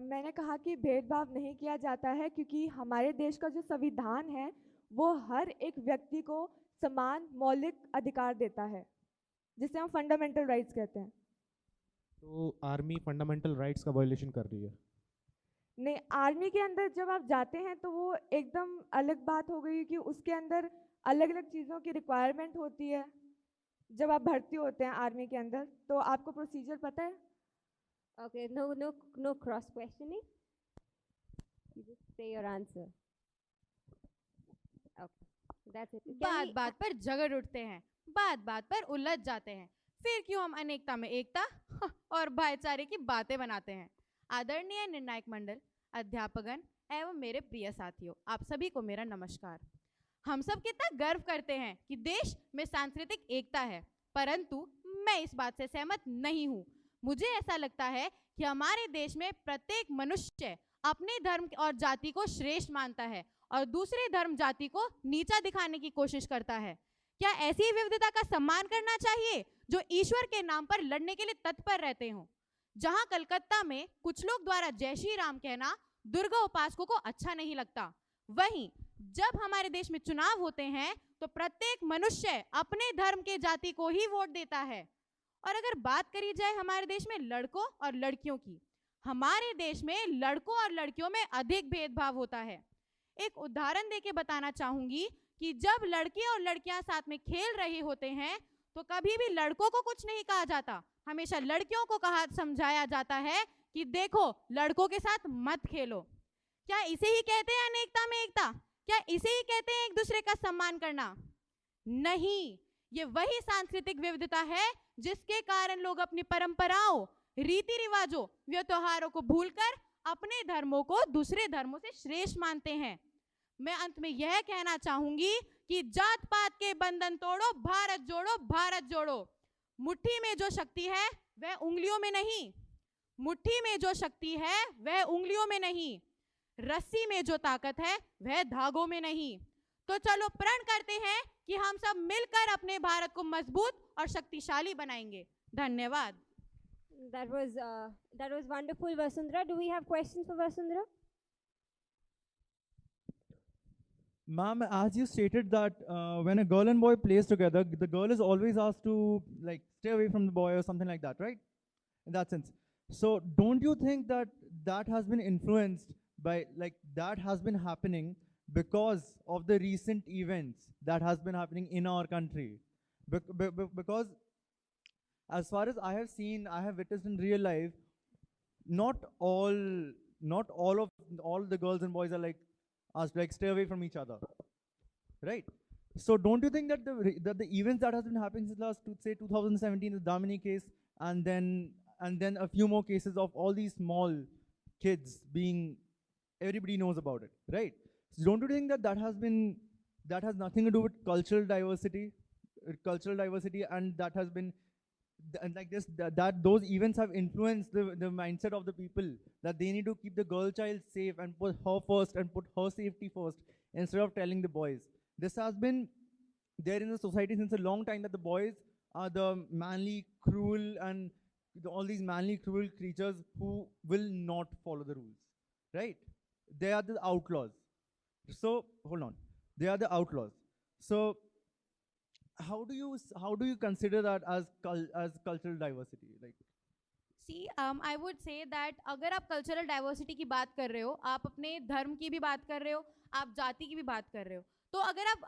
मैंने कहा कि भेदभाव नहीं किया जाता है, क्योंकि हमारे देश का जो संविधान है वो हर एक व्यक्ति को समान मौलिक अधिकार देता है, जिसे हम फंडामेंटल राइट्स कहते हैं. तो आर्मी फंडामेंटल राइट्स का वायलेशन कर रही है? नहीं, आर्मी के अंदर जब आप जाते हैं तो वो एकदम अलग बात हो गई कि उसके अंदर अलग अलग चीज़ों की रिक्वायरमेंट होती है. जब आप भर्ती होते हैं आर्मी के अंदर तो आपको प्रोसीजर पता है. Okay, no cross questioning. You just say your answer. Okay, that's it. बात बात पर झगड़ उठते हैं, बात बात पर उलझ जाते हैं, फिर क्यों हम अनेकता में एकता और भाईचारे की बातें बनाते हैं। आदरणीय निर्णायक मंडल, अध्यापकगण एवं मेरे प्रिय साथियों, आप सभी को मेरा नमस्कार। हम सब कितना गर्व करते हैं कि देश में सांस्कृतिक एकता है, परंतु मैं इस बात से सहमत नहीं हूँ। मुझे ऐसा लगता है कि हमारे देश में प्रत्येक मनुष्य अपने धर्म और जाति को श्रेष्ठ मानता है और दूसरे धर्म जाति को नीचा दिखाने की कोशिश करता है। क्या ऐसी विविधता का सम्मान करना चाहिए जो ईश्वर के नाम पर लड़ने के लिए तत्पर रहते हों? जहां कलकत्ता में कुछ लोग द्वारा जय श्री राम कहना दुर्गा उपासकों को अच्छा नहीं लगता, वहीं जब हमारे देश में चुनाव होते हैं तो प्रत्येक मनुष्य अपने धर्म के जाति को ही वोट देता है। और अगर बात करी जाए हमारे देश में लड़कों और लड़कियों की, हमारे देश में लड़कों और लड़कियों में अधिक भेदभाव होता है। एक उदाहरण देके बताना चाहूंगी कि जब लड़के और लड़कियां साथ में खेल रहे होते हैं तो कभी भी लड़कों को कुछ नहीं कहा जाता, हमेशा लड़कियों को कहा समझाया जाता है कि देखो लड़कों के साथ मत खेलो। क्या इसे ही कहते हैं अनेकता में एकता? क्या इसे ही कहते हैं एक दूसरे का सम्मान करना? नहीं, ये वही सांस्कृतिक विविधता है जिसके कारण लोग अपनी परंपराओं, रीति रिवाजों व त्योहारों को भूलकर अपने धर्मों को दूसरे धर्मों से श्रेष्ठ मानते हैं। मैं अंत में यह कहना चाहूंगी कि जात पात के बंधन तोड़ो, भारत जोड़ो, भारत जोड़ो। मुट्ठी में जो शक्ति है वह उंगलियों में नहीं, मुट्ठी में जो शक्ति है वह उंगलियों में नहीं, रस्सी में जो ताकत है वह धागों में नहीं। तो चलो प्रण करते हैं कि हम सब मिलकर अपने भारत को मजबूत और शक्तिशाली बनाएंगे। धन्यवाद। That was wonderful, Vasundhara. Do we have questions for Vasundhara? Ma'am, as you stated that when a girl and boy plays together, the girl is always asked to like stay away from the boy or something like that, right? In that sense. So don't you think that that has been influenced by like that has been happening because of the recent events that has been happening in our country? Because as far as I have seen, I have witnessed in real life, not all the girls and boys are like asked like stay away from each other, right? So don't you think that the events that has been happening since last say 2017, the Damini case, and then a few more cases of all these small kids being, everybody knows about it, right? So don't you think that that has nothing to do with cultural diversity, and that has been and like this that those events have influenced the mindset of the people that they need to keep the girl child safe and put her first and put her safety first instead of telling the boys. This has been there in the society since a long time, that the boys are the manly, cruel, and all these manly, cruel creatures who will not follow the rules, right? They are the outlaws. So hold on, they are the outlaws. So how do you consider that as cultural diversity? Like, See, I would say that अगर आप cultural diversity की बात कर रहे हो, आप अपने धर्म की भी बात कर रहे हो, आप जाति की भी बात कर रहे हो, तो अगर आप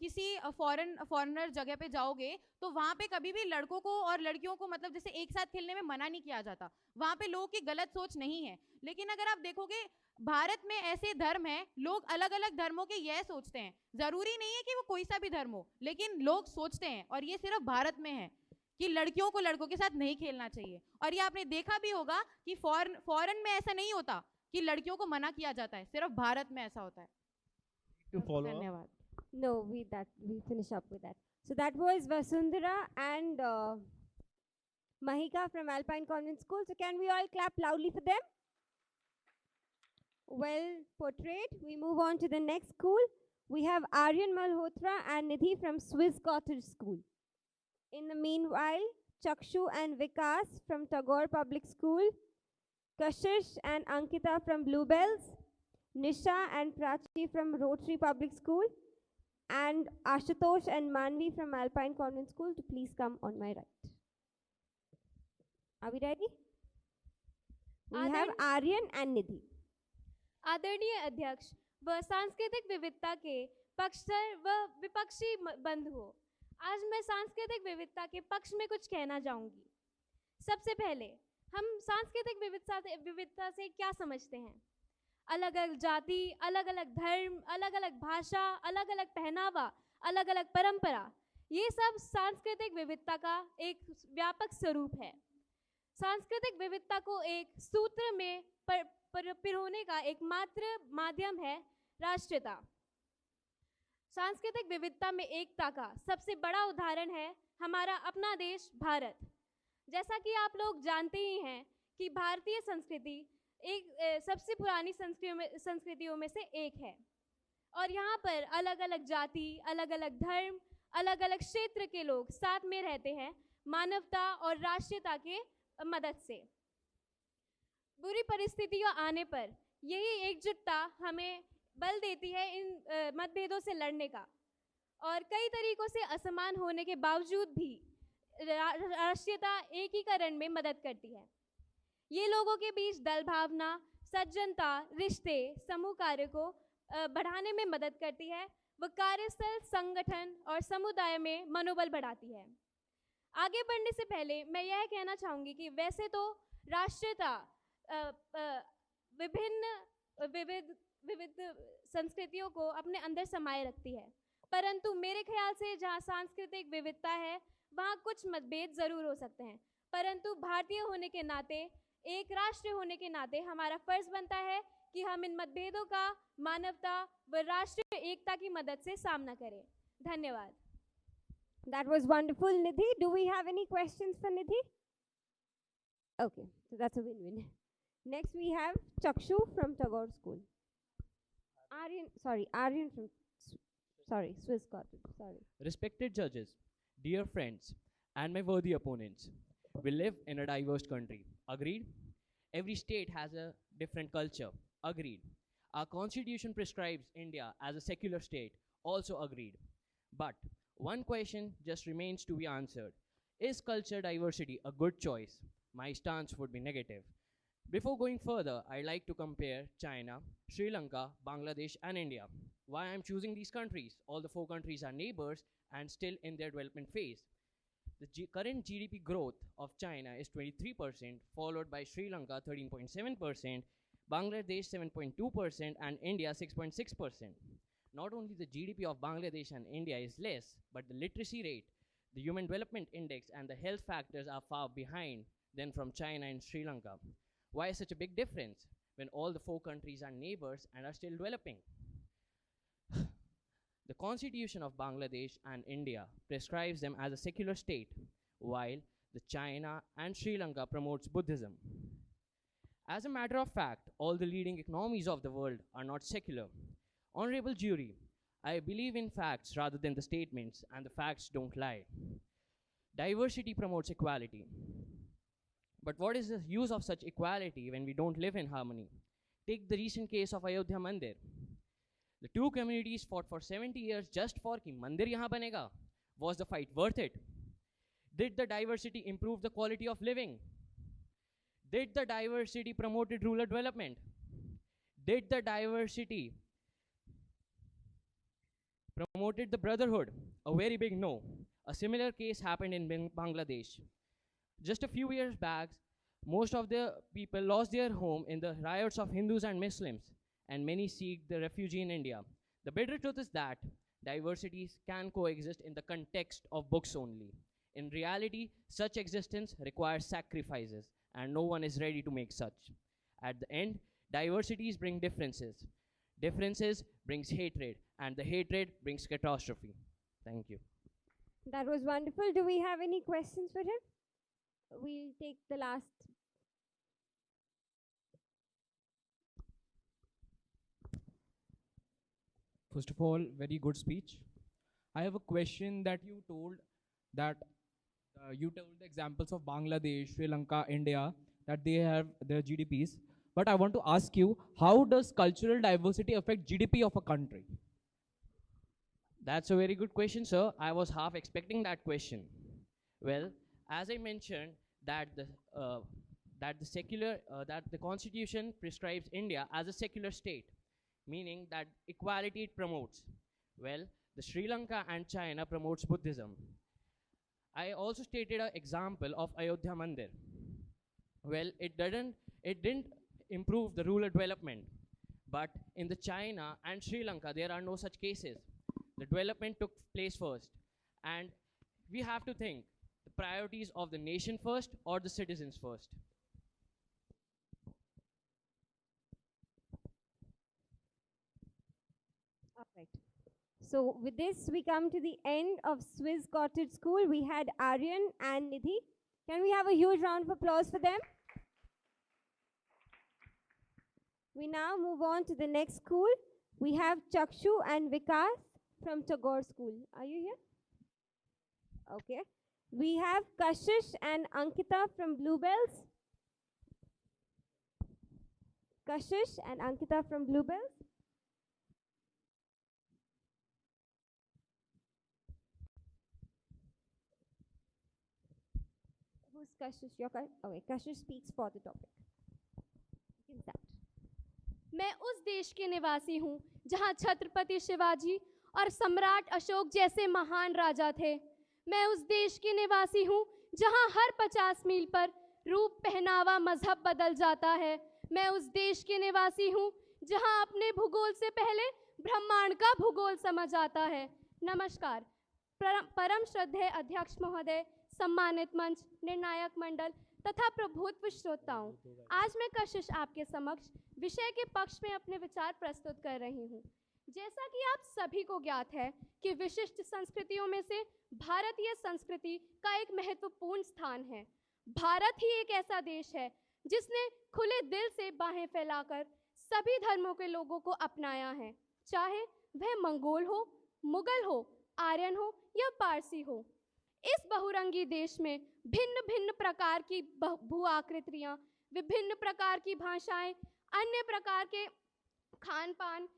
किसी फॉरेनर जगह पे जाओगे तो वहाँ पे कभी भी लड़कों को और लड़कियों को मतलब जैसे एक साथ खेलने में मना नहीं किया जाता। वहाँ पे लोगों की गलत सोच नहीं है। लेकिन अगर आप देखोगे भारत में ऐसे धर्म हैं, लोग अलग अलग धर्मों के यह सोचते हैं, जरूरी नहीं है कि वो कोई सा भी धर्म हो, लेकिन लोग सोचते हैं, और ये सिर्फ भारत में है कि लड़कियों को लड़कों के साथ नहीं खेलना चाहिए। और ये आपने देखा भी होगा कि फॉरेन में ऐसा नहीं होता कि लड़कियों को मना किया जाता है, सिर्फ भारत में ऐसा होता है। to follow up? धन्यवाद। No, we finish up with that. So that was Vasundhara and Mahika from Alpine Convent School. So can we all clap loudly for them? Well portrayed. We move on to the next school. We have Aryan Malhotra and Nidhi from Swiss Cottage School. In the meanwhile, Chakshu and Vikas from Tagore Public School, Kashish and Ankita from Bluebells, Nisha and Prachi from Rotary Public School, and Ashutosh and Manvi from Alpine Convent School to please come on my right. Are we ready? We have Aryan and Nidhi. आदरणीय अध्यक्ष व सांस्कृतिक विविधता के पक्षधर व विपक्षी बंधुओं, आज मैं सांस्कृतिक विविधता के पक्ष में कुछ कहना चाहूँगी। सबसे पहले हम सांस्कृतिक विविधता से क्या समझते हैं? अलग अलग जाति, अलग अलग धर्म, अलग अलग भाषा, अलग अलग पहनावा, अलग अलग परंपरा, ये सब सांस्कृतिक विविधता का एक व्यापक स्वरूप है। सांस्कृतिक विविधता को एक सूत्र में पिरोने का एकमात्र माध्यम है राष्ट्रीयता। सांस्कृतिक विविधता में एकता का सबसे बड़ा उदाहरण है हमारा अपना देश भारत। जैसा कि आप लोग जानते ही हैं कि भारतीय संस्कृति एक सबसे पुरानी संस्कृतियों में से एक है, और यहाँ पर अलग अलग जाति, अलग अलग धर्म, अलग अलग क्षेत्र के लोग साथ में रहते हैं मानवता और राष्ट्रीयता के मदद से। बुरी परिस्थितियाँ आने पर यही एकजुटता हमें बल देती है इन मतभेदों से लड़ने का, और कई तरीकों से असमान होने के बावजूद भी राष्ट्रीयता एकीकरण में मदद करती है। ये लोगों के बीच दल भावना, सज्जनता, रिश्ते, समूह कार्य को बढ़ाने में मदद करती है। वह कार्यस्थल, संगठन और समुदाय में मनोबल बढ़ाती है। आगे बढ़ने से पहले मैं यह कहना चाहूँगी कि वैसे तो राष्ट्रीयता विविध संस्कृतियों को अपने अंदर समाये रखती है, परंतु मेरे ख्याल से जहाँ सांस्कृतिक विविधता है वहाँ कुछ मतभेद ज़रूर हो सकते हैं, परंतु भारतीय होने के नाते, एक राष्ट्र होने के नाते हमारा फर्ज बनता है कि हम इन मतभेदों का मानवता व राष्ट्रीय एकता की मदद से सामना करें। धन्यवाद। That was wonderful, Nidhi. Do we have any questions for Nidhi? Okay, so that's a win-win. Next we have Chakshu from Tagore School. Aryan from, Swiss Cottage, sorry. Respected judges, dear friends, and my worthy opponents, we live in a diverse country. Agreed? Every state has a different culture. Agreed. Our constitution prescribes India as a secular state. Also agreed. But one question just remains to be answered. Is culture diversity a good choice? My stance would be negative. Before going further, I'd like to compare China, Sri Lanka, Bangladesh, and India. Why I'm choosing these countries? All the 4 countries are neighbors and still in their development phase. The current GDP growth of China is 23%, followed by Sri Lanka 13.7%, Bangladesh 7.2%, and India 6.6%. Not only the GDP of Bangladesh and India is less, but the literacy rate, the Human Development Index, and the health factors are far behind than from China and Sri Lanka. Why such a big difference when all the 4 countries are neighbors and are still developing? The constitution of Bangladesh and India prescribes them as a secular state, while the China and Sri Lanka promotes Buddhism. As a matter of fact, all the leading economies of the world are not secular. Honorable jury, I believe in facts rather than the statements, and the facts don't lie. Diversity promotes equality. But what is the use of such equality when we don't live in harmony? Take the recent case of Ayodhya Mandir. The 2 communities fought for 70 years just for ki mandir yahan banega. Was the fight worth it? Did the diversity improve the quality of living? Did the diversity promoted rural development? Did the diversity promoted the brotherhood? A very big no. A similar case happened in Bangladesh. Just a few years back, most of the people lost their home in the riots of Hindus and Muslims, and many seek the refuge in India. The bitter truth is that diversities can coexist in the context of books only. In reality, such existence requires sacrifices, and no one is ready to make such. At the end, diversities bring differences. Differences brings hatred, and the hatred brings catastrophe. Thank you. That was wonderful. Do we have any questions for him? We'll take the last. First of all, very good speech. I have a question that you told that you told the examples of Bangladesh, Sri Lanka, India, that they have their GDPs. But I want to ask you, how does cultural diversity affect GDP of a country? That's a very good question, sir. I was half expecting that question. Well, as I mentioned, that the Constitution prescribes India as a secular state, meaning that equality it promotes. Well, the Sri Lanka and China promotes Buddhism. I also stated an example of Ayodhya Mandir. Well, it didn't improve the rural development. But in the China and Sri Lanka, there are no such cases. The development took place first. And we have to think the priorities of the nation first or the citizens first. All right. So with this, we come to the end of Swiss Cottage School. We had Aryan and Nidhi. Can we have a huge round of applause for them? We now move on to the next school. We have Chakshu and Vikas from Tagore School. Are you here? Okay. We have Kashish and Ankita from Bluebells. Kashish and Ankita from Bluebells. Who's Kashish? Okay, Kashish speaks for the topic. You can start. मैं उस देश के निवासी हूँ जहाँ छत्रपति शिवाजी और सम्राट अशोक जैसे महान राजा थे। मैं उस देश की निवासी हूँ जहाँ हर 50 मील पर रूप, पहनावा, मजहब बदल जाता है। मैं उस देश की निवासी हूँ जहाँ अपने भूगोल से पहले ब्रह्मांड का भूगोल समझ आता है। नमस्कार। परम श्रद्धेय अध्यक्ष महोदय, सम्मानित मंच, निर्णायक मंडल तथा प्रभुत्व श्रोताओं, आज मैं कशिश आपके समक्ष विषय के पक्ष में अपने विचार प्रस्तुत कर रही हूँ। जैसा कि आप सभी को ज्ञात है कि विशिष्ट संस्कृतियों में से भारतीय संस्कृति का एक महत्वपूर्ण स्थान है। भारत ही एक ऐसा देश है जिसने खुले दिल से बाहें फैलाकर सभी धर्मों के लोगों को अपनाया है, चाहे वह मंगोल हो, मुगल हो, आर्यन हो या पारसी हो। इस बहुरंगी देश में भिन्न भिन्न प्रकार की भू आकृतियाँ, विभिन्न प्रकार की भाषाएं, अन्य प्रकार के खान पान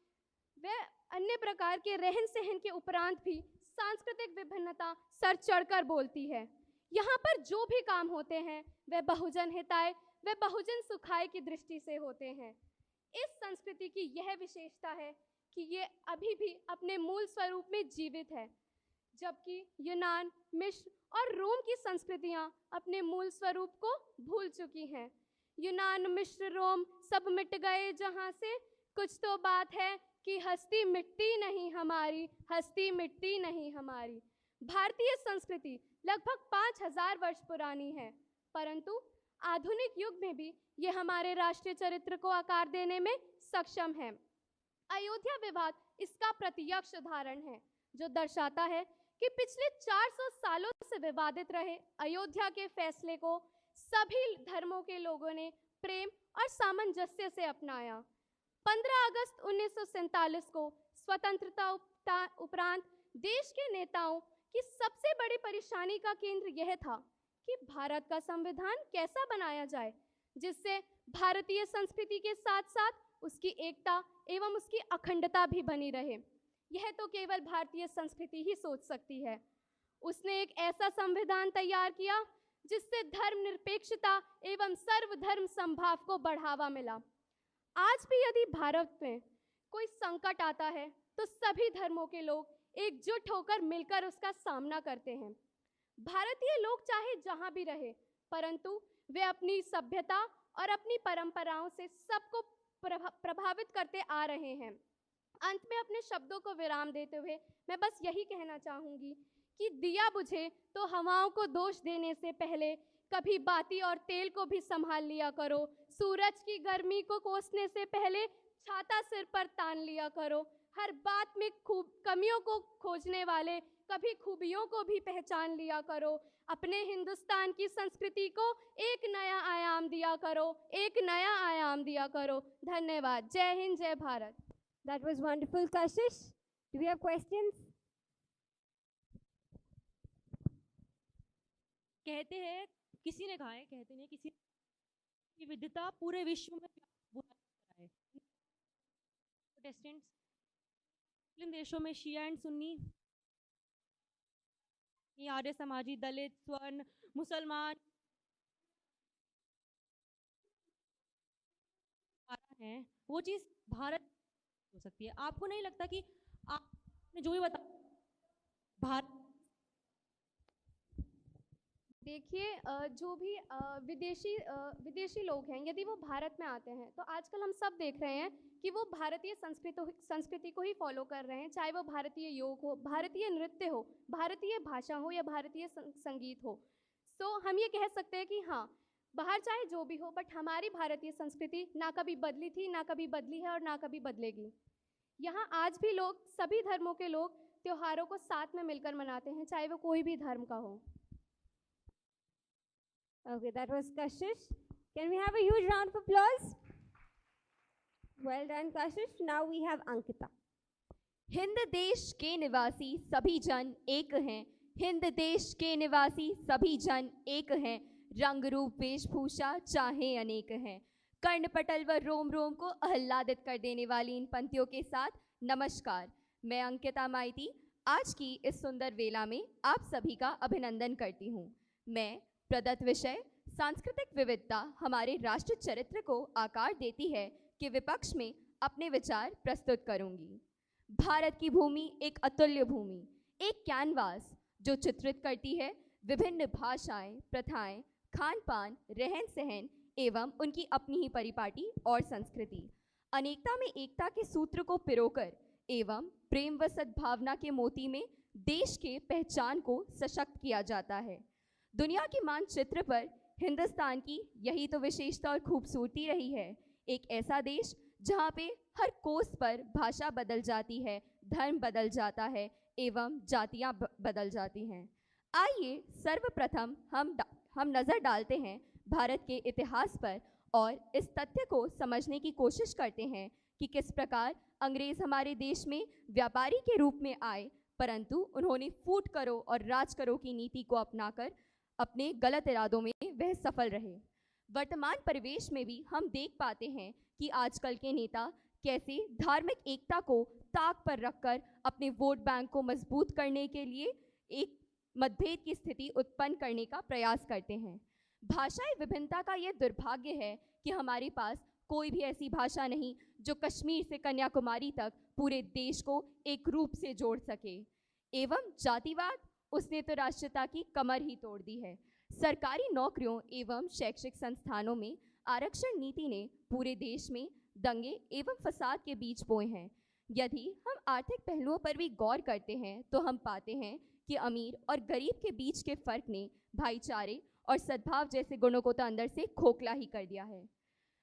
व अन्य प्रकार के रहन सहन के उपरांत भी सांस्कृतिक विभिन्नता सर चढ़कर बोलती है। यहाँ पर जो भी काम होते हैं वह बहुजन हिताय व बहुजन सुखाय की दृष्टि से होते हैं। इस संस्कृति की यह विशेषता है कि ये अभी भी अपने मूल स्वरूप में जीवित है, जबकि यूनान, मिस्र और रोम की संस्कृतियाँ अपने मूल स्वरूप को भूल चुकी हैं। यूनान, मिस्र, रोम सब मिट गए जहाँ से, कुछ तो बात है कि हस्ती मिटती नहीं हमारी, हस्ती मिटती नहीं हमारी। भारतीय संस्कृति लगभग 5000 वर्ष पुरानी है, परंतु आधुनिक युग में भी ये हमारे राष्ट्रीय चरित्र को आकार देने में सक्षम है। अयोध्या विवाद इसका प्रत्यक्ष उदाहरण है, जो दर्शाता है कि पिछले 400 सालों से विवादित रहे अयोध्या के फैसले को सभी धर्मों के लोगों ने प्रेम और सामंजस्य से अपनाया। 15 अगस्त 1947 को स्वतंत्रता उपरांत देश के नेताओं की सबसे बड़ी परेशानी का केंद्र यह था कि भारत का संविधान कैसा बनाया जाए जिससे भारतीय संस्कृति के साथ साथ उसकी एकता एवं उसकी अखंडता भी बनी रहे। यह तो केवल भारतीय संस्कृति ही सोच सकती है। उसने एक ऐसा संविधान तैयार किया जिससे धर्मनिरपेक्षता एवं सर्वधर्म समभाव को बढ़ावा मिला। आज भी यदि भारत में कोई संकट आता है तो सभी धर्मों के लोग एकजुट होकर मिलकर उसका सामना करते हैं। भारतीय लोग चाहे जहां भी रहे, परंतु वे अपनी सभ्यता और अपनी परंपराओं से सबको प्रभावित करते आ रहे हैं। अंत में अपने शब्दों को विराम देते हुए मैं बस यही कहना चाहूँगी कि दिया बुझे तो हवाओं को दोष देने से पहले कभी बाती और तेल को भी संभाल लिया करो। सूरज की गर्मी को कोसने से पहले छाता सिर पर तान लिया करो। हर बात में खूब कमियों को खोजने वाले कभी खूबियों को भी पहचान लिया करो। अपने हिंदुस्तान की संस्कृति को एक नया आयाम दिया करो, एक नया आयाम दिया करो। धन्यवाद। जय हिंद, जय Bharat. That was wonderful, Kashish. Do we have questions? कहते हैं, किसी ने कहा है, कहते नहीं, किसी की विविधता पूरे विश्व में बुरा है। प्रोटेस्टेंट्स मुस्लिम देशों में शिया एंड सुन्नी, आर्य समाजी, दलित, स्वर्ण, मुसलमान हैं, वो चीज़ भारत हो सकती है। आपको नहीं लगता कि आपने जो भी बताया भारत देखिए जो भी विदेशी लोग हैं, यदि वो भारत में आते हैं तो आजकल हम सब देख रहे हैं कि वो भारतीय संस्कृति को ही फॉलो कर रहे हैं, चाहे वो भारतीय योग हो, भारतीय नृत्य हो, भारतीय भाषा हो या भारतीय संगीत हो। सो हम ये कह सकते हैं कि हाँ, बाहर चाहे जो भी हो, बट हमारी भारतीय संस्कृति ना कभी बदली थी, ना कभी बदली है और ना कभी बदलेगी। यहाँ आज भी लोग, सभी धर्मों के लोग त्योहारों को साथ में मिलकर मनाते हैं, चाहे वो कोई भी धर्म का हो। Okay, that was Kashish. Can we have a huge round of applause? Well done, Kashish. Now we have Ankita. Hind देश के निवासी सभी जन एक हैं, हिंद देश के निवासी सभी जन एक हैं, रंग रूप वेशभूषा चाहे अनेक हैं। कर्णपटल व रोम रोम को आह्लादित कर देने वाली इन पंक्तियों के साथ नमस्कार, मैं अंकिता माइती आज की इस सुंदर वेला में आप सभी का अभिनंदन करती हूँ। मैं प्रदत्त विषय सांस्कृतिक विविधता हमारे राष्ट्र चरित्र को आकार देती है कि विपक्ष में अपने विचार प्रस्तुत करूंगी। भारत की भूमि एक अतुल्य भूमि, एक कैनवास जो चित्रित करती है विभिन्न भाषाएं, प्रथाएं, खान पान, रहन सहन एवं उनकी अपनी ही परिपाटी और संस्कृति। अनेकता में एकता के सूत्र को पिरोकर एवं प्रेम व सद्भावना के मोती में देश के पहचान को सशक्त किया जाता है। दुनिया के मानचित्र पर हिंदुस्तान की यही तो विशेषता और खूबसूरती रही है। एक ऐसा देश जहाँ पे हर कोस पर भाषा बदल जाती है, धर्म बदल जाता है एवं जातियाँ बदल जाती हैं। आइए सर्वप्रथम हम नज़र डालते हैं भारत के इतिहास पर और इस तथ्य को समझने की कोशिश करते हैं कि किस प्रकार अंग्रेज़ हमारे देश में व्यापारी के रूप में आए, परंतु उन्होंने फूट करो और राज करो की नीति को अपनाकर अपने गलत इरादों में वह सफल रहे। वर्तमान परिवेश में भी हम देख पाते हैं कि आजकल के नेता कैसे धार्मिक एकता को ताक पर रखकर अपने वोट बैंक को मजबूत करने के लिए एक मतभेद की स्थिति उत्पन्न करने का प्रयास करते हैं। भाषाई विभिन्नता का यह दुर्भाग्य है कि हमारे पास कोई भी ऐसी भाषा नहीं जो कश्मीर से कन्याकुमारी तक पूरे देश को एक रूप से जोड़ सके। एवं जातिवाद, उसने तो राष्ट्रीयता की कमर ही तोड़ दी है। सरकारी नौकरियों एवं शैक्षिक संस्थानों में आरक्षण नीति ने पूरे देश में दंगे एवं फसाद के बीज बोए हैं। यदि हम आर्थिक पहलुओं पर भी गौर करते हैं तो हम पाते हैं कि अमीर और गरीब के बीच के फर्क ने भाईचारे और सद्भाव जैसे गुणों को तो अंदर से खोखला ही कर दिया है।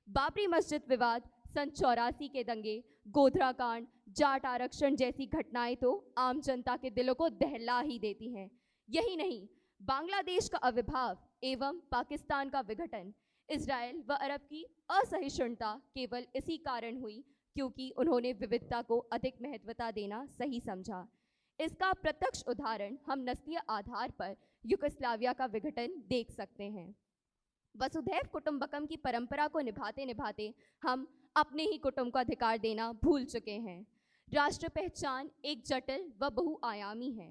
बाबरी मस्जिद विवाद, सन 84 के दंगे, गोधरा कांड, जाट आरक्षण जैसी घटनाएं तो आम जनता के दिलों को दहला ही देती हैं। यही नहीं, बांग्लादेश का आविर्भाव एवं पाकिस्तान का विघटन, इजराइल व अरब की असहिष्णुता केवल इसी कारण हुई क्योंकि उन्होंने विविधता को अधिक महत्वता देना सही समझा। इसका प्रत्यक्ष उदाहरण हम नस्लीय आधार पर युगोस्लाविया का विघटन देख सकते हैं। वसुधैव कुटुंबकम की परंपरा को निभाते निभाते हम अपने ही कुटुंब को अधिकार देना भूल चुके हैं। राष्ट्र पहचान एक जटिल व बहुआयामी है।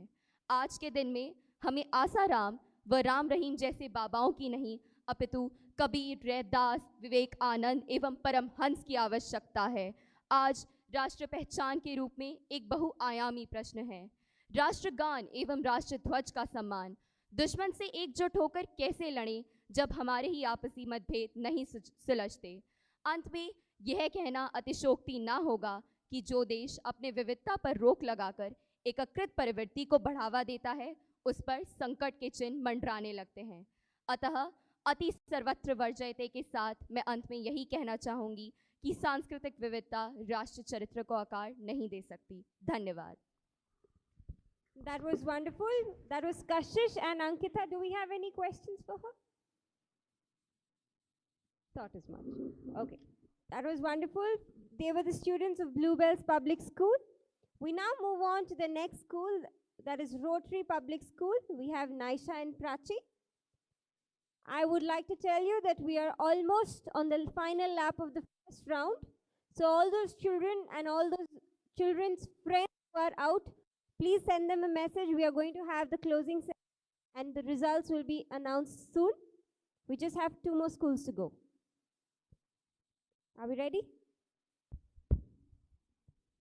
आज के दिन में हमें आसाराम व राम रहीम जैसे बाबाओं की नहीं अपितु कबीर, रैदास, विवेकानंद एवं परमहंस की आवश्यकता है। आज राष्ट्र पहचान के रूप में एक बहुआयामी प्रश्न है। राष्ट्रगान एवं राष्ट्रध्वज का सम्मान। दुश्मन से एकजुट होकर कैसे लड़ें जब हमारे ही आपसी मतभेद नहीं सुलझते। अंत में यह कहना अतिशोक्ति ना होगा कि जो देश अपने विविधता पर रोक लगाकर एकीकृत प्रवृत्ति को बढ़ावा देता है उस पर संकट के चिन्ह मंडराने लगते हैं। अतः अति सर्वत्र वर्जयते के साथ मैं अंत में यही कहना चाहूँगी कि सांस्कृतिक विविधता राष्ट्र चरित्र को आकार नहीं दे सकती। धन्यवाद। That was wonderful. That was Kashish and Ankita. Do we have any questions for her? Thought as much. Okay. That was wonderful. They were the students of Bluebells Public School. We now move on to the next school, that is Rotary Public School. We have Naisha and Prachi. I would like to tell you that we are almost on the final lap of the first round. So all those children and all those children's friends who are out, please send them a message. We are going to have the closing session and the results will be announced soon. We just have 2 more schools to go. Are we ready?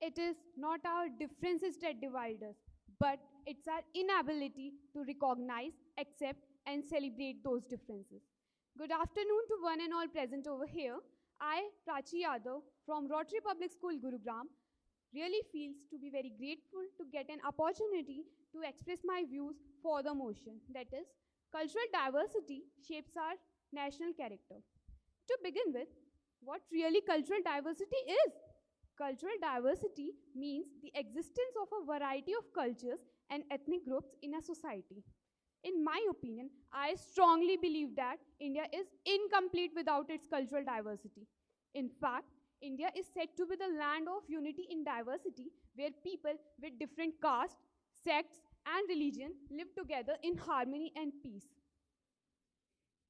It is not our differences that divide us, but it's our inability to recognize, accept, and celebrate those differences. Good afternoon to one and all present over here. I, Prachi Yadav from Rotary Public School, Gurugram, really feels to be very grateful to get an opportunity to express my views for the motion. That is, cultural diversity shapes our national character. To begin with, what really cultural diversity is? Cultural diversity means the existence of a variety of cultures and ethnic groups in a society. In my opinion, I strongly believe that India is incomplete without its cultural diversity. In fact, India is said to be the land of unity in diversity, where people with different castes, sects, and religion live together in harmony and peace.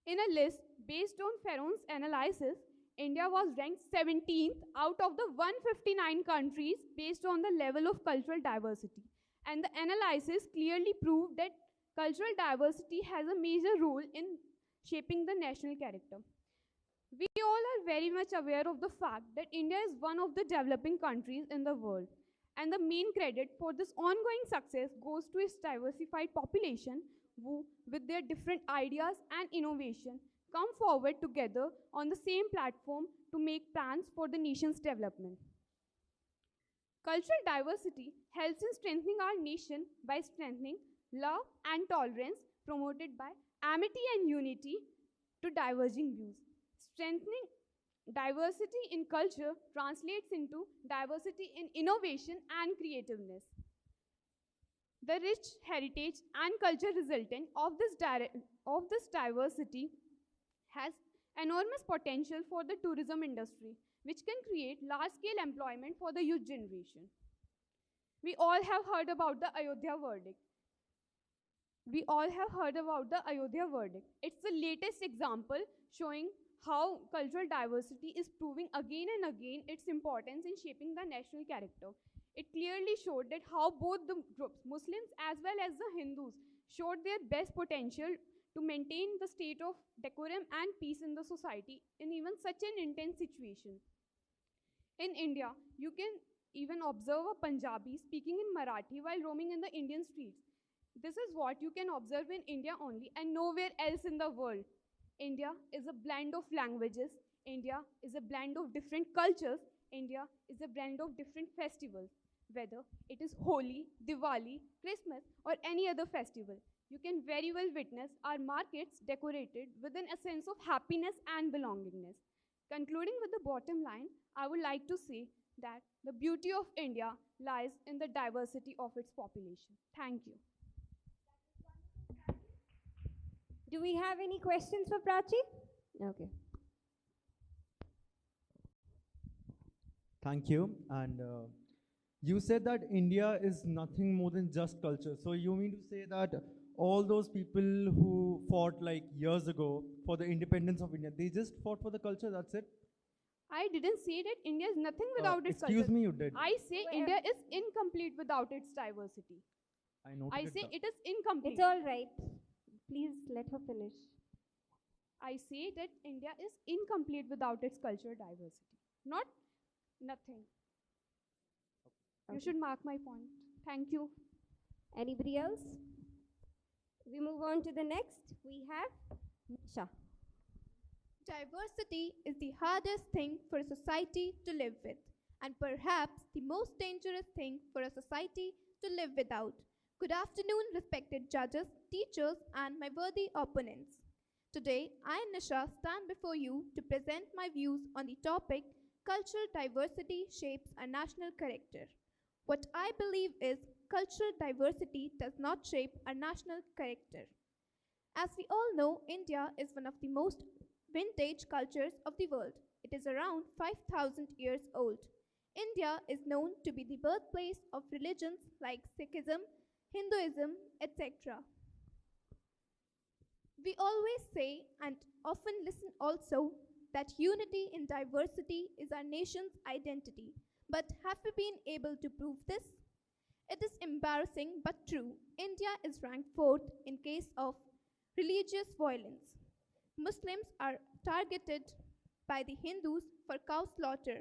In a list based on Ferron's analysis, India was ranked 17th out of the 159 countries based on the level of cultural diversity. And the analysis clearly proved that cultural diversity has a major role in shaping the national character. We all are very much aware of the fact that India is one of the developing countries in the world. And the main credit for this ongoing success goes to its diversified population who, with their different ideas and innovation, come forward together on the same platform to make plans for the nation's development. Cultural diversity helps in strengthening our nation by strengthening love and tolerance promoted by amity and unity to diverging views. Strengthening diversity in culture translates into diversity in innovation and creativeness. The rich heritage and culture resultant of this diversity has enormous potential for the tourism industry, which can create large-scale employment for the youth generation. We all have heard about the Ayodhya verdict. It's the latest example showing how cultural diversity is proving again and again its importance in shaping the national character. It clearly showed that how both the groups, Muslims as well as the Hindus, showed their best potential to maintain the state of decorum and peace in the society in even such an intense situation. In India, you can even observe a Punjabi speaking in Marathi while roaming in the Indian streets. This is what you can observe in India only and nowhere else in the world. India is a blend of languages. India is a blend of different cultures. India is a blend of different festivals. Whether it is Holi, Diwali, Christmas, or any other festival, you can very well witness our markets decorated within a sense of happiness and belongingness. Concluding with the bottom line, I would like to say that the beauty of India lies in the diversity of its population. Thank you. Do we have any questions for Prachi? Okay. Thank you. And you said that India is nothing more than just culture. So you mean to say that all those people who fought like years ago for the independence of India, they just fought for the culture, that's it? I didn't say that India is nothing without its culture. Excuse me, you did. I say India is incomplete without its diversity. I say it is incomplete. It's all right. Please let her finish. I say that India is incomplete without its cultural diversity. Not nothing. You should mark my point. Thank you. Anybody else? We move on to the next. We have Nisha. Diversity is the hardest thing for a society to live with, and perhaps the most dangerous thing for a society to live without. Good afternoon, respected judges, teachers, and my worthy opponents. Today, I, Nisha, stand before you to present my views on the topic Cultural Diversity Shapes a National Character. What I believe is cultural diversity does not shape a national character. As we all know, India is one of the most vintage cultures of the world. It is around 5,000 years old. India is known to be the birthplace of religions like Sikhism, Hinduism, etc. We always say and often listen also that unity in diversity is our nation's identity. But have we been able to prove this? It is embarrassing but true. India is ranked 4th in case of religious violence. Muslims are targeted by the Hindus for cow slaughter,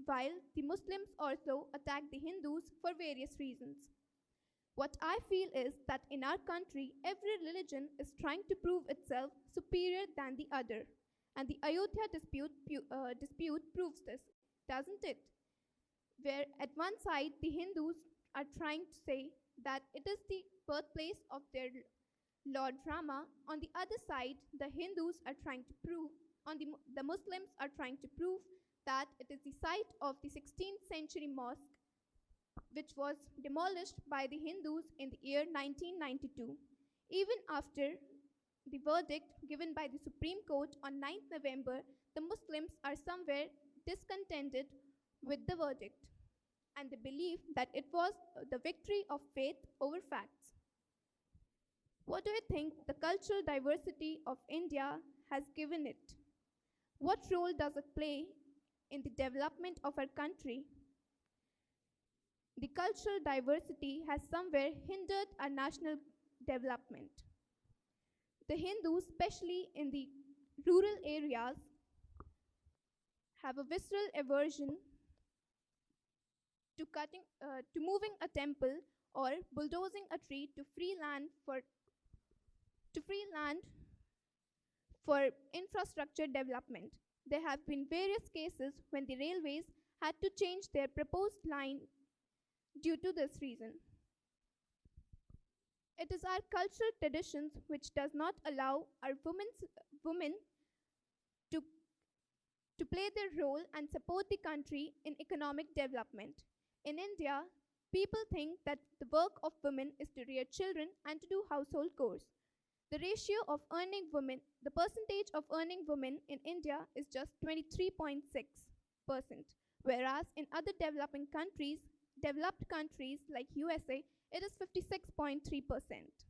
while the Muslims also attack the Hindus for various reasons. What I feel is that in our country, every religion is trying to prove itself superior than the other. And the Ayodhya dispute proves this, doesn't it? Where at one side the Hindus are trying to say that it is the birthplace of their Lord Rama. On the other side, the Hindus are trying to prove, the Muslims are trying to prove that it is the site of the 16th century mosque which was demolished by the Hindus in the year 1992. Even after the verdict given by the Supreme Court on 9th November, the Muslims are somewhere discontented with the verdict, and they believe that it was the victory of faith over facts. What do you think the cultural diversity of India has given it? What role does it play in the development of our country? The cultural diversity has somewhere hindered our national development. The Hindus, especially in the rural areas, have a visceral aversion to moving a temple or bulldozing a tree to free land for infrastructure development. There have been various cases when the railways had to change their proposed line due to this reason. It is our cultural traditions which does not allow our women to play their role and support the country in economic development. In India, people think that the work of women is to rear children and to do household chores. The ratio of earning women, the percentage of earning women in India is just 23.6%, whereas in other developed countries like USA, it is 56.3%.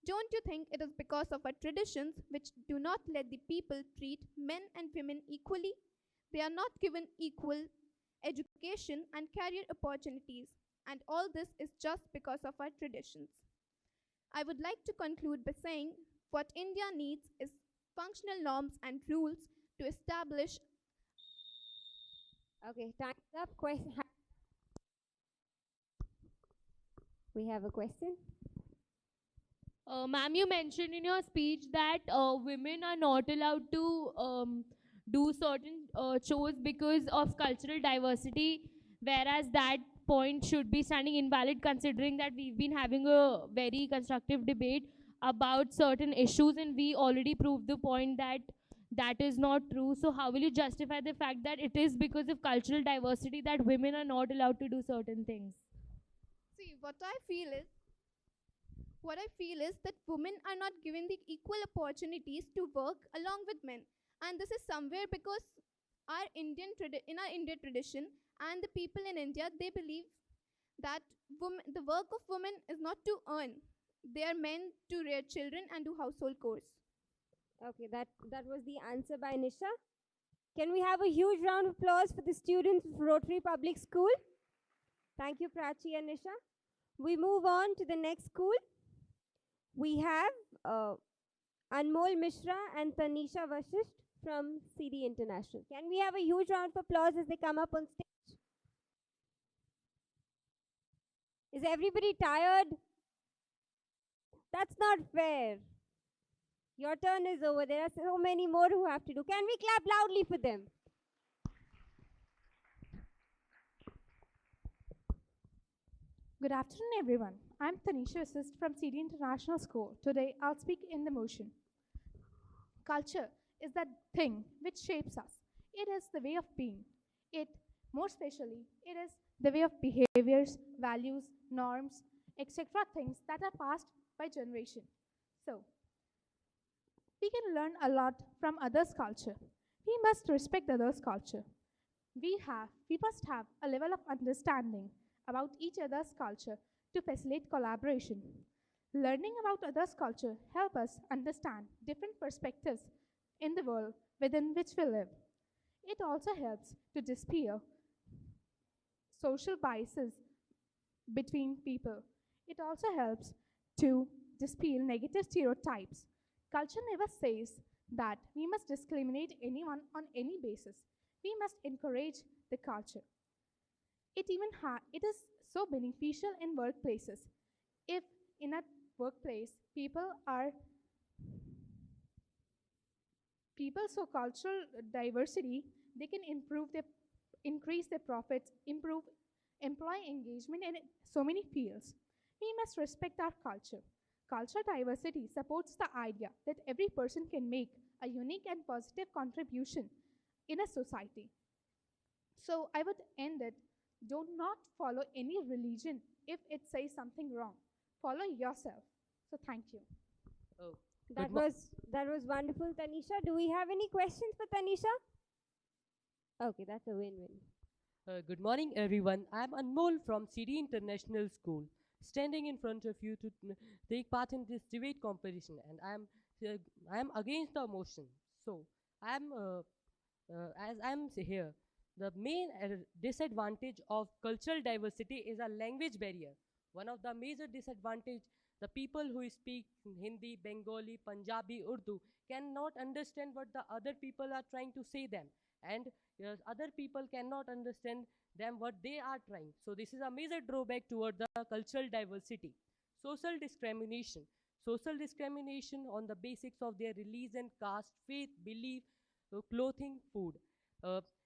Don't you think it is because of our traditions which do not let the people treat men and women equally? They are not given equal education and career opportunities, and all this is just because of our traditions. I would like to conclude by saying what India needs is functional norms and rules to establish. Okay, time's up. We have a question. Ma'am, you mentioned in your speech that women are not allowed to do certain chores because of cultural diversity, whereas that point should be standing invalid considering that we've been having a very constructive debate about certain issues and we already proved the point that that is not true. So how will you justify the fact that it is because of cultural diversity that women are not allowed to do certain things? See, what I feel is that women are not given the equal opportunities to work along with men. And this is somewhere because in our Indian tradition and the people in India, they believe that the work of women is not to earn. They are meant to rear children and do household chores. Okay, that was the answer by Nisha. Can we have a huge round of applause for the students of Rotary Public School? Thank you, Prachi and Nisha. We move on to the next school. We have Anmol Mishra and Tanisha Vashisht from CD International. Can we have a huge round of applause as they come up on stage? Is everybody tired? That's not fair. Your turn is over. There are so many more who have to do. Can we clap loudly for them? Good afternoon, everyone. I'm Tanisha Assist from CD International School. Today, I'll speak in the motion. Culture is that thing which shapes us. It is the way of being. More especially, it is the way of behaviors, values, norms, etc. things that are passed by generation. So, we can learn a lot from others' culture. We must respect others' culture. We must have a level of understanding about each other's culture to facilitate collaboration. Learning about others' culture help us understand different perspectives in the world within which we live. It also helps to dispel social biases between people. It also helps to dispel negative stereotypes. Culture never says that we must discriminate anyone on any basis. We must encourage the culture. It is so beneficial in workplaces. If in a workplace people show cultural diversity, they can increase their profits, improve employee engagement in so many fields. We must respect our culture. Cultural diversity supports the idea that every person can make a unique and positive contribution in a society. So I would end it. Do not follow any religion if it says something wrong. Follow yourself. So thank you. Oh, That was wonderful, Tanisha. Do we have any questions for Tanisha? Okay, that's a win-win. Good morning, everyone. I'm Anmol from CD International School, standing in front of you to take part in this debate competition, and I am against the motion. So, I'm as I'm here. The main disadvantage of cultural diversity is a language barrier. One of the major disadvantage, the people who speak Hindi, Bengali, Punjabi, Urdu cannot understand what the other people are trying to say them, and other people cannot understand them what they are trying. So this is a major drawback toward the cultural diversity. Social discrimination. Social discrimination on the basics of their religion, caste, faith, belief, clothing, food.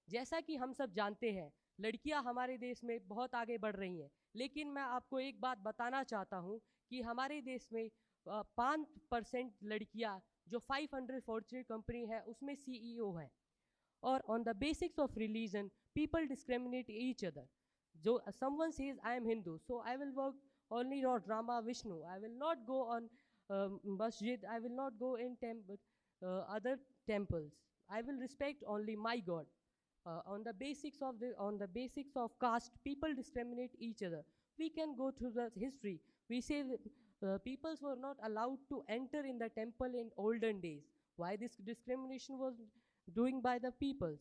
जैसा कि हम सब जानते हैं, लड़कियां हमारे देश में बहुत आगे बढ़ रही हैं, लेकिन मैं आपको एक बात बताना चाहता हूँ कि हमारे देश में 5% लड़कियां जो 500 फॉर्च्यून कंपनी है उसमें CEO हैं. और on the basics of religion, people discriminate each other. So someone says I am Hindu, so I will work only on Rama Vishnu. I will not go on masjid. I will not go in other temples. I will respect only my God. On the basics of caste, people discriminate each other. We can go through the history. We say peoples were not allowed to enter in the temple in olden days. Why this discrimination was doing by the peoples?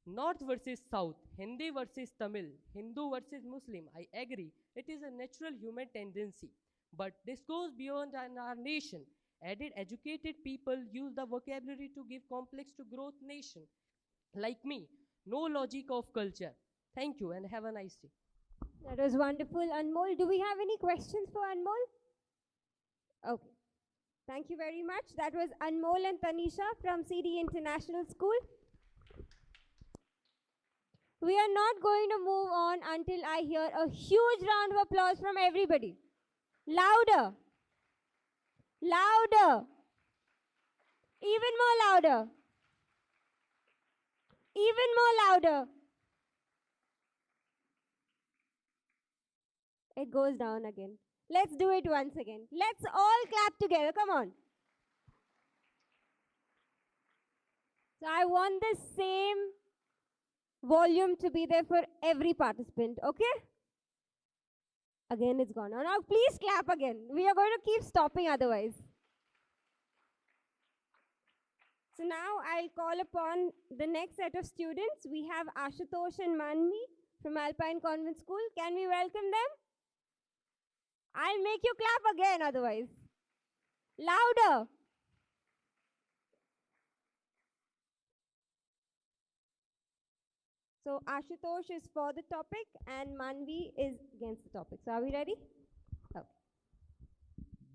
North versus South, Hindi versus Tamil, Hindu versus Muslim, I agree. It is a natural human tendency. But this goes beyond our nation. Added educated people use the vocabulary to give complex to growth nation. Like me, no logic of culture. Thank you and have a nice day. That was wonderful, Anmol. Do we have any questions for Anmol? Okay. Thank you very much. That was Anmol and Tanisha from CD International School. We are not going to move on until I hear a huge round of applause from everybody. Louder. Louder. Even more louder. Even more louder. It goes down again. Let's do it once again. Let's all clap together. Come on. So I want the same volume to be there for every participant, okay? Again, it's gone. Now, please clap again. We are going to keep stopping otherwise. So now I'll call upon the next set of students. We have Ashutosh and Manvi from Alpine Convent School. Can we welcome them? I'll make you clap again otherwise. Louder. So Ashutosh is for the topic and Manvi is against the topic. So are we ready? Okay.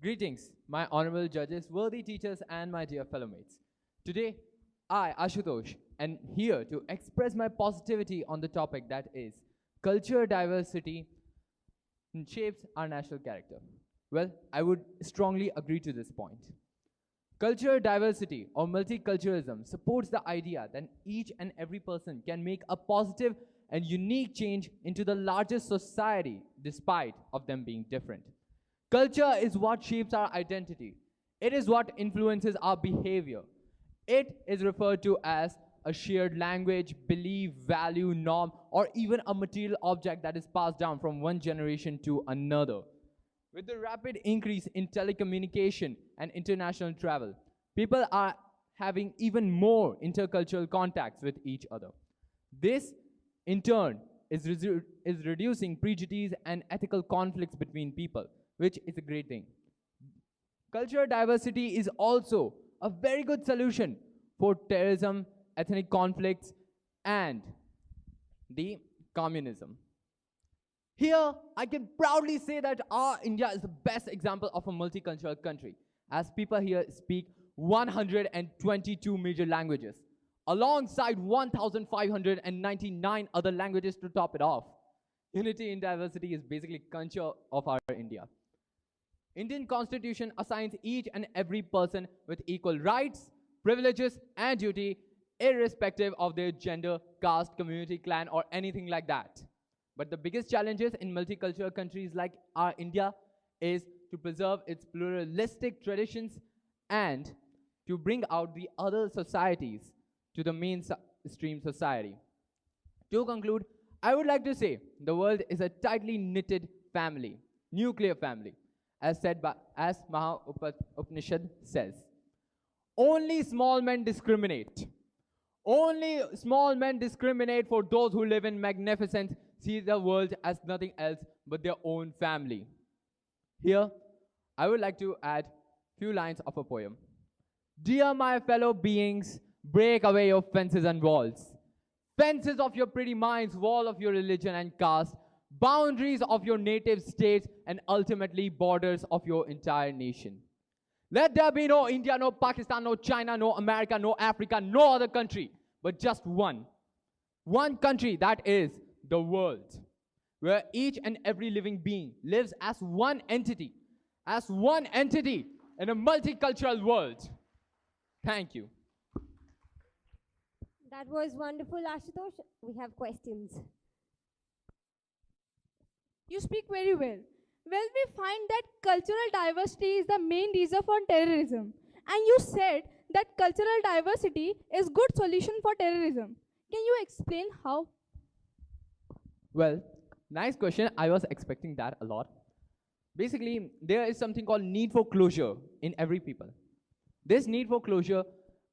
Greetings, my honorable judges, worthy teachers, and my dear fellow mates. Today, I, Ashutosh, am here to express my positivity on the topic that is culture diversity shapes our national character. Well, I would strongly agree to this point. Cultural diversity or multiculturalism supports the idea that each and every person can make a positive and unique change into the largest society despite of them being different. Culture is what shapes our identity. It is what influences our behavior. It is referred to as a shared language, belief, value, norm, or even a material object that is passed down from one generation to another. With the rapid increase in telecommunication and international travel, people are having even more intercultural contacts with each other. This, in turn, is reducing prejudice and ethical conflicts between people, which is a great thing. Cultural diversity is also a very good solution for terrorism, ethnic conflicts, and the communism. Here, I can proudly say that our India is the best example of a multicultural country, as people here speak 122 major languages, alongside 1,599 other languages to top it off. Unity in diversity is basically culture of our India. Indian Constitution assigns each and every person with equal rights, privileges, and duty, irrespective of their gender, caste, community, clan, or anything like that. But the biggest challenges in multicultural countries like our India is to preserve its pluralistic traditions and to bring out the other societies to the mainstream society. To conclude, I would like to say the world is a tightly knitted family, nuclear family, as Maha Upanishad says. Only small men discriminate. Only small men discriminate for those who live in magnificence, see the world as nothing else but their own family. Here, I would like to add few lines of a poem. Dear my fellow beings, break away your fences and walls. Fences of your pretty minds, wall of your religion and caste, boundaries of your native states, and ultimately borders of your entire nation. Let there be no India, no Pakistan, no China, no America, no Africa, no other country, but just one. One country, that is the world, where each and every living being lives as one entity in a multicultural world. Thank you. That was wonderful, Ashutosh. We have questions. You speak very well. Well, we find that cultural diversity is the main reason for terrorism. And you said that cultural diversity is good solution for terrorism. Can you explain how? Well, nice question. I was expecting that a lot. Basically, there is something called need for closure in every people. This need for closure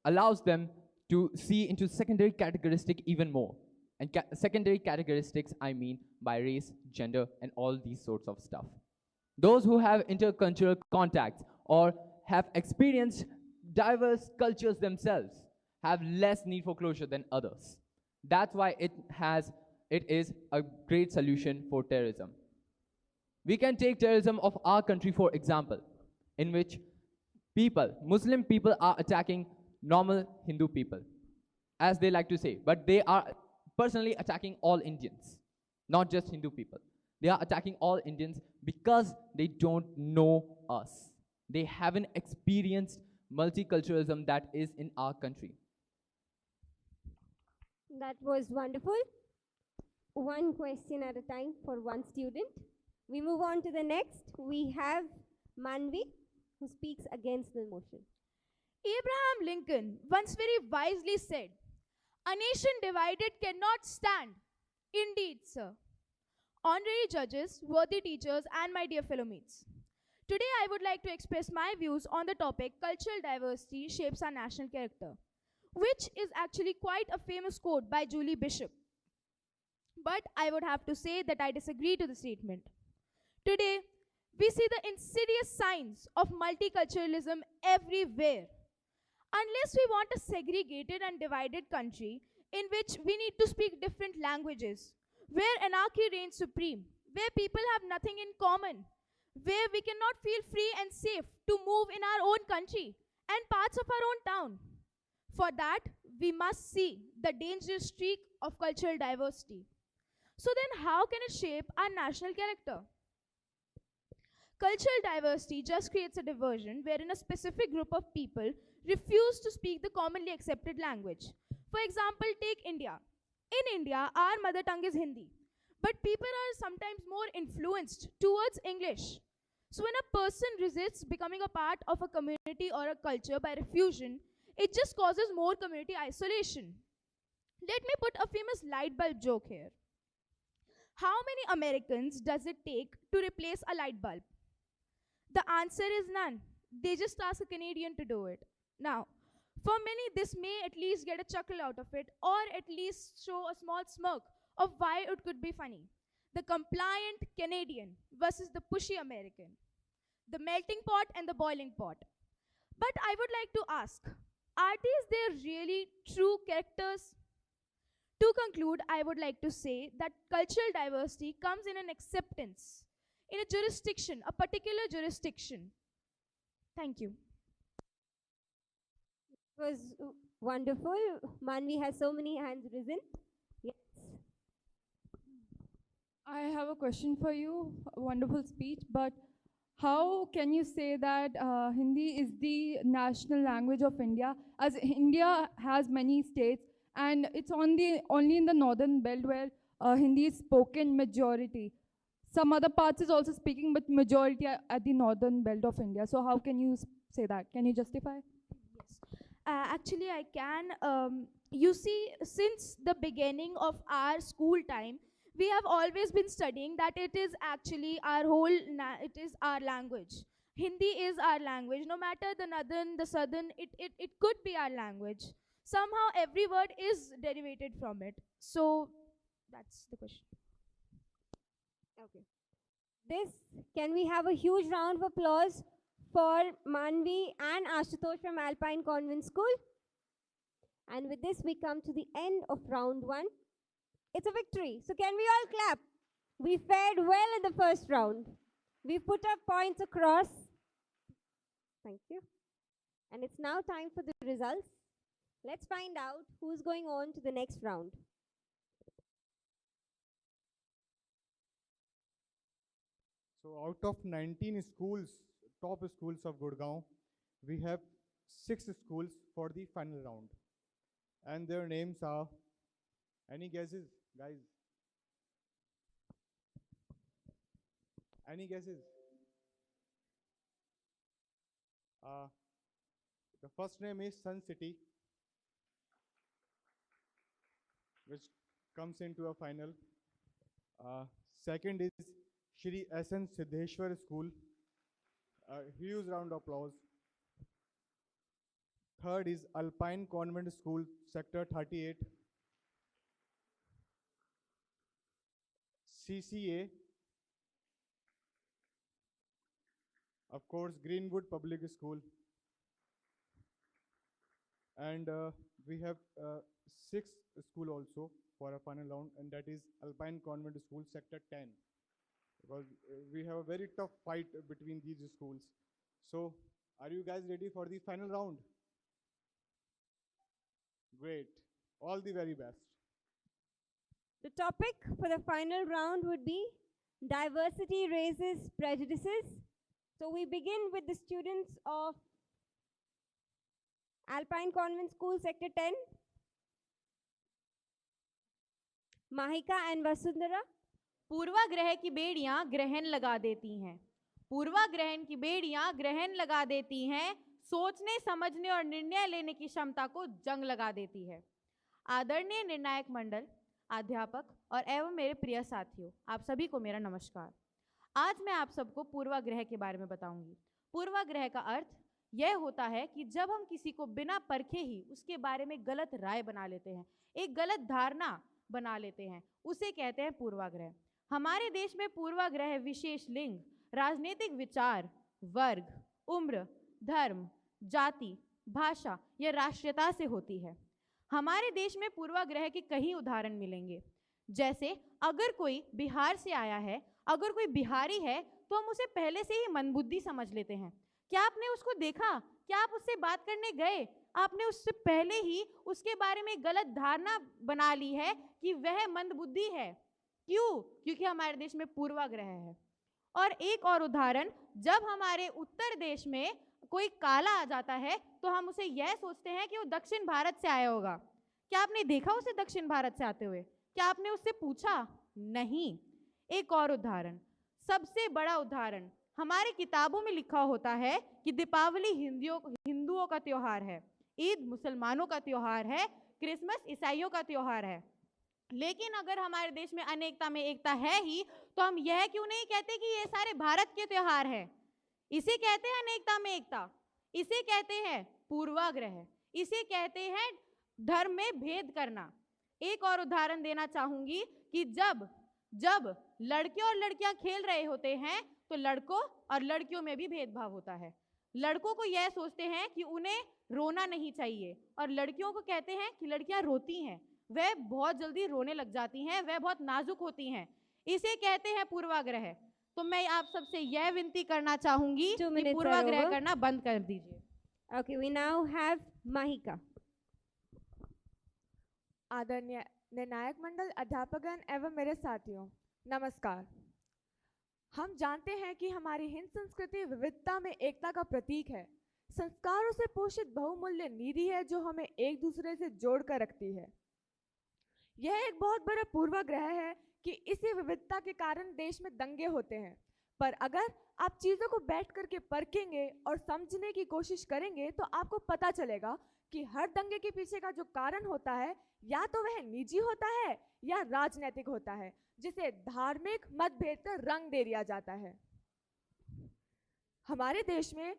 allows them to see into secondary characteristic even more. And secondary characteristics, I mean by race, gender, and all these sorts of stuff. Those who have intercultural contacts or have experienced diverse cultures themselves have less need for closure than others. That's why it is a great solution for terrorism. We can take terrorism of our country for example, in which Muslim people are attacking normal Hindu people, as they like to say, but they are personally attacking all Indians, not just Hindu people. They are attacking all Indians because they don't know us. They haven't experienced multiculturalism that is in our country. That was wonderful. One question at a time for one student. We move on to the next. We have Manvi, who speaks against the motion. Abraham Lincoln once very wisely said, "A nation divided cannot stand." Indeed, sir. Honorary judges, worthy teachers, and my dear fellow mates. Today I would like to express my views on the topic cultural diversity shapes our national character, which is actually quite a famous quote by Julie Bishop. But I would have to say that I disagree to the statement. Today, we see the insidious signs of multiculturalism everywhere. Unless we want a segregated and divided country in which we need to speak different languages, where anarchy reigns supreme, where people have nothing in common, where we cannot feel free and safe to move in our own country and parts of our own town. For that, we must see the dangerous streak of cultural diversity. So then how can it shape our national character? Cultural diversity just creates a diversion wherein a specific group of people refuse to speak the commonly accepted language. For example, take India. In India, our mother tongue is Hindi, but people are sometimes more influenced towards English. So when a person resists becoming a part of a community or a culture by refusion, it just causes more community isolation. Let me put a famous light bulb joke here. How many Americans does it take to replace a light bulb? The answer is none. They just ask a Canadian to do it. Now, for many, this may at least get a chuckle out of it, or at least show a small smirk of why it could be funny. The compliant Canadian versus the pushy American. The melting pot and the boiling pot. But I would like to ask, are these their really true characters? To conclude, I would like to say that cultural diversity comes in an acceptance, in a jurisdiction, a particular jurisdiction. Thank you. It was wonderful. Manvi has so many hands risen. Yes. I have a question for you. A wonderful speech, but how can you say that Hindi is the national language of India, as India has many states, and it's only in the northern belt where Hindi is spoken majority. Some other parts is also speaking, but majority are at the northern belt of India. So how can you say that? Can you justify? Actually, I can. You see, since the beginning of our school time, we have always been studying that it is actually our it is our language. Hindi is our language. No matter the northern, the southern, it could be our language. Somehow, every word is derivated from it. So, that's the question. Okay. Can we have a huge round of applause for Manvi and Ashutosh from Alpine Convent School? And with this, we come to the end of round 1. It's a victory. So can we all clap? We fared well in the first round. We put our points across. Thank you. And it's now time for the results. Let's find out who's going on to the next round. So out of 19 schools, top schools of Gurgaon, we have 6 schools for the final round. And their names are, any guesses, guys? Any guesses? The first name is Sun City, which comes into a final. Second is Shri S.N. Siddheshwar School. A huge round of applause. Third is Alpine Convent School, Sector 38. CCA. Of course, Greenwood Public School. And we have 6th school also for a final round, and that is Alpine Convent School, Sector 10. Because we have a very tough fight between these schools. So, are you guys ready for the final round? Great. All the very best. The topic for the final round would be diversity raises prejudices. So we begin with the students of Alpine Convent School, Sector 10. Mahika and Vasundhara. पूर्वाग्रह की बेड़ियां ग्रहण लगा देती हैं। पूर्वाग्रहण की बेड़ियां ग्रहण लगा देती हैं, सोचने समझने और निर्णय लेने की क्षमता को जंग लगा देती है। आदरणीय निर्णायक मंडल, अध्यापक और एवं मेरे प्रिय साथियों, आप सभी को मेरा नमस्कार। आज मैं आप सबको पूर्वाग्रह के बारे में बताऊंगी। पूर्वाग्रह का अर्थ यह होता है कि जब हम किसी को बिना परखे ही उसके बारे में गलत राय बना लेते हैं, एक गलत धारणा बना लेते हैं, उसे कहते हैं पूर्वाग्रह। हमारे देश में पूर्वाग्रह विशेष लिंग, राजनीतिक विचार, वर्ग, उम्र, धर्म, जाति, भाषा या राष्ट्रीयता से होती है। हमारे देश में पूर्वाग्रह के कई उदाहरण मिलेंगे। जैसे अगर कोई बिहार से आया है, अगर कोई बिहारी है, तो हम उसे पहले से ही मंदबुद्धि समझ लेते हैं। क्या आपने उसको देखा? क्या आप उससे बात करने गए? आपने उससे पहले ही उसके बारे में गलत धारणा बना ली है कि वह मंदबुद्धि है। क्यों? क्योंकि हमारे देश में पूर्वाग्रह है। और एक और उदाहरण, जब हमारे उत्तर देश में कोई काला आ जाता है तो हम उसे यह सोचते हैं कि वो दक्षिण भारत से आया होगा। क्या आपने देखा उसे दक्षिण भारत से आते हुए? क्या आपने उससे पूछा? नहीं। एक और उदाहरण, सबसे बड़ा उदाहरण, हमारी किताबों में लिखा होता है कि दीपावली हिंदुओं का त्योहार है, ईद मुसलमानों का त्योहार है, क्रिसमस ईसाइयों का त्योहार है। लेकिन अगर हमारे देश में अनेकता में एकता है ही, तो हम यह क्यों नहीं कहते कि ये सारे भारत के त्योहार हैं? इसे कहते हैं अनेकता में एकता, इसे कहते हैं पूर्वाग्रह, इसे कहते हैं धर्म में भेद करना। एक और उदाहरण देना चाहूंगी कि जब लड़के और लड़कियां खेल रहे होते हैं तो लड़कों और लड़कियों में भी भेदभाव होता है। लड़कों को यह सोचते हैं कि उन्हें रोना नहीं चाहिए और लड़कियों को कहते हैं कि लड़कियां रोती हैं। वह बहुत जल्दी रोने लग जाती हैं, वह बहुत नाजुक होती हैं। इसे कहते हैं पूर्वाग्रह। तो मैं आप सबसे यह विनती करना चाहूंगी कि पूर्वाग्रह करना बंद कर दीजिए। Okay, we now have Mahika. आदरणीय निर्णायक मंडल, अध्यापकगण एवं मेरे साथियों, नमस्कार। हम जानते हैं कि हमारी हिंद संस्कृति विविधता में एकता का प्रतीक है। संस्कारों से पोषित बहुमूल्य निधि है जो हमें एक दूसरे से जोड़कर रखती है। यह एक बहुत बड़ा पूर्वाग्रह है कि इसी विविधता के कारण देश में दंगे होते हैं, पर अगर आप चीज़ों को बैठ करके परखेंगे और समझने की कोशिश करेंगे तो आपको पता चलेगा कि हर दंगे के पीछे का जो कारण होता है या तो वह निजी होता है या राजनीतिक होता है, जिसे धार्मिक मतभेद का रंग दे दिया जाता है। हमारे देश में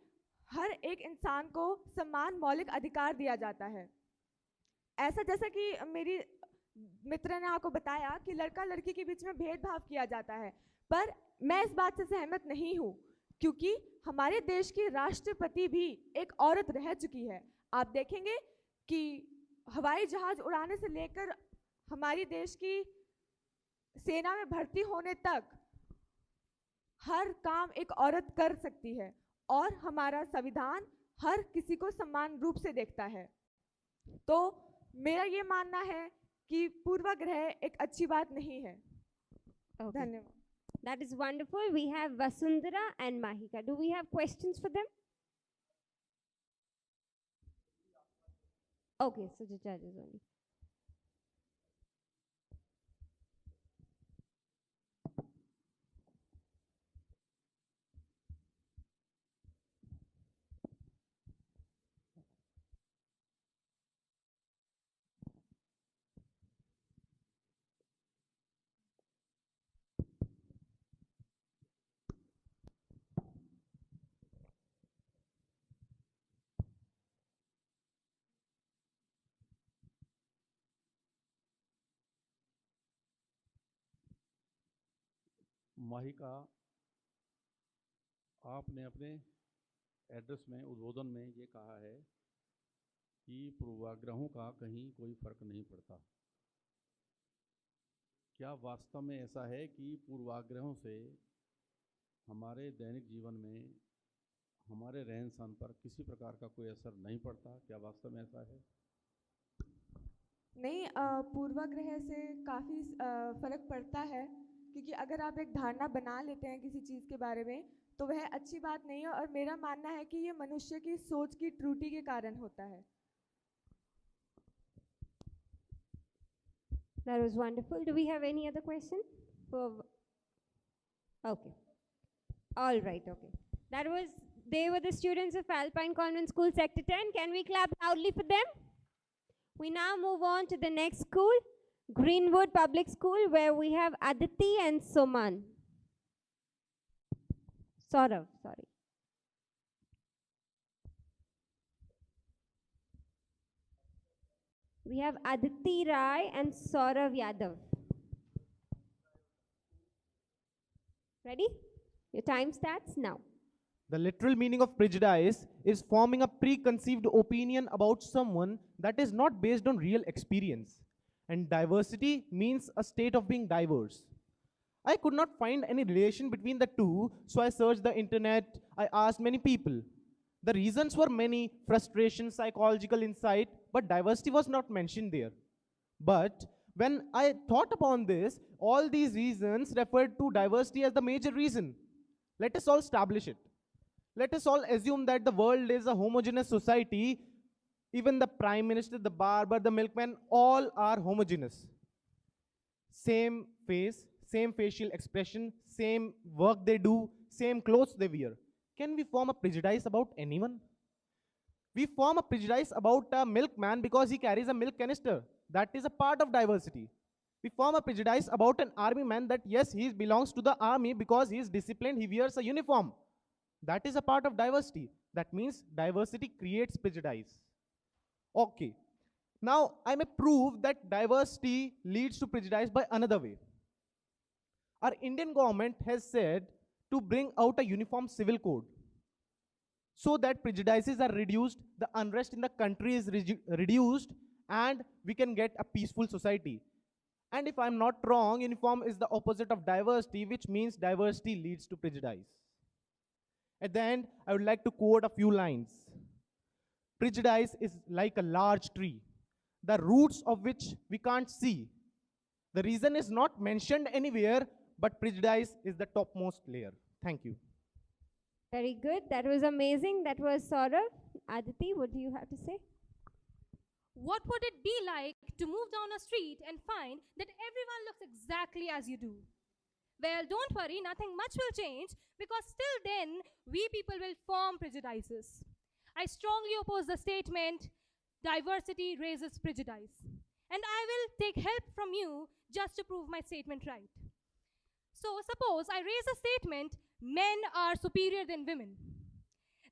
हर एक इंसान को समान मौलिक अधिकार दिया जाता है। ऐसा जैसा कि मेरी मित्र ने आपको बताया कि लड़का लड़की के बीच में भेदभाव किया जाता है, पर मैं इस बात से सहमत नहीं हूँ, क्योंकि हमारे देश की राष्ट्रपति भी एक औरत रह चुकी है। आप देखेंगे कि हवाई जहाज उड़ाने से लेकर हमारी देश की सेना में भर्ती होने तक हर काम एक औरत कर सकती है, और हमारा संविधान हर किसी को समान रूप से देखता है। तो मेरा ये मानना है कि पूर्वाग्रह एक अच्छी बात नहीं है। धन्यवाद। That is wonderful. We have Vasundhara and Mahika. Do we have questions for them? Okay, so the judges only. Mahika, आपने अपने एड्रेस में उद्बोधन में ये कहा है कि पूर्वाग्रहों का कहीं कोई फर्क नहीं पड़ता। क्या वास्तव में ऐसा है कि पूर्वाग्रहों से हमारे दैनिक जीवन में, हमारे रहन सहन पर किसी प्रकार का कोई असर नहीं पड़ता? क्या वास्तव में ऐसा है? नहीं, पूर्वाग्रह से काफ़ी फर्क पड़ता है, क्योंकि अगर आप एक धारणा बना लेते हैं किसी चीज़ के बारे में तो वह अच्छी बात नहीं है, और मेरा मानना है कि ये मनुष्य की सोच की त्रुटि के कारण होता है। That was wonderful. Do we have any other question? Okay. All right, okay. They were the students of Alpine Convent School, Sector 10. Can we clap loudly for them? We now move on to the next school, Greenwood Public School, where we have Aditi and Soman. Saurav, sorry. We have Aditi Rai and Saurav Yadav. Ready? Your time starts now. The literal meaning of prejudice is forming a preconceived opinion about someone that is not based on real experience. And diversity means a state of being diverse. I could not find any relation between the two, so I searched the internet, I asked many people. The reasons were many: frustration, psychological insight, but diversity was not mentioned there. But when I thought upon this, all these reasons referred to diversity as the major reason. Let us all establish it. Let us all assume that the world is a homogeneous society. Even the prime minister, the barber, the milkman, all are homogeneous. Same face, same facial expression, same work they do, same clothes they wear. Can we form a prejudice about anyone? We form a prejudice about a milkman because he carries a milk canister. That is a part of diversity. We form a prejudice about an army man that yes, he belongs to the army because he is disciplined, he wears a uniform. That is a part of diversity. That means diversity creates prejudice. Okay. Now, I may prove that diversity leads to prejudice by another way. Our Indian government has said to bring out a uniform civil code so that prejudices are reduced, the unrest in the country is reduced, and we can get a peaceful society. And if I'm not wrong, uniform is the opposite of diversity, which means diversity leads to prejudice. At the end, I would like to quote a few lines. Prejudice is like a large tree, the roots of which we can't see. The reason is not mentioned anywhere, but prejudice is the topmost layer. Thank you. Very good. That was amazing. That was Saurav. Aditi, what do you have to say? What would it be like to move down a street and find that everyone looks exactly as you do? Well, don't worry, nothing much will change, because still then, we people will form prejudices. I strongly oppose the statement, diversity raises prejudice. And I will take help from you just to prove my statement right. So suppose I raise a statement, men are superior than women.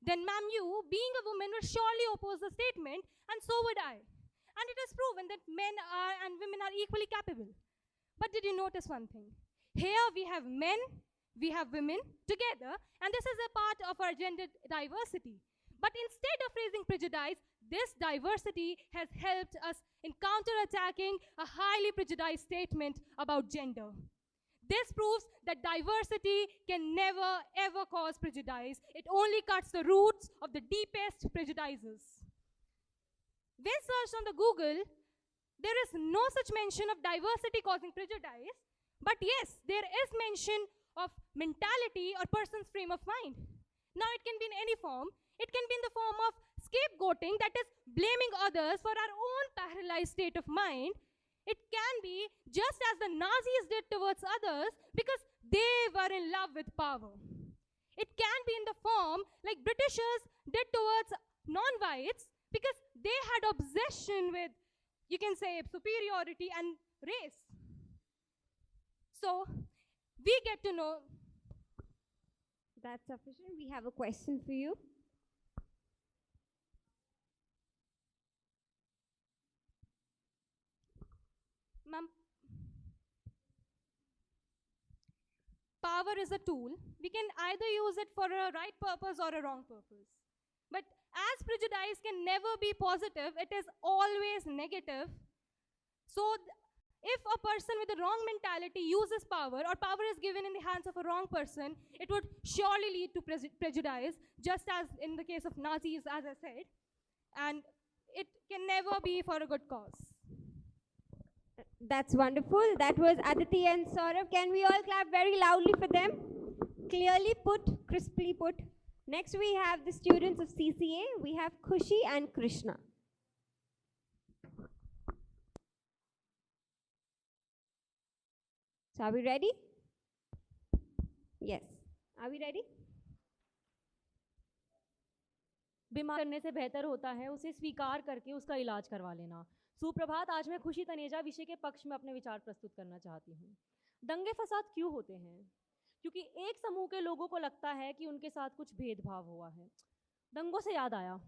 Then ma'am, you, being a woman, will surely oppose the statement, and so would I. And it is proven that men are and women are equally capable. But did you notice one thing? Here we have men, we have women together, and this is a part of our gender diversity. But instead of raising prejudice, this diversity has helped us in counterattacking a highly prejudiced statement about gender. This proves that diversity can never ever cause prejudice. It only cuts the roots of the deepest prejudices. When searched on the Google, there is no such mention of diversity causing prejudice, but yes, there is mention of mentality or person's frame of mind. Now it can be in any form. It can be in the form of scapegoating, that is, blaming others for our own paralyzed state of mind. It can be just as the Nazis did towards others because they were in love with power. It can be in the form like Britishers did towards non-whites because they had obsession with, you can say, superiority and race. So we get to know. That's sufficient. We have a question for you. Ma'am, power is a tool. We can either use it for a right purpose or a wrong purpose. But as prejudice can never be positive, it is always negative. So if a person with a wrong mentality uses power, or power is given in the hands of a wrong person, it would surely lead to prejudice, just as in the case of Nazis, as I said. And it can never be for a good cause. That's wonderful. That was Aditi and Saurav. Can we all clap very loudly for them? Clearly put, crisply put. Next we have the students of CCA. We have Khushi and Krishna. So are we ready? Yes. Are we ready? बीमार करने से बेहतर होता है उसे स्वीकार करके उसका इलाज करवा लेना। सुप्रभात, आज मैं खुशी तनेजा विषय के पक्ष में अपने विचार प्रस्तुत करना चाहती हूँ। दंगे फसाद क्यों होते हैं? क्योंकि एक समूह के लोगों को लगता है कि उनके साथ कुछ भेदभाव हुआ है। दंगों से याद आया,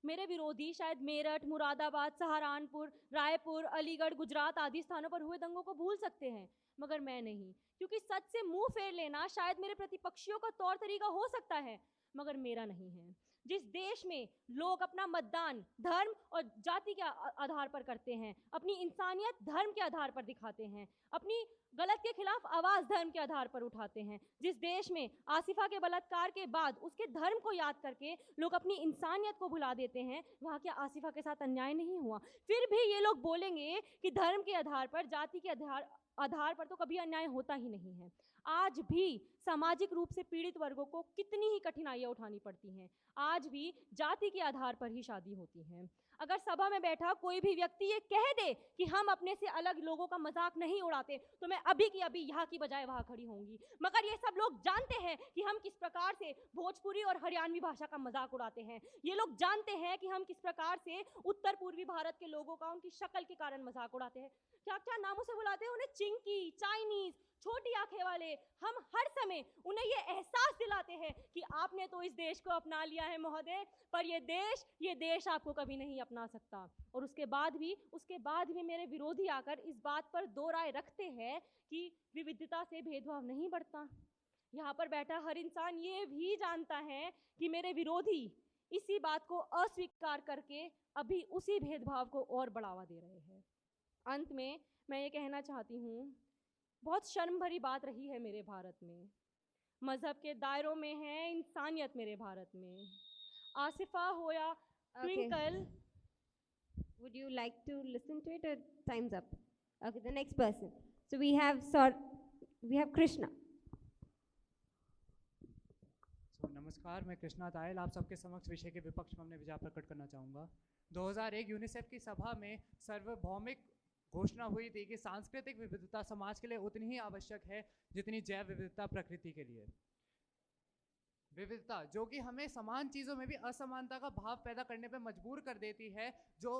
मेरे विरोधी शायद मेरठ, मुरादाबाद, सहारनपुर, रायपुर, अलीगढ़, गुजरात आदि स्थानों पर हुए दंगों को भूल सकते हैं, मगर मैं नहीं, क्योंकि सच से मुंह फेर लेना शायद मेरे प्रतिपक्षियों का तौर तरीका हो सकता है, मगर मेरा नहीं है। जिस देश में लोग अपना मतदान धर्म और जाति के आधार पर करते हैं, अपनी इंसानियत धर्म के आधार पर दिखाते हैं, अपनी गलत के खिलाफ आवाज़ धर्म के आधार पर उठाते हैं, जिस देश में आसिफा के बलात्कार के बाद उसके धर्म को याद करके लोग अपनी इंसानियत को भुला देते हैं, वहाँ क्या आसिफा के साथ अन्याय नहीं हुआ? फिर भी ये लोग बोलेंगे कि धर्म के आधार पर, जाति के आधार पर तो कभी अन्याय होता ही नहीं है। आज भी सामाजिक रूप से पीड़ित वर्गों को कितनी ही कठिनाइयाँ उठानी पड़ती हैं। आज भी जाति के आधार पर ही शादी होती है। अगर सभा में बैठा कोई भी व्यक्ति ये कह दे कि हम अपने से अलग लोगों का मजाक नहीं उड़ाते, तो मैं अभी की अभी यहाँ की बजाय वहाँ खड़ी होंगी। मगर ये सब लोग जानते हैं कि हम किस प्रकार से भोजपुरी और हरियाणवी भाषा का मजाक उड़ाते हैं। ये लोग जानते हैं कि हम किस प्रकार से उत्तर पूर्वी भारत के लोगों का उनकी शक्ल के कारण मजाक उड़ाते हैं। क्या क्या नामों से बुलाते हैं उन्हें, चिंकी, चाइनीज, छोटी आंखें वाले। हम हर समय उन्हें ये एहसास दिलाते हैं कि आपने तो इस देश को अपना लिया है महोदय, पर ये देश आपको कभी नहीं अपना सकता। और उसके बाद भी मेरे विरोधी आकर इस बात पर दो राय रखते हैं कि विविधता से भेदभाव नहीं बढ़ता। यहाँ पर बैठा हर इंसान ये भी जानता है कि मेरे विरोधी इसी बात को अस्वीकार करके अभी उसी भेदभाव को और बढ़ावा दे रहे हैं। अंत में मैं ये कहना चाहती हूँ, बहुत शर्म भरी बात रही है मेरे भारत में। मजहब के दायरों में है इंसानियत मेरे भारत में। आसिफा हो या twinkle. Would you like to listen to it or time's up? Okay, the next person. So we have Krishna. नमस्कार, मैं कृष्णा तायल आप सबके समक्ष विषय के विपक्ष में अपने विचार प्रकट करना चाहूँगा। 2001 यूनिसेफ की सभा में सार्वभौमिक घोषणा हुई थी कि सांस्कृतिक विविधता समाज के लिए उतनी ही आवश्यक है जितनी जैव विविधता प्रकृति के लिए। विविधता जो कि हमें समान चीज़ों में भी असमानता का भाव पैदा करने पर मजबूर कर देती है, जो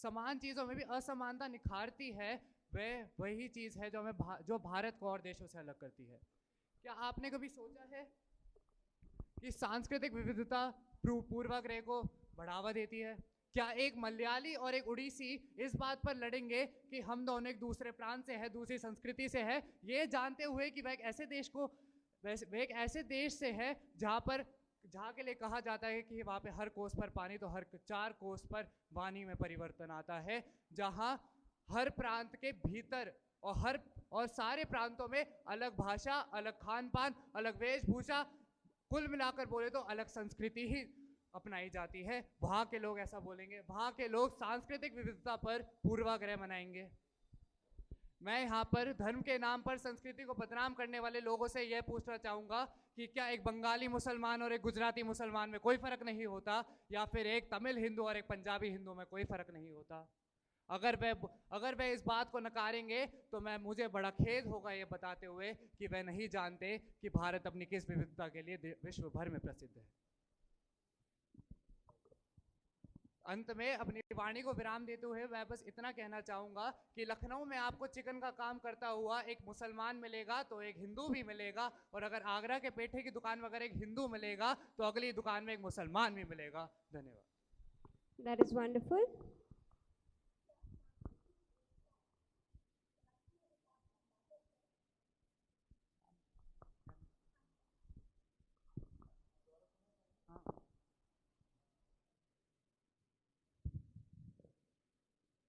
समान चीज़ों में भी असमानता निखारती है, वह वही चीज़ है जो हमें जो भारत को और देशों से अलग करती है। क्या आपने कभी सोचा है कि सांस्कृतिक विविधता पूर्वाग्रह को बढ़ावा देती है? क्या एक मलयाली और एक उड़ीसी इस बात पर लड़ेंगे कि हम दोनों एक दूसरे प्रांत से है, दूसरी संस्कृति से है, ये जानते हुए कि वह एक ऐसे देश से है जहाँ के लिए कहा जाता है कि वहाँ पे हर कोस पर पानी तो हर 4 कोस पर वाणी में परिवर्तन आता है, जहाँ हर प्रांत के भीतर और सारे प्रांतों में अलग भाषा, अलग खान पान, अलग वेशभूषा, कुल मिलाकर बोले तो अलग संस्कृति ही अपनाई जाती है। वहाँ के लोग ऐसा बोलेंगे, वहाँ के लोग सांस्कृतिक विविधता पर पूर्वाग्रह मनाएंगे। मैं यहाँ पर धर्म के नाम पर संस्कृति को बदनाम करने वाले लोगों से यह पूछना चाहूँगा कि क्या एक बंगाली मुसलमान और एक गुजराती मुसलमान में कोई फ़र्क नहीं होता, या फिर एक तमिल हिंदू और एक पंजाबी हिंदू में कोई फ़र्क नहीं होता? अगर वे इस बात को नकारेंगे तो मुझे बड़ा खेद होगा ये बताते हुए कि वे नहीं जानते कि भारत अपनी किस विविधता के लिए विश्व भर में प्रसिद्ध है। अंत में अपनी वाणी को विराम देते हुए मैं बस इतना कहना चाहूँगा कि लखनऊ में आपको चिकन का काम करता हुआ एक मुसलमान मिलेगा तो एक हिंदू भी मिलेगा, और अगर आगरा के पेठे की दुकान में अगर एक हिंदू मिलेगा तो अगली दुकान में एक मुसलमान भी मिलेगा। धन्यवाद। That is wonderful.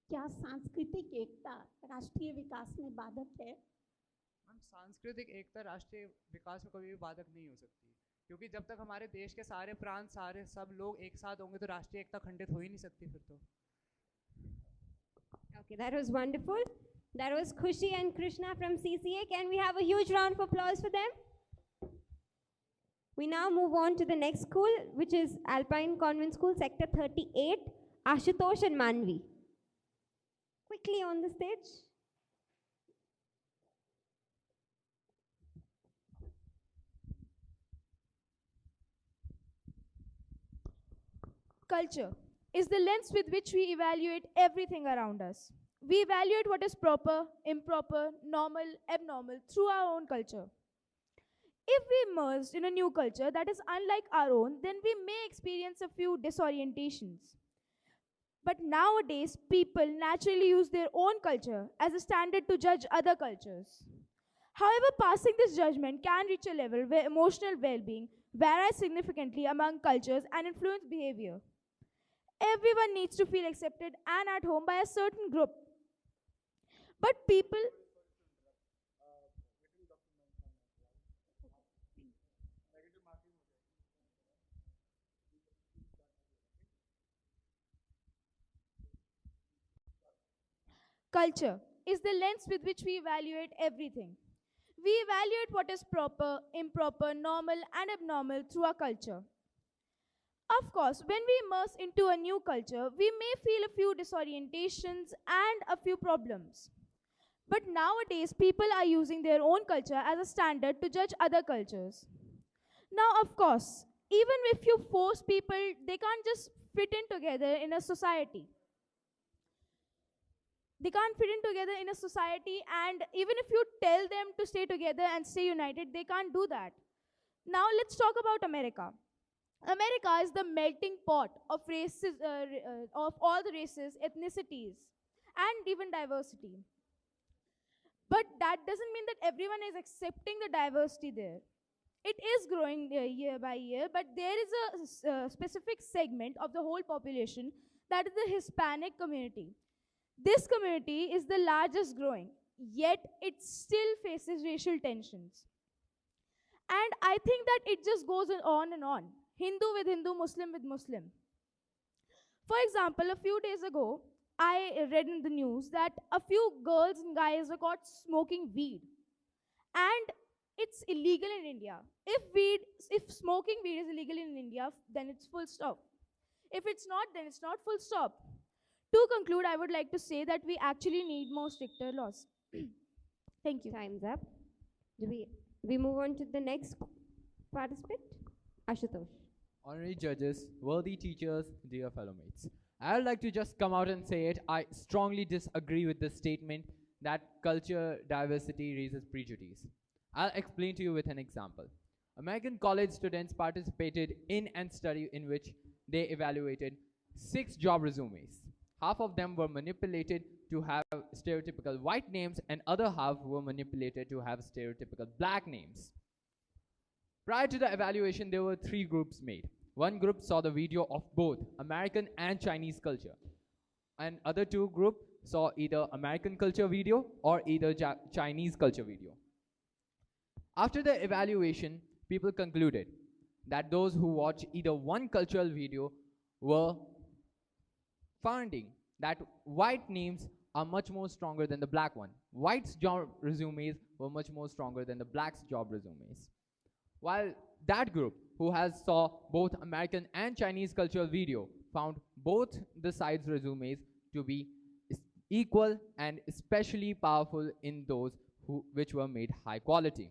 क्या सांस्कृतिक एकता राष्ट्रीय विकास में बाधक है? मैम, सांस्कृतिक एकता राष्ट्रीय विकास में कभी भी बाधक नहीं हो सकती, क्योंकि जब तक हमारे देश के सारे प्रांत सब लोग एक साथ होंगे तो राष्ट्रीय एकता खंडित हो ही नहीं सकती फिर तो। Okay, that was wonderful. That was Khushi and Krishna from CCA. Can we have a huge round of applause for them? We now move on to the next school, which is Alpine Convent School, Sector 38, Ashutosh and Manvi. Quickly on the stage. Culture is the lens with which we evaluate everything around us. We evaluate what is proper, improper, normal, abnormal through our own culture. If we immerse in a new culture that is unlike our own, then we may experience a few disorientations. But nowadays, people naturally use their own culture as a standard to judge other cultures. However, passing this judgment can reach a level where emotional well-being varies significantly among cultures and influence behavior. Everyone needs to feel accepted and at home by a certain group. But people... Culture is the lens with which we evaluate everything. We evaluate what is proper, improper, normal, and abnormal through our culture. Of course, when we immerse into a new culture, we may feel a few disorientations and a few problems. But nowadays, people are using their own culture as a standard to judge other cultures. Now, of course, even if you force people, they can't just fit in together in a society. They can't fit in together in a society, and even if you tell them to stay together and stay united, they can't do that. Now let's talk about America. America is the melting pot of races, of all the races, ethnicities, and even diversity. But that doesn't mean that everyone is accepting the diversity there. it is growing year by year, but there is a specific segment of the whole population that is the Hispanic community. This community is the largest growing, yet it still faces racial tensions. And I think that it just goes on and on. Hindu with Hindu, Muslim with Muslim. For example, a few days ago, I read in the news that a few girls and guys were caught smoking weed. And it's illegal in India. If smoking weed is illegal in India, then it's full stop. If it's not, then it's not full stop. To conclude, I would like to say that we actually need more stricter laws. Thank you. Time's up. Do we move on to the next participant? Ashutosh. Honorary judges, worthy teachers, dear fellow mates. I would like to just come out and say it. I strongly disagree with the statement that culture diversity raises prejudice. I'll explain to you with an example. American college students participated in a study in which they evaluated 6 job resumes. Half of them were manipulated to have stereotypical white names, and other half were manipulated to have stereotypical black names. Prior to the evaluation, there were 3 groups made. One group saw the video of both American and Chinese culture, and other 2 groups saw either American culture video or either Chinese culture video. After the evaluation, people concluded that those who watched either one cultural video were finding that white names are much more stronger than the black one. White's job resumes were much more stronger than the black's job resumes. While that group who has saw both American and Chinese cultural video found both the sides' resumes to be equal and especially powerful in those which were made high quality.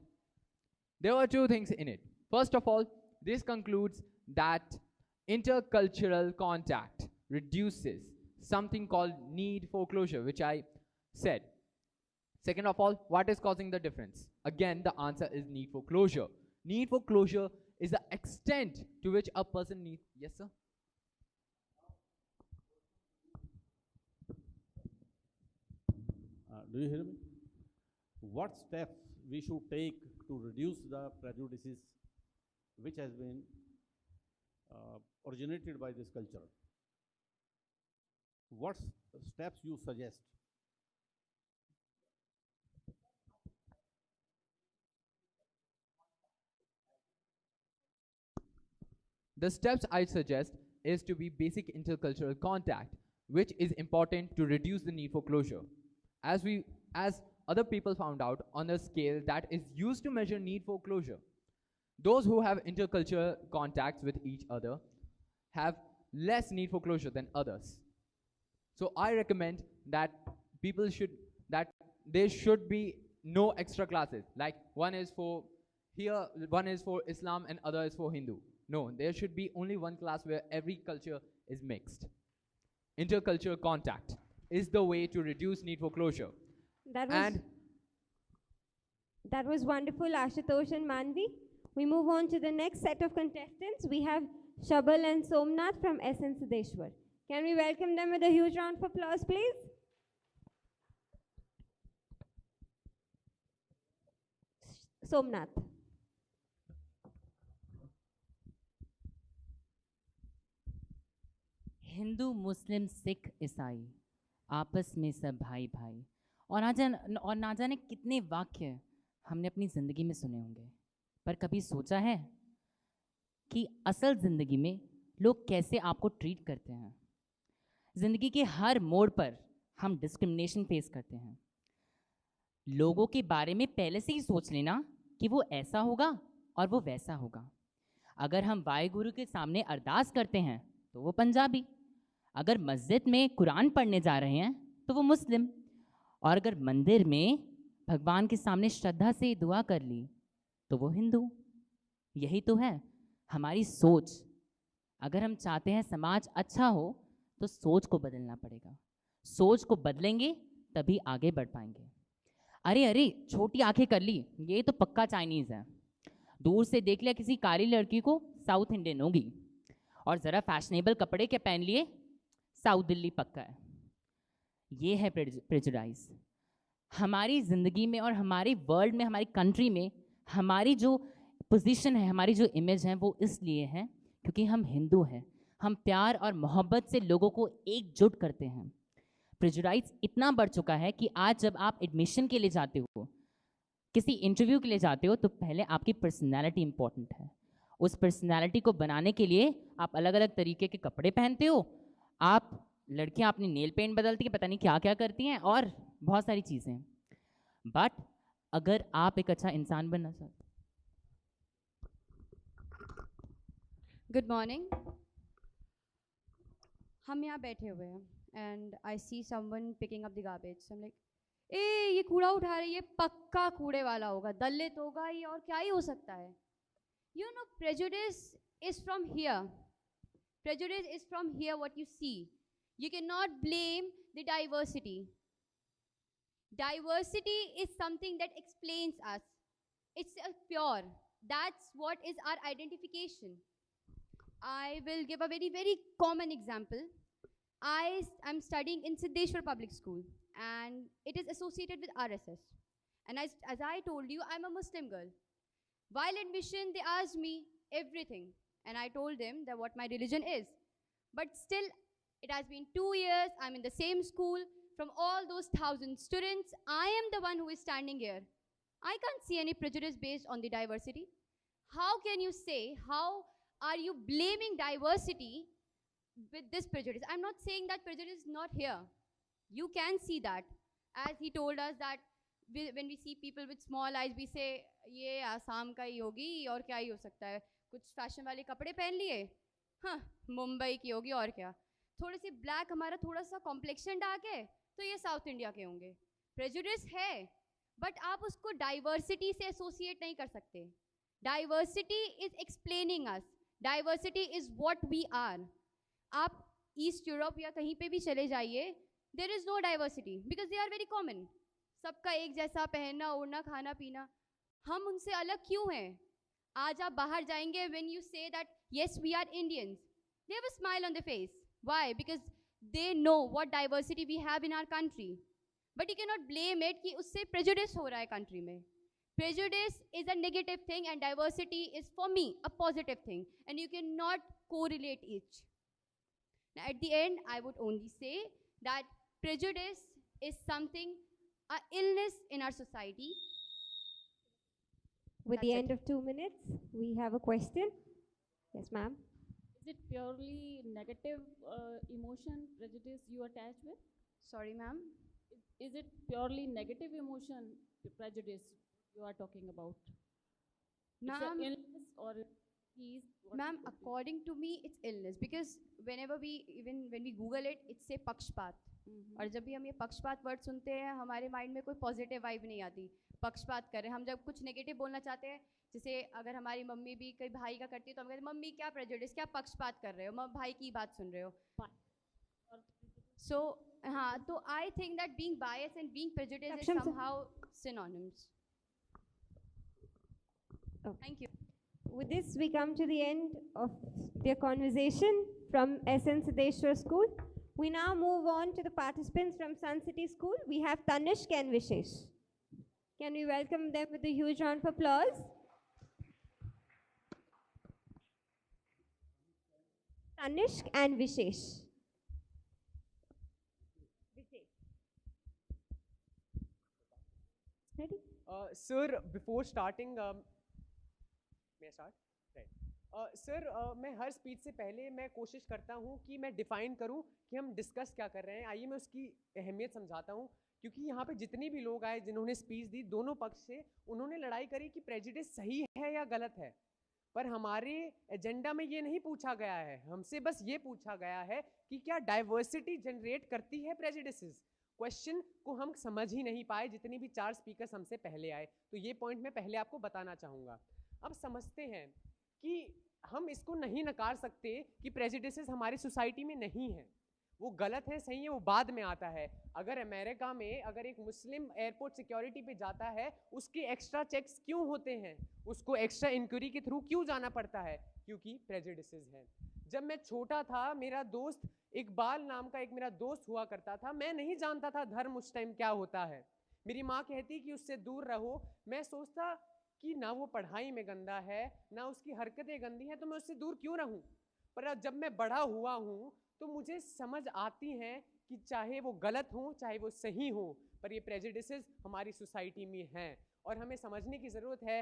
There were 2 things in it. First of all, this concludes that intercultural contact reduces something called need for closure, which I said. Second of all, what is causing the difference? Again, the answer is need for closure. Need for closure is the extent to which a person needs. Yes, sir? Do you hear me? What steps we should take to reduce the prejudices which has been originated by this culture? What steps you suggest? The steps I suggest is to be basic intercultural contact, which is important to reduce the need for closure. As other people found out on a scale that is used to measure need for closure, those who have intercultural contacts with each other have less need for closure than others. So I recommend that there should be no extra classes, like one is for Islam and other is for Hindu. No, there should be only one class where every culture is mixed. Intercultural contact is the way to reduce need for closure. That was wonderful, Ashutosh and Manvi. We move on to the next set of contestants. We have Shabal and Somnath from SN Siddheshwar. Can we welcome them with a huge round of applause, please? Somnath. Hindu, मुस्लिम, सिख, ईसाई आपस में सब भाई भाई, और ना जाने कितने वाक्य हमने अपनी ज़िंदगी में सुने होंगे, पर कभी सोचा है कि असल ज़िंदगी में लोग कैसे आपको ट्रीट करते हैं? ज़िंदगी के हर मोड़ पर हम डिस्क्रिमिनेशन फेस करते हैं। लोगों के बारे में पहले से ही सोच लेना कि वो ऐसा होगा और वो वैसा होगा। अगर हम वाहेगुरु के सामने अरदास करते हैं तो वो पंजाबी, अगर मस्जिद में कुरान पढ़ने जा रहे हैं तो वो मुस्लिम, और अगर मंदिर में भगवान के सामने श्रद्धा से दुआ कर ली तो वो हिंदू। यही तो है हमारी सोच। अगर हम चाहते हैं समाज अच्छा हो तो सोच को बदलना पड़ेगा। सोच को बदलेंगे तभी आगे बढ़ पाएंगे। अरे अरे छोटी आंखें कर ली, ये तो पक्का चाइनीज़ है। दूर से देख लिया किसी काली लड़की को, साउथ इंडियन होगी, और ज़रा फैशनेबल कपड़े के पहन लिए, साउथ दिल्ली पक्का है। ये है प्रेजुडाइज। हमारी ज़िंदगी में और हमारी वर्ल्ड में, हमारी कंट्री में हमारी जो पोजीशन है, हमारी जो इमेज है वो इसलिए है क्योंकि हम हिंदू हैं। हम प्यार और मोहब्बत से लोगों को एकजुट करते हैं। प्रेजुडाइज इतना बढ़ चुका है कि आज जब आप एडमिशन के लिए जाते हो, किसी इंटरव्यू के लिए जाते हो, तो पहले आपकी पर्सनैलिटी इंपॉर्टेंट है। उस पर्सनैलिटी को बनाने के लिए आप अलग अलग तरीके के कपड़े पहनते हो, आप लड़कियां अपनी नेल पेंट बदलती है, पता नहीं क्या क्या करती हैं, और बहुत सारी चीज़ें। बट अगर आप एक अच्छा इंसान बनना चाहते, गुड मॉर्निंग। हम यहाँ बैठे हुए हैं and I see someone picking up the garbage. I am like, uh ये कूड़ा उठा रही है, पक्का कूड़े वाला होगा, दलित होगा ये, और क्या ही हो सकता है। You know, prejudice is from here. Prejudice is from here, what you see. You cannot blame the diversity. Diversity is something that explains us. It's pure. That's what is our identification. I will give a very, very common example. I am studying in Siddheshwar Public School and it is associated with RSS. And as I told you, I'm a Muslim girl. While admission, they asked me everything and I told them that what my religion is. But still, it has been 2 years, I'm in the same school. From all those 1,000 students, I am the one who is standing here. I can't see any prejudice based on the diversity. How can you say, how are you blaming diversity with this prejudice? I'm not saying that prejudice is not here. You can see that. As he told us that when we see people with small eyes, we say, ये आसाम का ही होगी और क्या ही हो सकता है, कुछ fashion वाले कपड़े पहन लिए, हाँ मुंबई की होगी और क्या, थोड़ी सी ब्लैक, हमारा थोड़ा सा कॉम्प्लेक्शन डार्क है तो ये साउथ इंडिया के होंगे। प्रेजुडिस है, बट आप उसको डाइवर्सिटी से एसोसिएट नहीं कर सकते। Diversity is explaining us, diversity is what we are. आप ईस्ट यूरोप या कहीं पे भी चले जाइए, there is no diversity because they are very common. सबका एक जैसा पहनना ओढ़ना खाना पीना, हम उनसे अलग क्यों हैं? आज आप बाहर जाएंगे, when you say that yes we are Indians, they have a smile on their face. Why? Because they know what diversity we have in our country. But you cannot blame it कि उससे prejudice हो रहा है country में. Prejudice is a negative thing and diversity is for me a positive thing, and you cannot correlate each. Now at the end, I would only say that prejudice is something, a illness in our society. With the end of 2 minutes, we have a question. Yes, ma'am. Is it purely negative emotion, prejudice you attach with? Sorry, ma'am. Is it purely negative emotion, prejudice you are talking about? It's an illness or disease? Ma'am, according to me, it's illness because whenever even when we Google it, it say पक्षपात. और जब भी हम ये पक्षपात word सुनते हैं, हमारे माइंड में कोई पॉजिटिव वाइब नहीं आती। पक्षपात कर रहे हैं हम, जब कुछ नेगेटिव बोलना चाहते हैं, जैसे अगर हमारी मम्मी भी कई भाई का करती है तो हम कहते हैं मम्मी क्या प्रेजुडिस, क्या पक्षपात कर रहे हो, भाई की बात सुन रहे हो। सो हाँ, तो I think that being bias and being prejudice is somehow synonyms. Thank you. With this, we come to the end of their conversation from SN Siddheshwar School. We now move on to the participants from Sun City School. We have Tanishk and Vishesh. Can we welcome them with a huge round of applause? Tanishk and Vishesh. Ready? Sir, before starting, may I start? Right. Sir मैं हर speech से पहले मैं कोशिश करता हूँ कि मैं define करूँ कि हम डिस्कस क्या कर रहे हैं। आइए मैं उसकी अहमियत समझाता हूँ, क्योंकि यहाँ पे जितने भी लोग आए जिन्होंने स्पीच दी, दोनों पक्ष से उन्होंने लड़ाई करी कि प्रेजुडिस सही है या गलत है। पर हमारे एजेंडा में ये नहीं पूछा गया है, हमसे बस ये पूछा गया है कि क्या डाइवर्सिटी जनरेट करती है प्रेजुडिसेस। क्वेश्चन को हम समझ ही नहीं पाए, जितनी भी 4 स्पीकर्स हमसे पहले आए। तो ये पॉइंट मैं पहले आपको बताना चाहूँगा। अब समझते हैं कि हम इसको नहीं नकार सकते कि प्रेजुडिसेस हमारी सोसाइटी में नहीं है। वो गलत है सही है वो बाद में आता है। अगर अमेरिका में अगर एक मुस्लिम एयरपोर्ट सिक्योरिटी पे जाता है, उसके एक्स्ट्रा चेक्स क्यों होते हैं, उसको एक्स्ट्रा इंक्वायरी के थ्रू क्यों जाना पड़ता है? क्योंकि प्रेजुडिसेस हैं। जब मैं छोटा था, मेरा दोस्त इकबाल नाम का एक मेरा दोस्त हुआ करता था। मैं नहीं जानता था धर्म उस टाइम क्या होता है। मेरी माँ कहती कि उससे दूर रहो। मैं सोचता कि ना वो पढ़ाई में गंदा है, ना उसकी हरकतें गंदी हैं, तो मैं उससे दूर क्यों रहूं? पर अब जब मैं बड़ा हुआ हूं तो मुझे समझ आती हैं कि चाहे वो गलत हो चाहे वो सही हो, पर ये प्रेजुडिसेस हमारी सोसाइटी में हैं और हमें समझने की ज़रूरत है।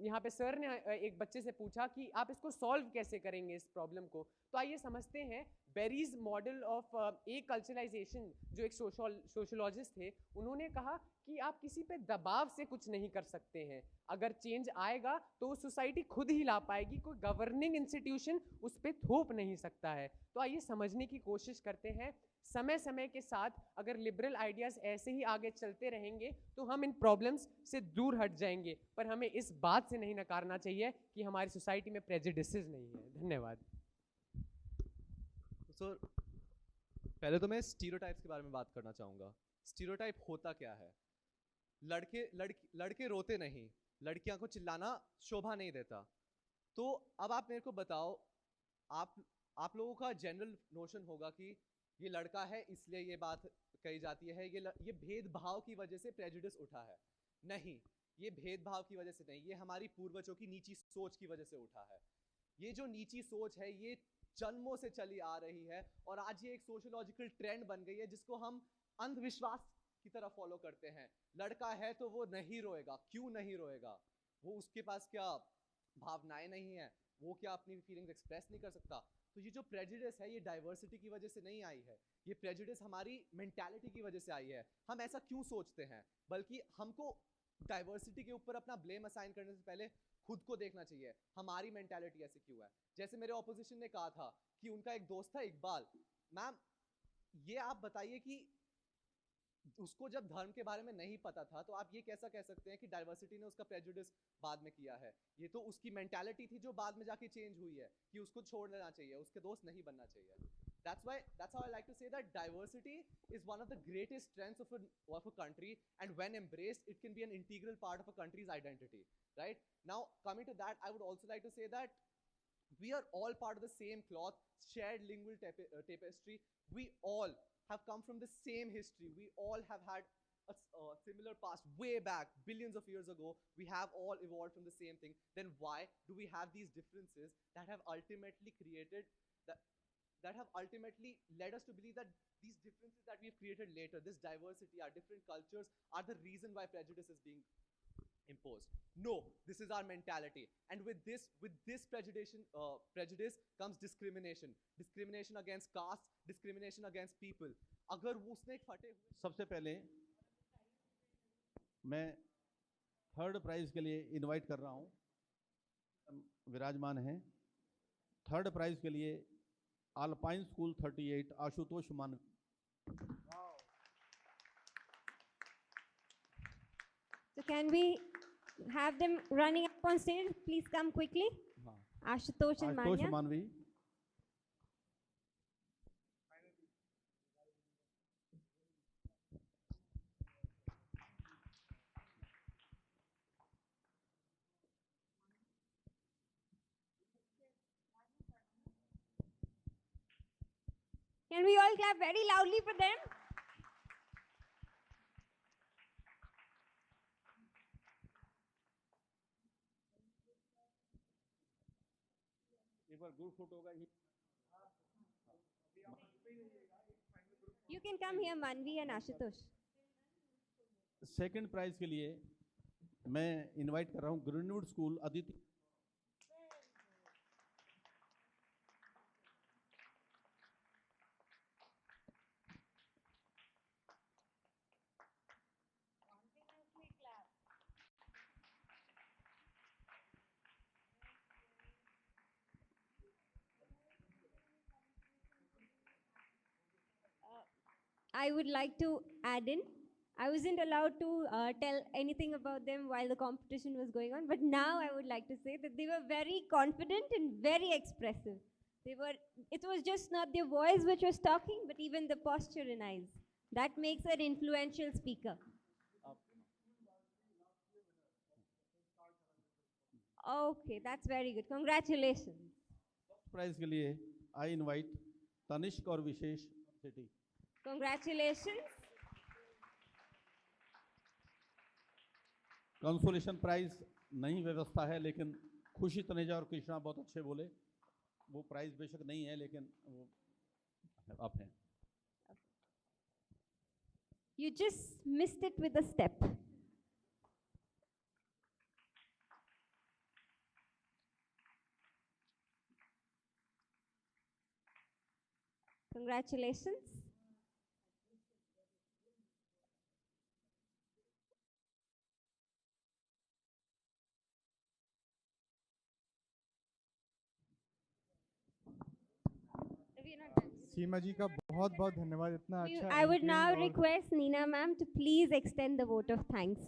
यहाँ पे सर ने एक बच्चे से पूछा कि आप इसको सॉल्व कैसे करेंगे इस प्रॉब्लम को, तो आइए समझते हैं। बेरीज मॉडल ऑफ ए कल्चराइजेशन, जो एक सोशोलॉजिस्ट थे, उन्होंने कहा कि आप किसी पे दबाव से कुछ नहीं कर सकते हैं। अगर चेंज आएगा तो वो सोसाइटी खुद ही ला पाएगी, कोई गवर्निंग इंस्टीट्यूशन उस पर थोप नहीं सकता है। तो आइए समझने की कोशिश करते हैं। समय समय के साथ अगर लिबरल आइडियाज़ ऐसे ही आगे चलते रहेंगे तो हम इन प्रॉब्लम्स से दूर हट जाएंगे, पर हमें इस बात से नहीं नकारना चाहिए कि हमारी सोसाइटी में प्रेजुडिसेस नहीं है। धन्यवाद। सर, पहले तो मैं स्टीरियोटाइप्स के बारे में बात करना चाहूँगा। स्टीरियोटाइप होता क्या है? लड़के रोते नहीं, लड़कियां को चिल्लाना शोभा नहीं देता। तो अब आप मेरे को बताओ, आप लोगों का जनरल नोशन होगा कि ये लड़का है इसलिए ये बात कही जाती है, ये भेदभाव की वजह से प्रेजुडिस उठा है। नहीं, ये भेदभाव की वजह से नहीं, ये हमारी पूर्वजों की नीची सोच की वजह से उठा है। ये जो नीची सोच है ये जन्मों से चली आ रही है और आज ये एक सोशियोलॉजिकल ट्रेंड बन गई है जिसको हम अंधविश्वास की तरह फॉलो करते हैं। लड़का है तो वो नहीं रोएगा, क्यों नहीं रोएगा? वो उसके पास क्या भावनाएं नहीं है? वो क्या अपनी फीलिंग्स एक्सप्रेस नहीं कर सकता? तो ये जो प्रेजुडिस है ये डाइवर्सिटी की वजह से नहीं आई है, ये प्रेजुडिस हमारी मेंटालिटी की वजह से आई है। हम ऐसा क्यों सोचते हैं? बल्कि हमको डाइवर्सिटी के ऊपर अपना ब्लेम असाइन करने से पहले खुद को देखना चाहिए, हमारी मेंटालिटी ऐसी क्यों है। जैसे मेरे ऑपोजिशन ने कहा था कि उनका एक दोस्त था इकबाल। मैम, ये आप बताइए कि उसको जब धर्म के बारे में नहीं पता था तो आप ये कैसा कह सकते हैं कि डाइवर्सिटी ने उसका प्रेजुडिस बाद में किया है? ये तो उसकी मेंटालिटी थी जो बाद में जाके चेंज हुई है कि उसको छोड़ देना चाहिए, उसके दोस्त नहीं बनना चाहिए। That's how I like to say that diversity is one of the greatest strengths of a country, and when embraced, it can be an integral part of a country's identity. Right? Now, coming to that, I would also like to say that we are all part of the same cloth, shared lingual tapestry. We all have come from the same history. We all have had a similar past way back, billions of years ago. We have all evolved from the same thing. Then why do we have these differences that have ultimately created that have ultimately led us to believe that these differences that we've created later, this diversity, our different cultures, are the reason why prejudice is being imposed? No, this is our mentality. And with this prejudice comes discrimination. Discrimination against caste, discrimination against people. अगर वो उसने एक फटे हुए सबसे पहले मैं third prize के लिए इनवाइट कर रहा हूँ, विराजमान हैं। थर्ड प्राइज के लिए अल्पाइन स्कूल 38 आशुतोष मानवी। So can we have them running up on stage? Please come quickly. Ashutosh and Manya. मानवी। Can we all clap very loudly for them? एक बार ग्रुप फोटो होगा। You can come here, Manvi and Ashutosh. Second prize के लिए मैं invite कर रहा हूँ Greenwood school Aditi. I would like to add in, I wasn't allowed to tell anything about them while the competition was going on, but now I would like to say that they were very confident and very expressive. It was just not their voice which was talking, but even the posture and eyes. That makes an influential speaker. Okay, that's very good. Congratulations. Prize के लिए I invite Tanishq और Vishesh city. Congratulations. Consolation prize नहीं व्यवस्था है, लेकिन खुशी तनेजा और कृष्णा बहुत अच्छे बोले। वो प्राइज बेशक नहीं है, लेकिन वो आप हैं। You just missed it with a step. Congratulations. सीमा जी का बहुत बहुत धन्यवाद, इतना अच्छा I would now anchoring और request Neena ma'am to please extend the vote of thanks.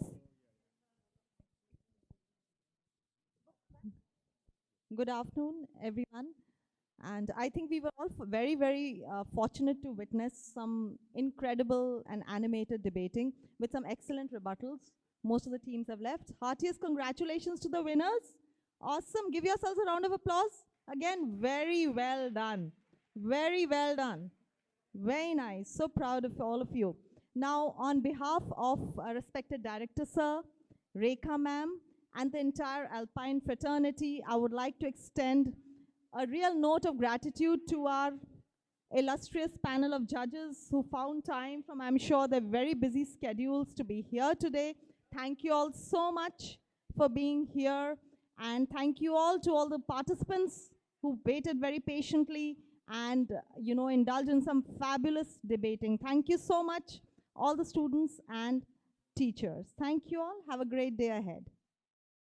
Good afternoon, everyone. And I think we were all very, very fortunate to witness some incredible and animated debating with some excellent rebuttals. Most of the teams have left. Heartiest congratulations to the winners. Awesome. Give yourselves a round of applause. Again, very well done. Very well done. Very nice. So proud of all of you. Now, on behalf of our respected director, sir, Rekha ma'am, and the entire Alpine fraternity, I would like to extend a real note of gratitude to our illustrious panel of judges who found time from, I'm sure, their very busy schedules to be here today. Thank you all so much for being here. And thank you all to all the participants who waited very patiently and, indulged in some fabulous debating. Thank you so much, all the students and teachers. Thank you all. Have a great day ahead.